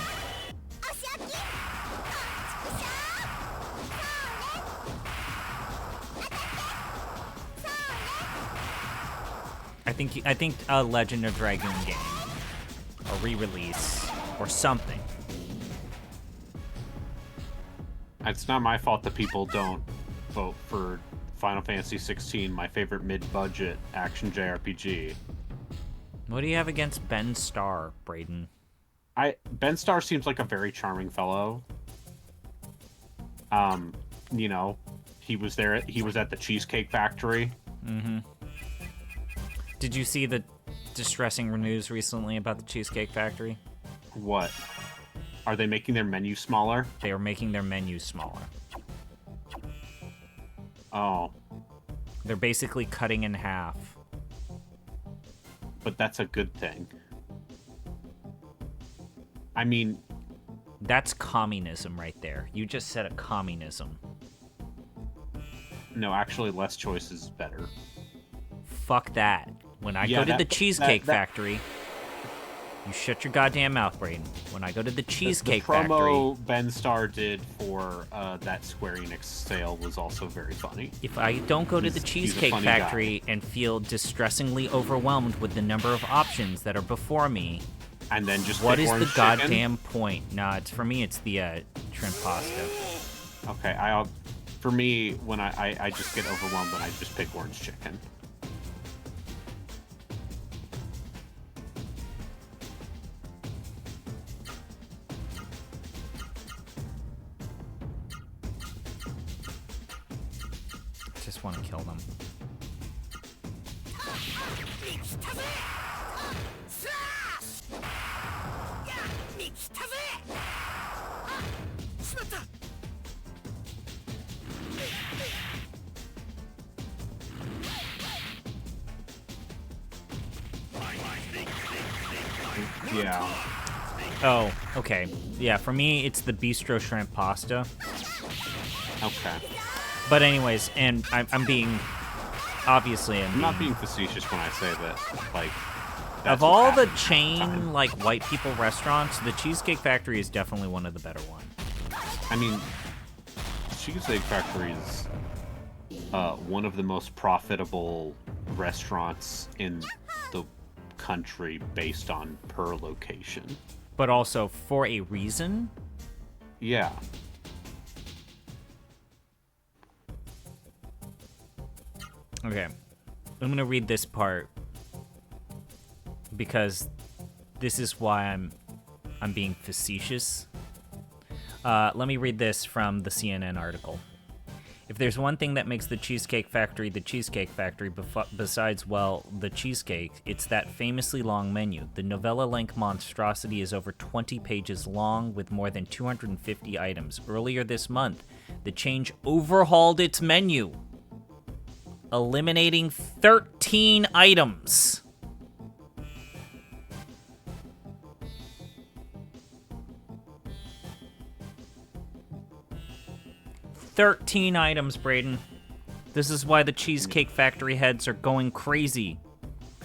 B: I think a Legend of Dragoon game, a re-release, or something.
A: It's not my fault that people don't vote for Final Fantasy 16, my favorite mid-budget action JRPG.
B: What do you have against Ben Starr, Braden?
A: Ben Starr seems like a very charming fellow. You know, he was at the Cheesecake Factory.
B: Mm-hmm. Did you see the distressing news recently about the Cheesecake Factory?
A: What? Are they making their menu smaller?
B: They are making their menu smaller.
A: Oh.
B: They're basically cutting in half.
A: But that's a good thing. I mean...
B: That's communism right there. You just said a communism.
A: No, actually, less choice is better.
B: Fuck that. When I go to the Cheesecake Factory... You shut your goddamn mouth, Braden. When I go to the Cheesecake Factory...
A: The promo Ben Starr did for that Square Enix sale was also very funny.
B: If I don't go to the Cheesecake Factory and feel distressingly overwhelmed with the number of options that are before me...
A: And then just
B: what is the
A: chicken?
B: goddamn point? Nah, it's, for me, it's the shrimp pasta.
A: Okay, for me, when I just get overwhelmed and I just pick orange chicken.
B: Just want to kill them.
A: Yeah.
B: Oh, okay. Yeah, for me, it's the bistro shrimp pasta.
A: Okay.
B: But anyways, and I'm being... Obviously,
A: I'm not being facetious when I say that, like...
B: Of all the chain, like, white people restaurants, the Cheesecake Factory is definitely one of the better ones.
A: I mean, Cheesecake Factory is one of the most profitable restaurants in the country based on per location.
B: But also for a reason?
A: Yeah.
B: Okay. I'm going to read this part because this is why I'm being facetious. Let me read this from the CNN article. If there's one thing that makes the Cheesecake Factory, besides, well, the cheesecake, it's that famously long menu. The novella-length monstrosity is over 20 pages long with more than 250 items. Earlier this month, the chain overhauled its menu, eliminating 13 items. "13 items, Braden. This is why the Cheesecake Factory heads are going crazy.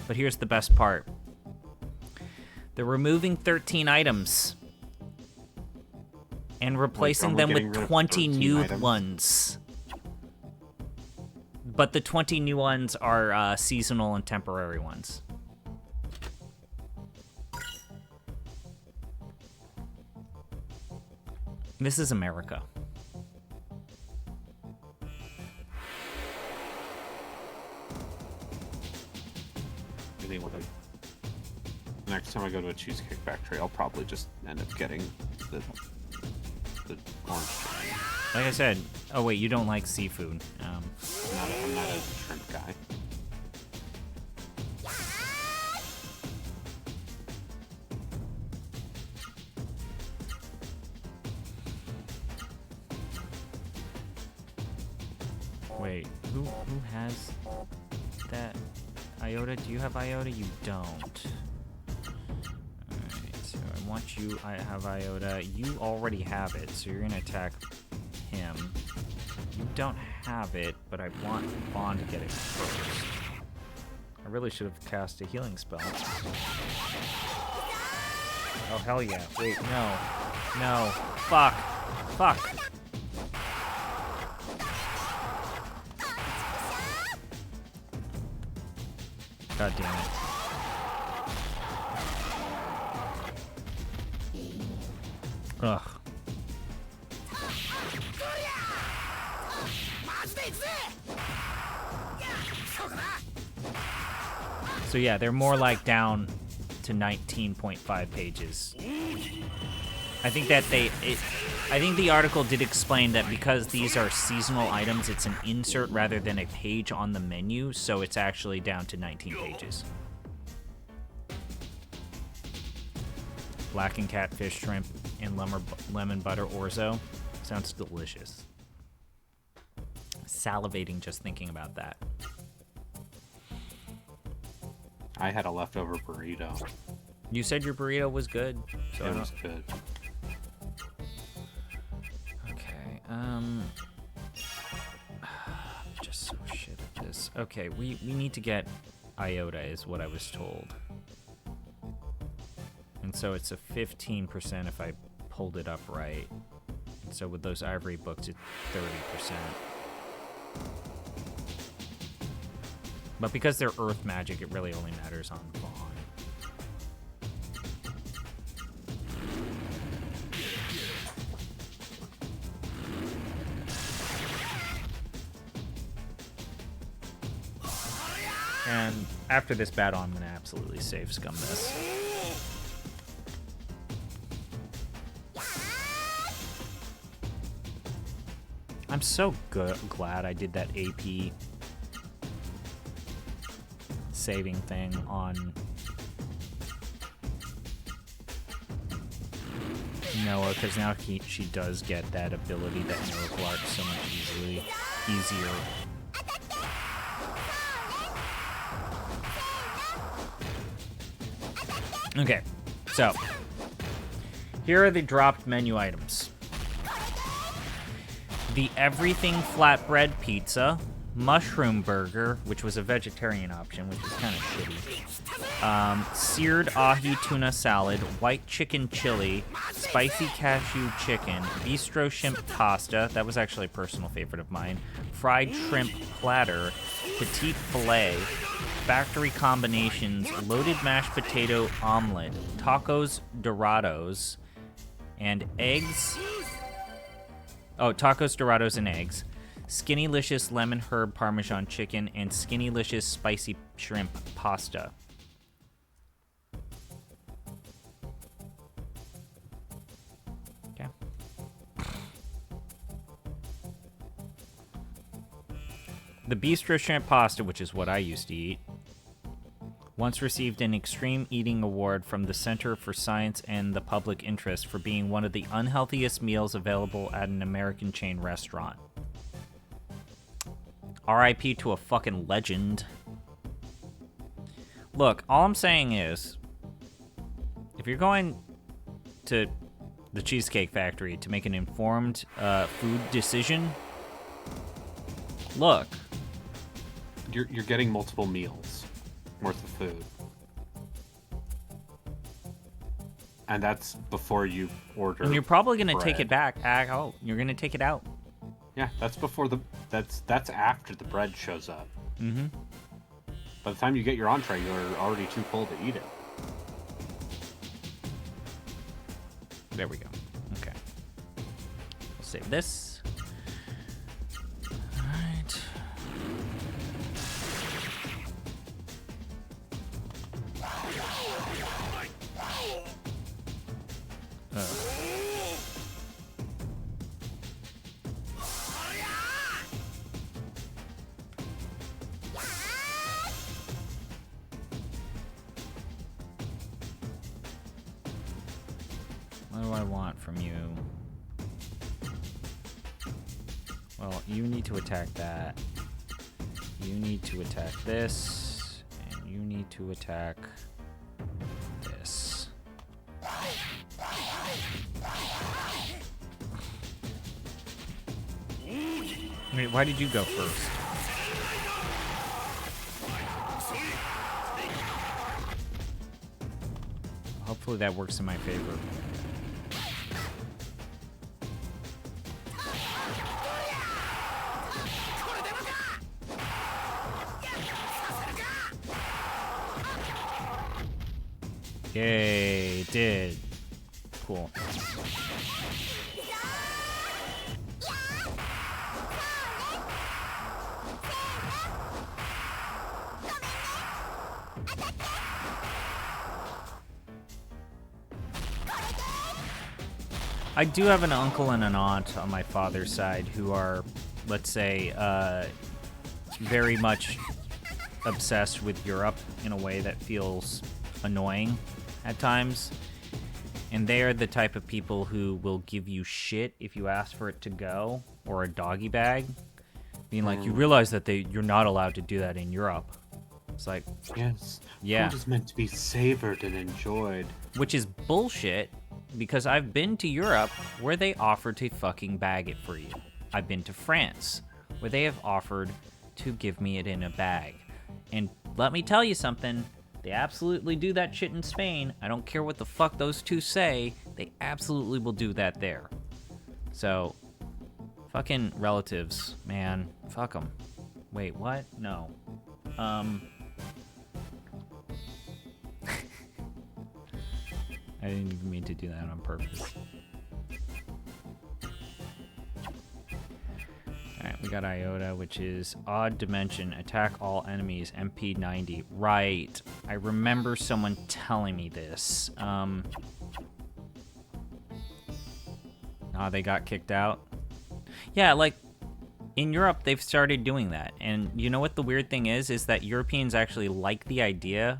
B: But here's the best part. They're removing 13 items and replacing them with 20 new ones. But the 20 new ones are seasonal and temporary ones. This is America.
A: Next time I go to a Cheesecake Factory, I'll probably just end up getting the orange chicken.
B: Like I said, oh wait, you don't like seafood.
A: I'm not a shrimp guy.
B: Wait, who has that? Iota, do you have Iota? You don't. Alright, so I want you, I have Iota. You already have it, so you're gonna attack him. You don't have it, but I want Vaughn to get it first. I really should have cast a healing spell. Oh, hell yeah. Wait, no. No. Fuck. Fuck. God damn it. Ugh. So yeah, they're more like down to 19.5 pages. I think that I think the article did explain that because these are seasonal items, it's an insert rather than a page on the menu, so it's actually down to 19 pages. Blackened catfish, shrimp, and lemon butter orzo. Sounds delicious. Salivating just thinking about that.
A: I had a leftover burrito.
B: You said your burrito was good. So
A: It was good.
B: Okay, I'm just so shit at this. Okay, we need to get Iota is what I was told. And so it's a 15% if I pulled it up right. And so with those ivory books, it's 30%. But because they're earth magic, it really only matters on Vaughn. And after this battle, I'm gonna absolutely save scum this. I'm so glad I did that AP saving thing on Noah, because now she does get that ability that Miracle Arc so much easier. Okay, so here are the dropped menu items. The everything flatbread pizza, mushroom burger, which was a vegetarian option, which is kind of shitty. Seared ahi tuna salad, white chicken chili, spicy cashew chicken, bistro shrimp pasta, that was actually a personal favorite of mine, fried shrimp platter, petite filet, factory combinations, loaded mashed potato omelet, tacos dorados, and eggs. Oh, tacos dorados and eggs, Skinnylicious lemon herb parmesan chicken, and Skinnylicious spicy shrimp pasta. Okay. The bistro shrimp pasta, which is what I used to eat, once received an extreme eating award from the Center for Science and the Public Interest for being one of the unhealthiest meals available at an American chain restaurant. RIP to a fucking legend. Look, all I'm saying is, if you're going to the Cheesecake Factory to make an informed food decision, look.
A: You're getting multiple meals worth of food. And that's before you order.
B: And you're probably going to
A: bread.
B: take it back out. You're going to take it out.
A: Yeah, that's before that's after the bread shows up.
B: Mm-hmm.
A: By the time you get your entree, you're already too full to eat it.
B: There we go. Okay. We'll save this. All right. What do I want from you? Well, you need to attack that. You need to attack this. And you need to attack this. Wait, why did you go first? Hopefully that works in my favor. Yay, it did. Cool. I do have an uncle and an aunt on my father's side who are, let's say, very much obsessed with Europe in a way that feels annoying at times. And they are the type of people who will give you shit if you ask for it to go, or a doggy bag. Being like, you realize that you're not allowed to do that in Europe. It's like,
A: yes,
B: yeah.
A: Food is meant to be savored and enjoyed.
B: Which is bullshit, because I've been to Europe where they offer to fucking bag it for you. I've been to France where they have offered to give me it in a bag. And let me tell you something, they absolutely do that shit in Spain. I don't care what the fuck those two say, they absolutely will do that there. So, fucking relatives, man, fuck them. Wait, what? No. I didn't even mean to do that on purpose. Alright, we got Iota, which is odd dimension, attack all enemies, MP 90. Right. I remember someone telling me this. They got kicked out. Yeah, like, in Europe, they've started doing that. And you know what the weird thing is that Europeans actually like the idea.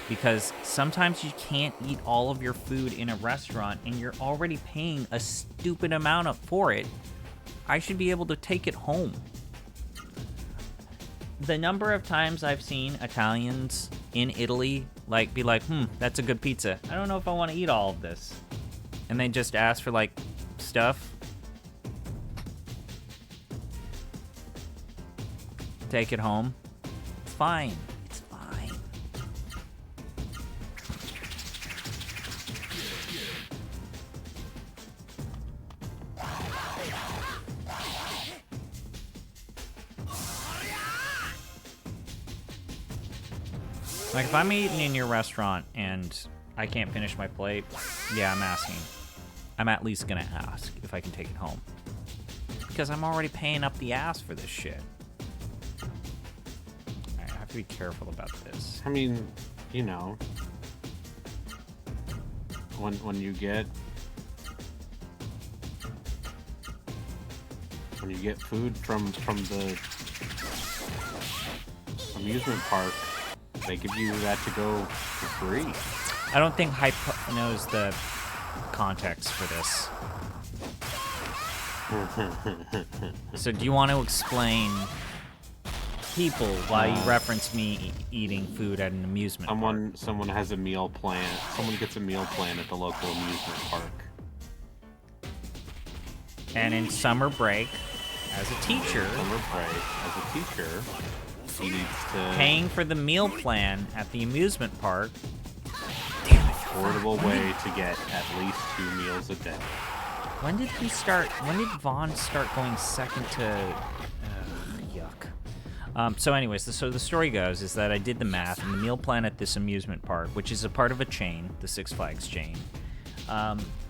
B: Because sometimes you can't eat all of your food in a restaurant and you're already paying a stupid amount for it. I should be able to take it home. The number of times I've seen Italians in Italy be like, that's a good pizza. I don't know if I want to eat all of this. And they just ask for stuff. Take it home. It's fine. It's fine. Like, if I'm eating in your restaurant and I can't finish my plate, yeah, I'm asking. I'm at least gonna ask if I can take it home. Because I'm already paying up the ass for this shit. Alright, I have to be careful about this.
A: I mean, you know, when you get When you get food from the amusement park, they give you that to go for free.
B: I don't think Hype knows the context for this. So do you want to explain people why you reference me eating food at an amusement park?
A: Someone has a meal plan. Someone gets a meal plan at the local amusement park.
B: And in summer break, as a teacher,
A: He needs to
B: paying for the meal plan at the amusement park.
A: affordable way to get at least 2 meals a day.
B: When did Vaughn start going second to... yuck. So anyways, so the story goes is that I did the math, and the meal plan at this amusement park, which is a part of a chain, the Six Flags chain,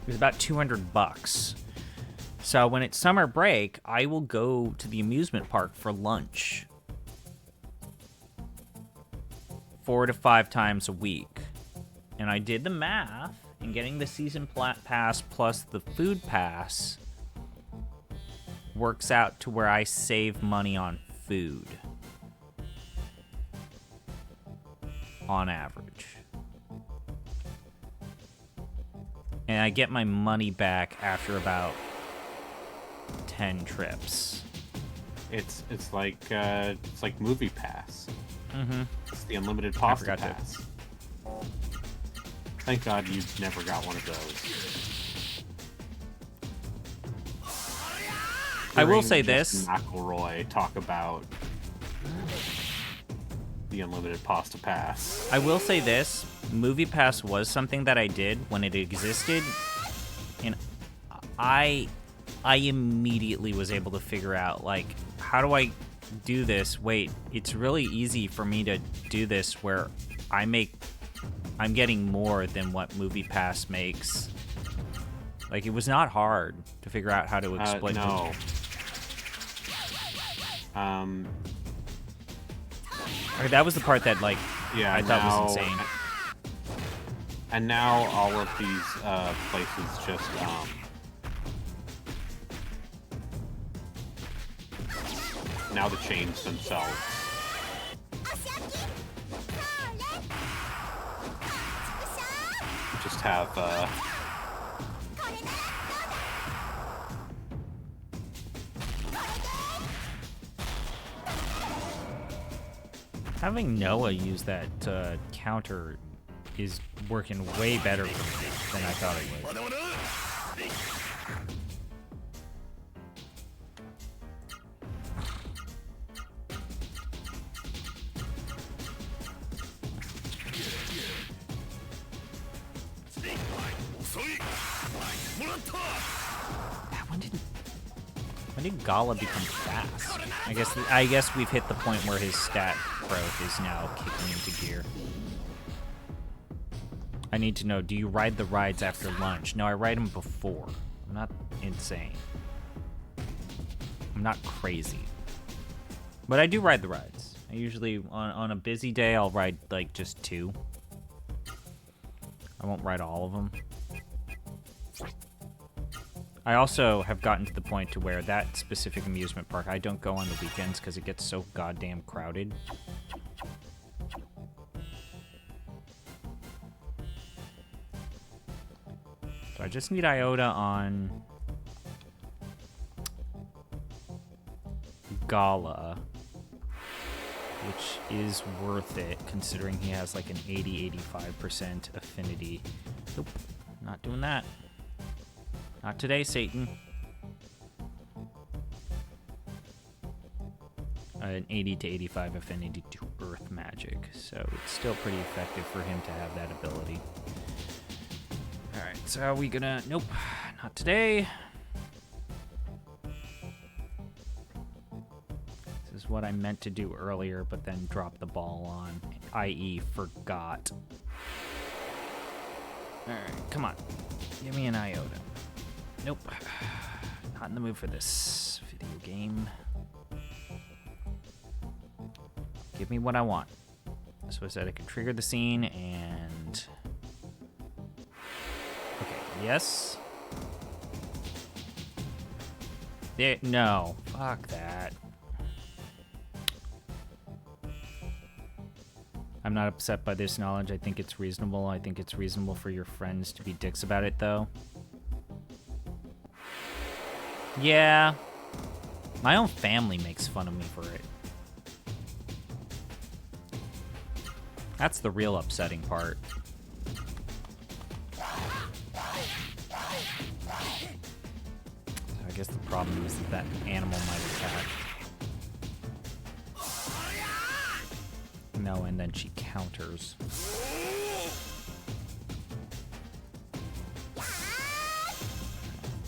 B: is about $200. So when it's summer break, I will go to the amusement park for lunch 4 to 5 times a week. And I did the math, and getting the season pass plus the food pass works out to where I save money on food. On average. And I get my money back after about 10 trips.
A: It's like Movie Pass.
B: Mm-hmm.
A: It's the unlimited pasta pass. Thank God you never got one of those.
B: I will say this.
A: McElroy talk about the unlimited pasta pass.
B: I will say this. Movie Pass was something that I did when it existed, and I immediately was able to figure out, like, how do I do this? Wait, it's really easy for me to do this where I'm getting more than what Movie Pass makes. Like, it was not hard to figure out how to exploit
A: no.
B: That was the part that, like,
A: yeah,
B: I thought was insane.
A: And now all of these places just now the chains themselves just have
B: having Noah use that counter is working way better for me than I thought it would. When did Gala become fast? I guess we've hit the point where his stat growth is now kicking into gear. I need to know, do you ride the rides after lunch? No, I ride them before. I'm not insane. I'm not crazy. But I do ride the rides. I usually, on a busy day, I'll ride, like, just 2. I won't ride all of them. I also have gotten to the point to where that specific amusement park, I don't go on the weekends because it gets so goddamn crowded. So I just need Iota on Gala, which is worth it considering he has like an 80-85% affinity. Nope, not doing that. Not today, Satan. An 80 to 85 affinity to earth magic, so it's still pretty effective for him to have that ability. Alright, so are we gonna... Nope, not today. This is what I meant to do earlier, but then dropped the ball on, i.e. forgot. Alright, come on. Give me an Iota. Nope. Not in the mood for this video game. Give me what I want. So I said I could trigger the scene and... Okay, yes. No. Fuck that. I'm not upset by this knowledge. I think it's reasonable. I think it's reasonable for your friends to be dicks about it, though. Yeah. My own family makes fun of me for it. That's the real upsetting part. I guess the problem is that animal might attack. No, and then she counters.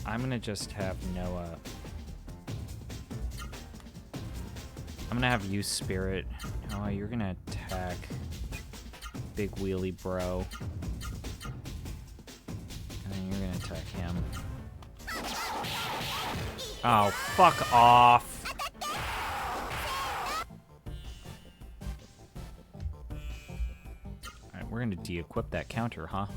B: I'm gonna just have Noah. I'm gonna have you Spirit. Oh, you're gonna attack Big Wheelie Bro. And then you're gonna attack him. Oh, fuck off. Alright, we're gonna de-equip that counter, huh?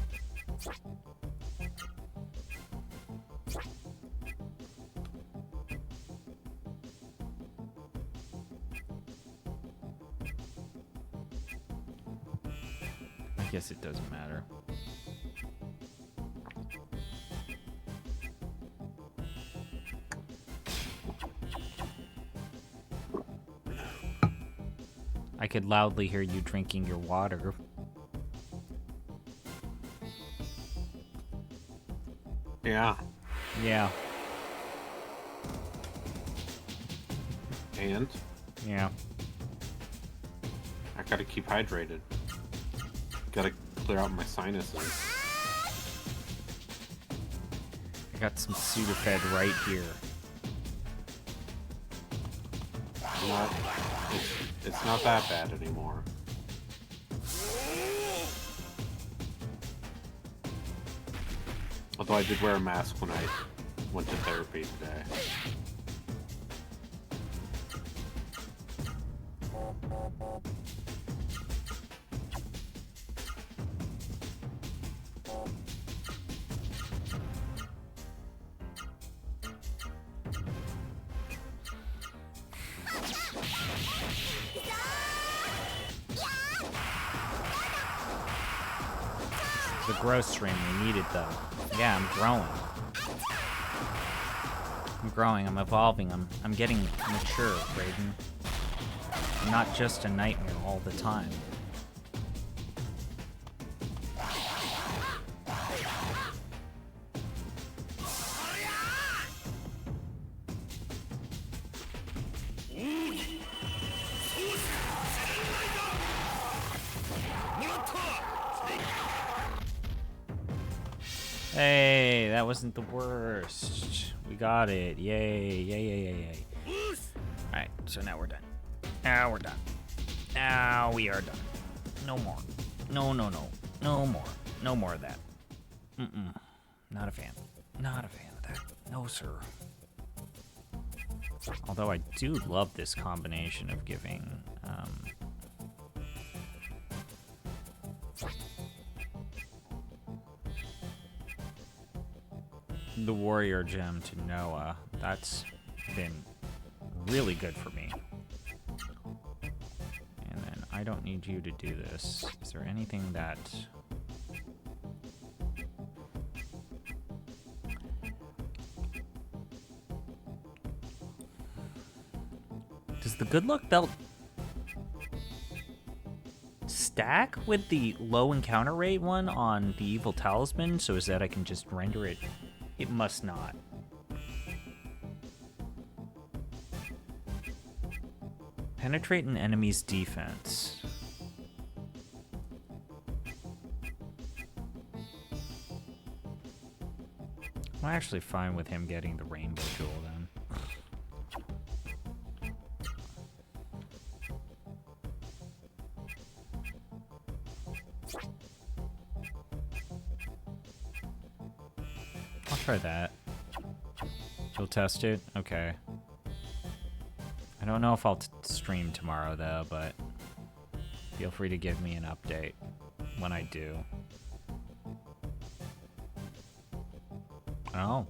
B: I guess it doesn't matter. I could loudly hear you drinking your water.
A: Yeah.
B: Yeah.
A: And
B: Yeah.
A: I gotta keep hydrated. Gotta clear out my sinuses.
B: I got some Sudafed right here.
A: It's not that bad anymore. Although I did wear a mask when I went to therapy today.
B: The growth stream we needed, though. Yeah, I'm growing. I'm growing, I'm evolving, I'm getting mature, Brayden. I'm not just a nightmare all the time. Hey, that wasn't the worst. We got it. Yay, yay, yay, yay, yay. Alright, so now we're done. Now we're done. Now we are done. No more. No, no, no. No more. No more of that. Mm-mm. Not a fan. Not a fan of that. No, sir. Although I do love this combination of giving, the warrior gem to Noah. That's been really good for me. And then I don't need you to do this. Is there anything that... Does the good luck belt stack with the low encounter rate one on the evil talisman, so is that I can just render it? It must not. Penetrate an enemy's defense. I'm actually fine with him getting the rainbow jewel then. I'll try that. You'll test it? Okay. I don't know if I'll stream tomorrow, though, but feel free to give me an update when I do. Oh.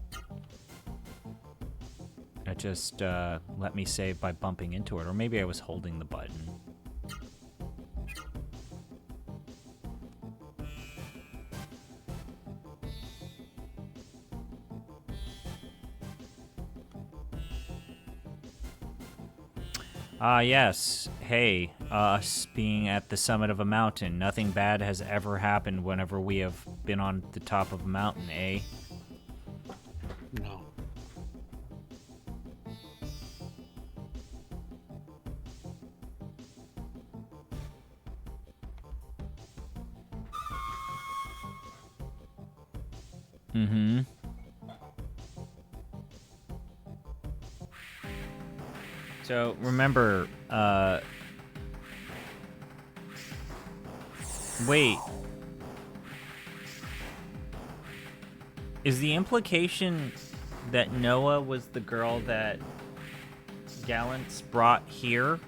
B: It just let me save by bumping into it, or maybe I was holding the button. Ah, yes. Hey, us being at the summit of a mountain. Nothing bad has ever happened whenever we have been on the top of a mountain, eh?
A: No.
B: Mm-hmm. So, remember, wait. Is the implication that Noah was the girl that Gallants brought here?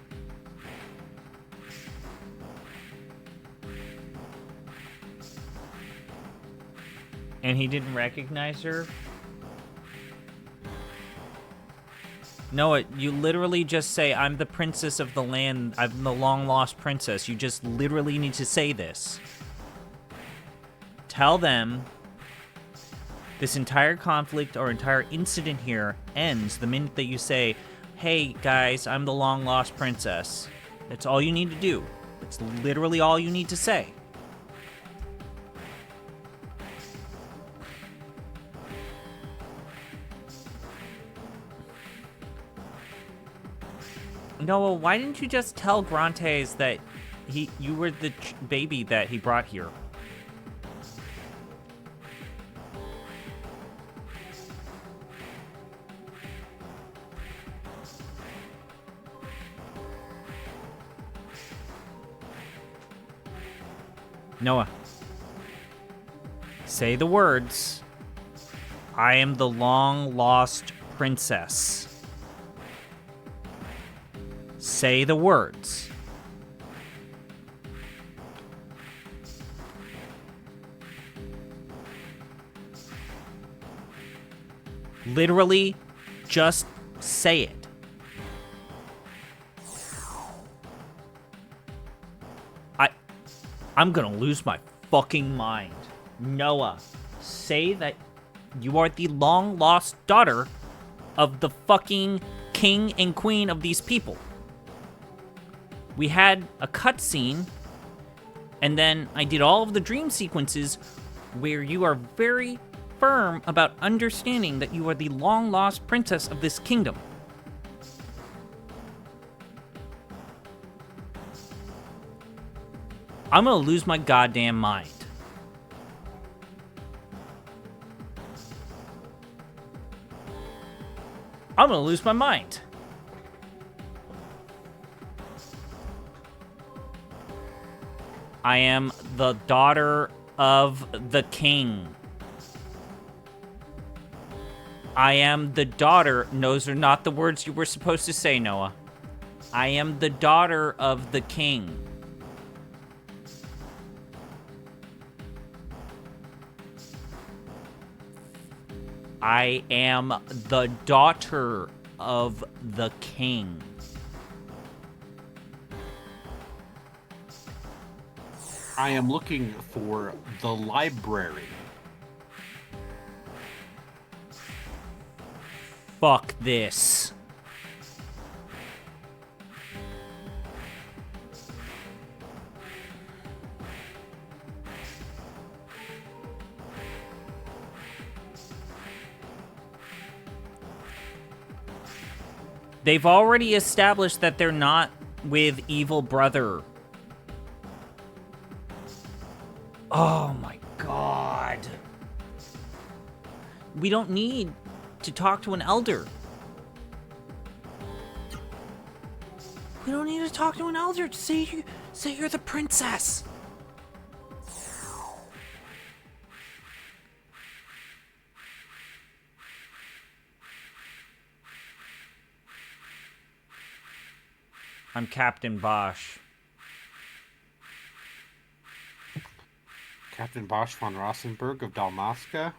B: And he didn't recognize her? Noah, you literally just say, I'm the princess of the land, I'm the long-lost princess. You just literally need to say this. Tell them this entire conflict or entire incident here ends the minute that you say, hey, guys, I'm the long-lost princess. That's all you need to do. It's literally all you need to say. Noah, why didn't you just tell Grantes that you were the baby that he brought here? Noah, say the words. I am the long-lost princess. Say the words. Literally, just say it. I'm gonna lose my fucking mind. Noah, say that you are the long-lost daughter of the fucking king and queen of these people. We had a cutscene, and then I did all of the dream sequences where you are very firm about understanding that you are the long-lost princess of this kingdom. I'm gonna lose my goddamn mind. I'm gonna lose my mind. I am the daughter of the king. I am the daughter. Those are not the words you were supposed to say, Noah. I am the daughter of the king. I am the daughter of the king.
A: I am looking for the library.
B: Fuck this. They've already established that they're not with Evil Brother. Oh my god. We don't need to talk to an elder. We don't need to talk to an elder to say you're the princess. I'm Captain Bosch.
A: Captain Bosch von Rossenberg of Dalmasca?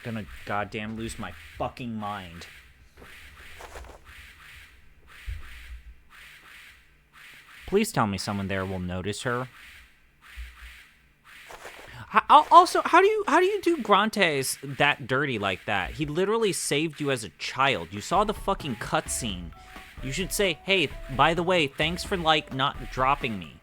B: gonna goddamn lose my fucking mind. Please tell me someone there will notice her. Also, how do you do Grantes that dirty like that? He literally saved you as a child. You saw the fucking cutscene. You should say, hey, by the way, thanks for, like, not dropping me.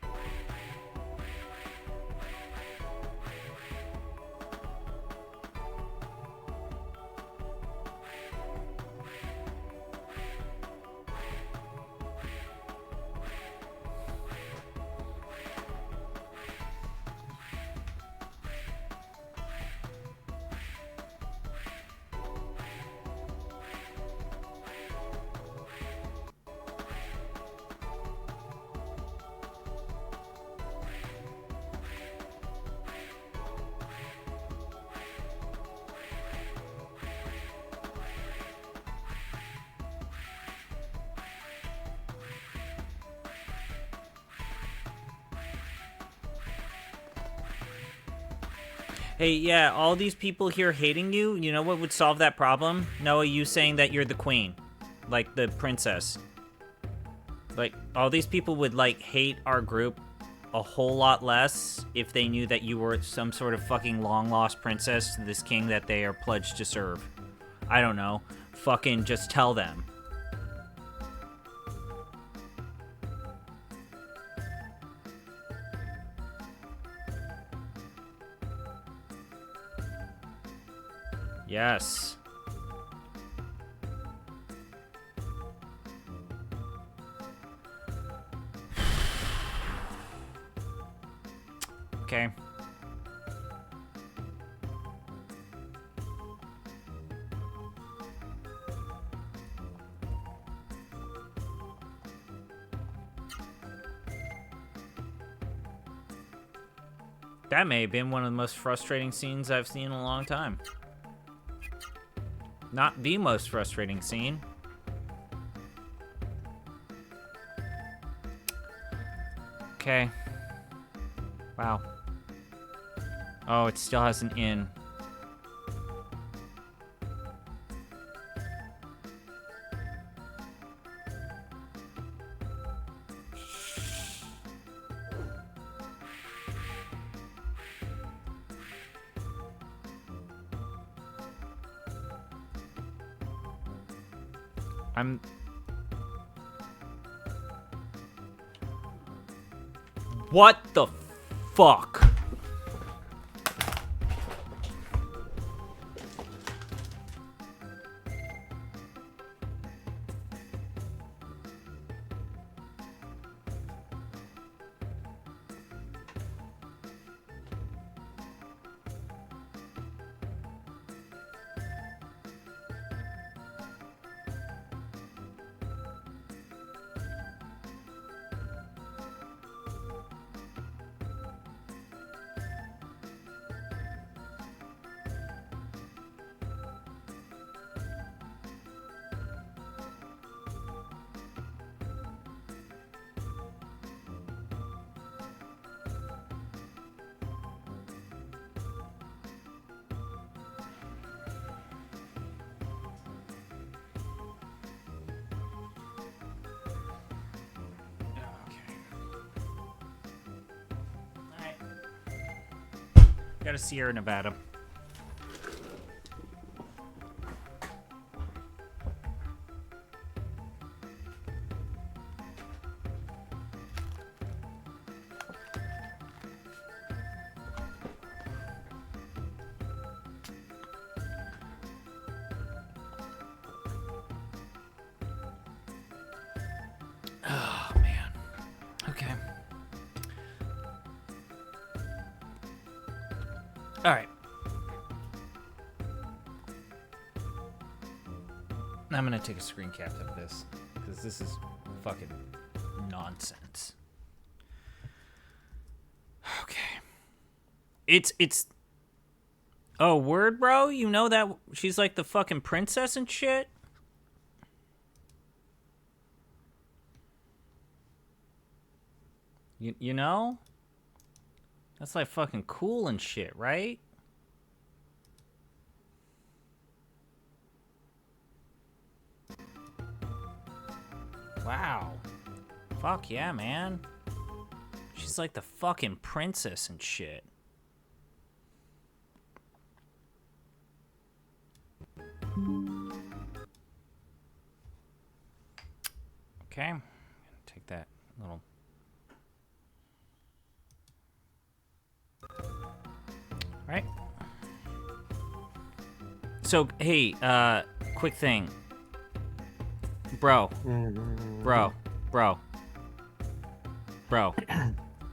B: Hey, yeah, all these people here hating you, you know what would solve that problem? Noah, you saying that you're the queen. Like, the princess. Like, all these people would, like, hate our group a whole lot less if they knew that you were some sort of fucking long-lost princess to this king that they are pledged to serve. I don't know. Fucking just tell them. Yes. Okay. That may have been one of the most frustrating scenes I've seen in a long time. Not the most frustrating scene. Okay. Wow. Oh, it still has an inn. What the fuck? Got a Sierra Nevada. Oh, man. Okay. All right. I'm going to take a screen cap of this because this is fucking nonsense. Okay. It's oh, word, bro? You know that she's like the fucking princess and shit? You know? That's like fucking cool and shit, right? Wow. Fuck yeah, man. She's like the fucking princess and shit. Okay. I'm gonna take that little... Alright. So, hey, quick thing. Bro. Bro.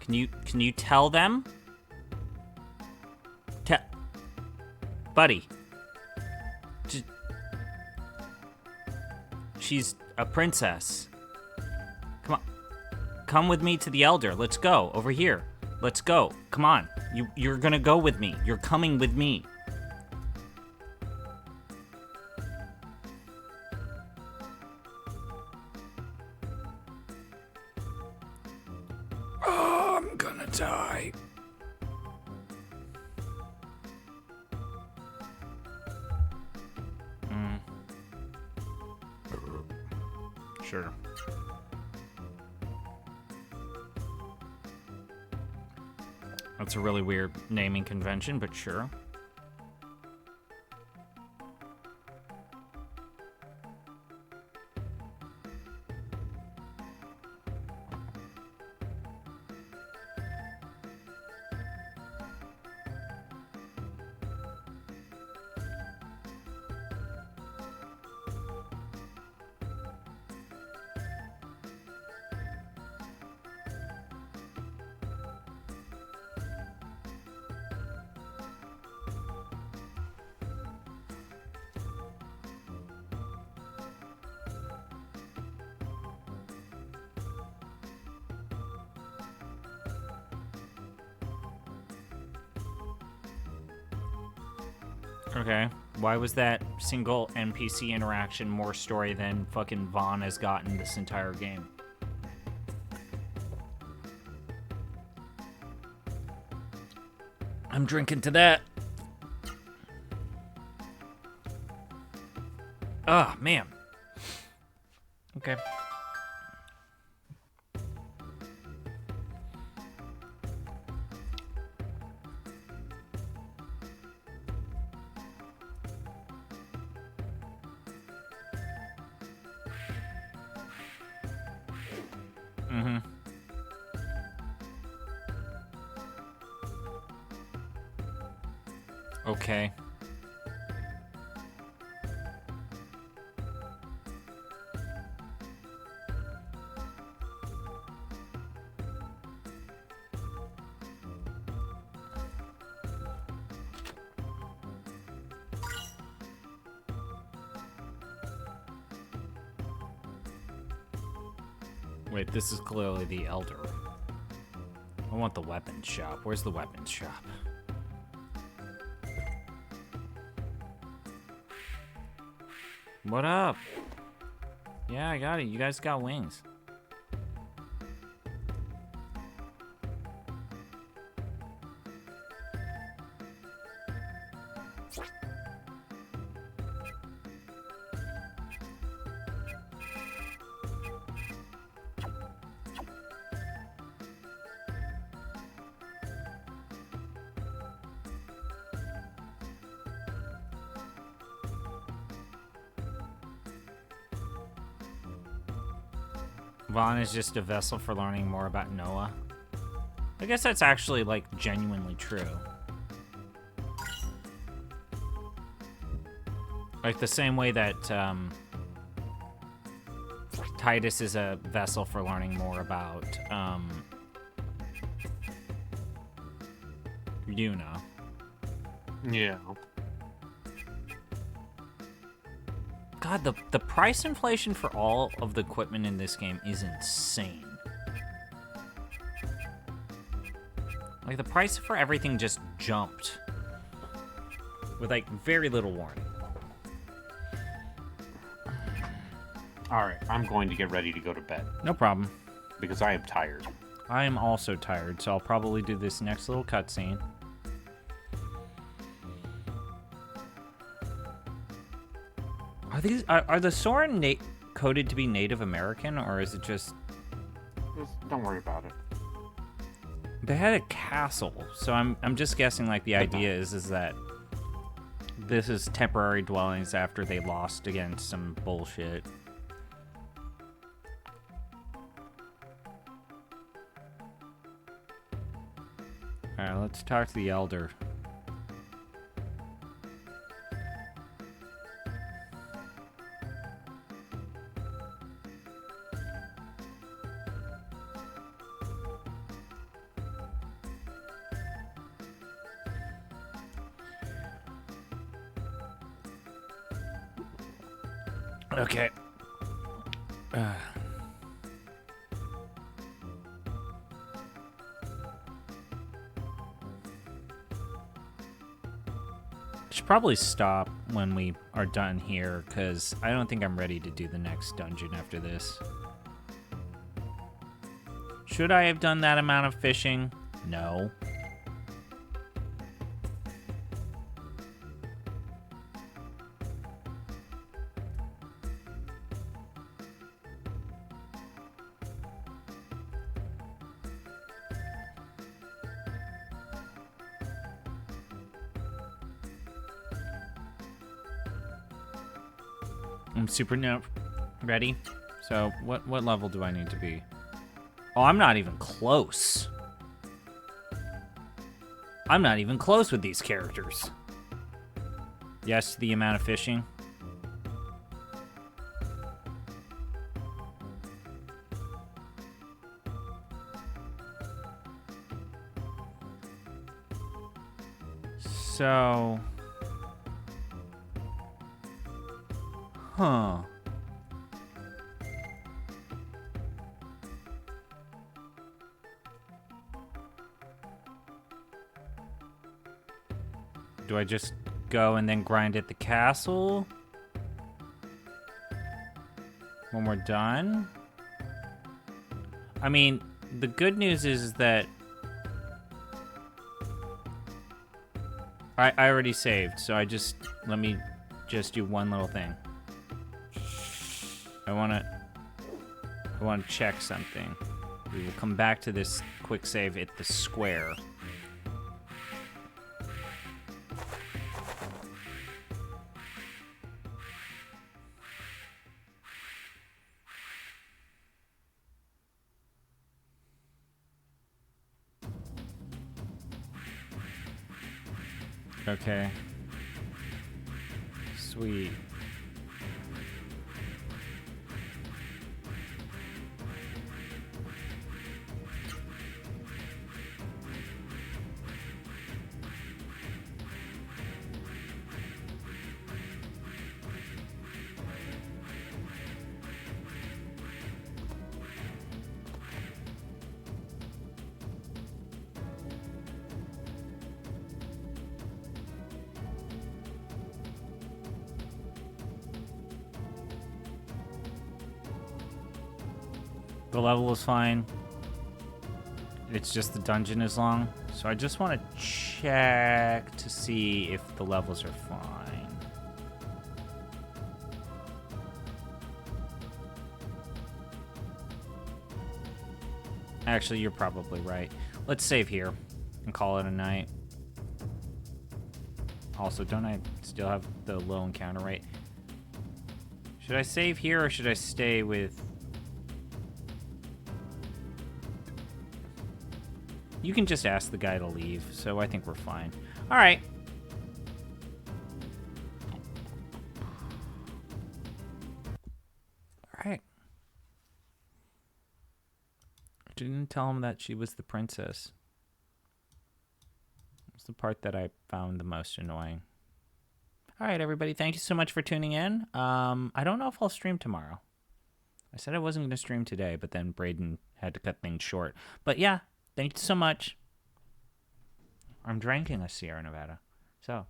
B: Can you tell them? Buddy. She's a princess. Come on. Come with me to the Elder. Let's go. Over here. Let's go. Come on. You're gonna go with me. You're coming with me. Oh, I'm gonna die. Sure. That's a really weird naming convention, but sure. Okay. Why was that single NPC interaction more story than fucking Vaughn has gotten this entire game? I'm drinking to that. Oh, man. Okay. Okay. Wait, this is clearly the Elder. I want the weapons shop. Where's the weapons shop? What up? Yeah, I got it. You guys got wings. Vaughn is just a vessel for learning more about Noah. I guess that's actually, like, genuinely true. Like, the same way that, Titus is a vessel for learning more about, Yuna.
A: Yeah.
B: God, the price inflation for all of the equipment in this game is insane. Like, the price for everything just jumped. With, like, very little warning.
A: Alright, I'm going to get ready to go to bed.
B: No problem.
A: Because I am tired.
B: I am also tired, so I'll probably do this next little cutscene. Are the Soren coded to be Native American, or is it just...
A: Don't worry about it.
B: They had a castle, so I'm just guessing, like, the idea is that this is temporary dwellings after they lost against some bullshit. Alright, let's talk to the Elder. Okay. I should probably stop when we are done here, because I don't think I'm ready to do the next dungeon after this. Should I have done that amount of fishing? No. I'm super ready. So what level do I need to be? Oh, I'm not even close. I'm not even close with these characters. Yes, the amount of fishing. So... Huh. Do I just go and then grind at the castle when we're done? I mean, the good news is that I already saved, so let me just do one little thing. I wanna check something. We will come back to this quick save at the square. Okay. Sweet. The level is fine. It's just the dungeon is long. So I just want to check to see if the levels are fine. Actually, you're probably right. Let's save here and call it a night. Also, don't I still have the low encounter rate? Should I save here or should I stay with... You can just ask the guy to leave, so I think we're fine. All right. All right. I didn't tell him that she was the princess. It's the part that I found the most annoying. All right, everybody. Thank you so much for tuning in. I don't know if I'll stream tomorrow. I said I wasn't going to stream today, but then Braden had to cut things short. But yeah. Thank you so much. I'm drinking a Sierra Nevada. So,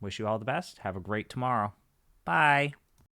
B: wish you all the best. Have a great tomorrow. Bye.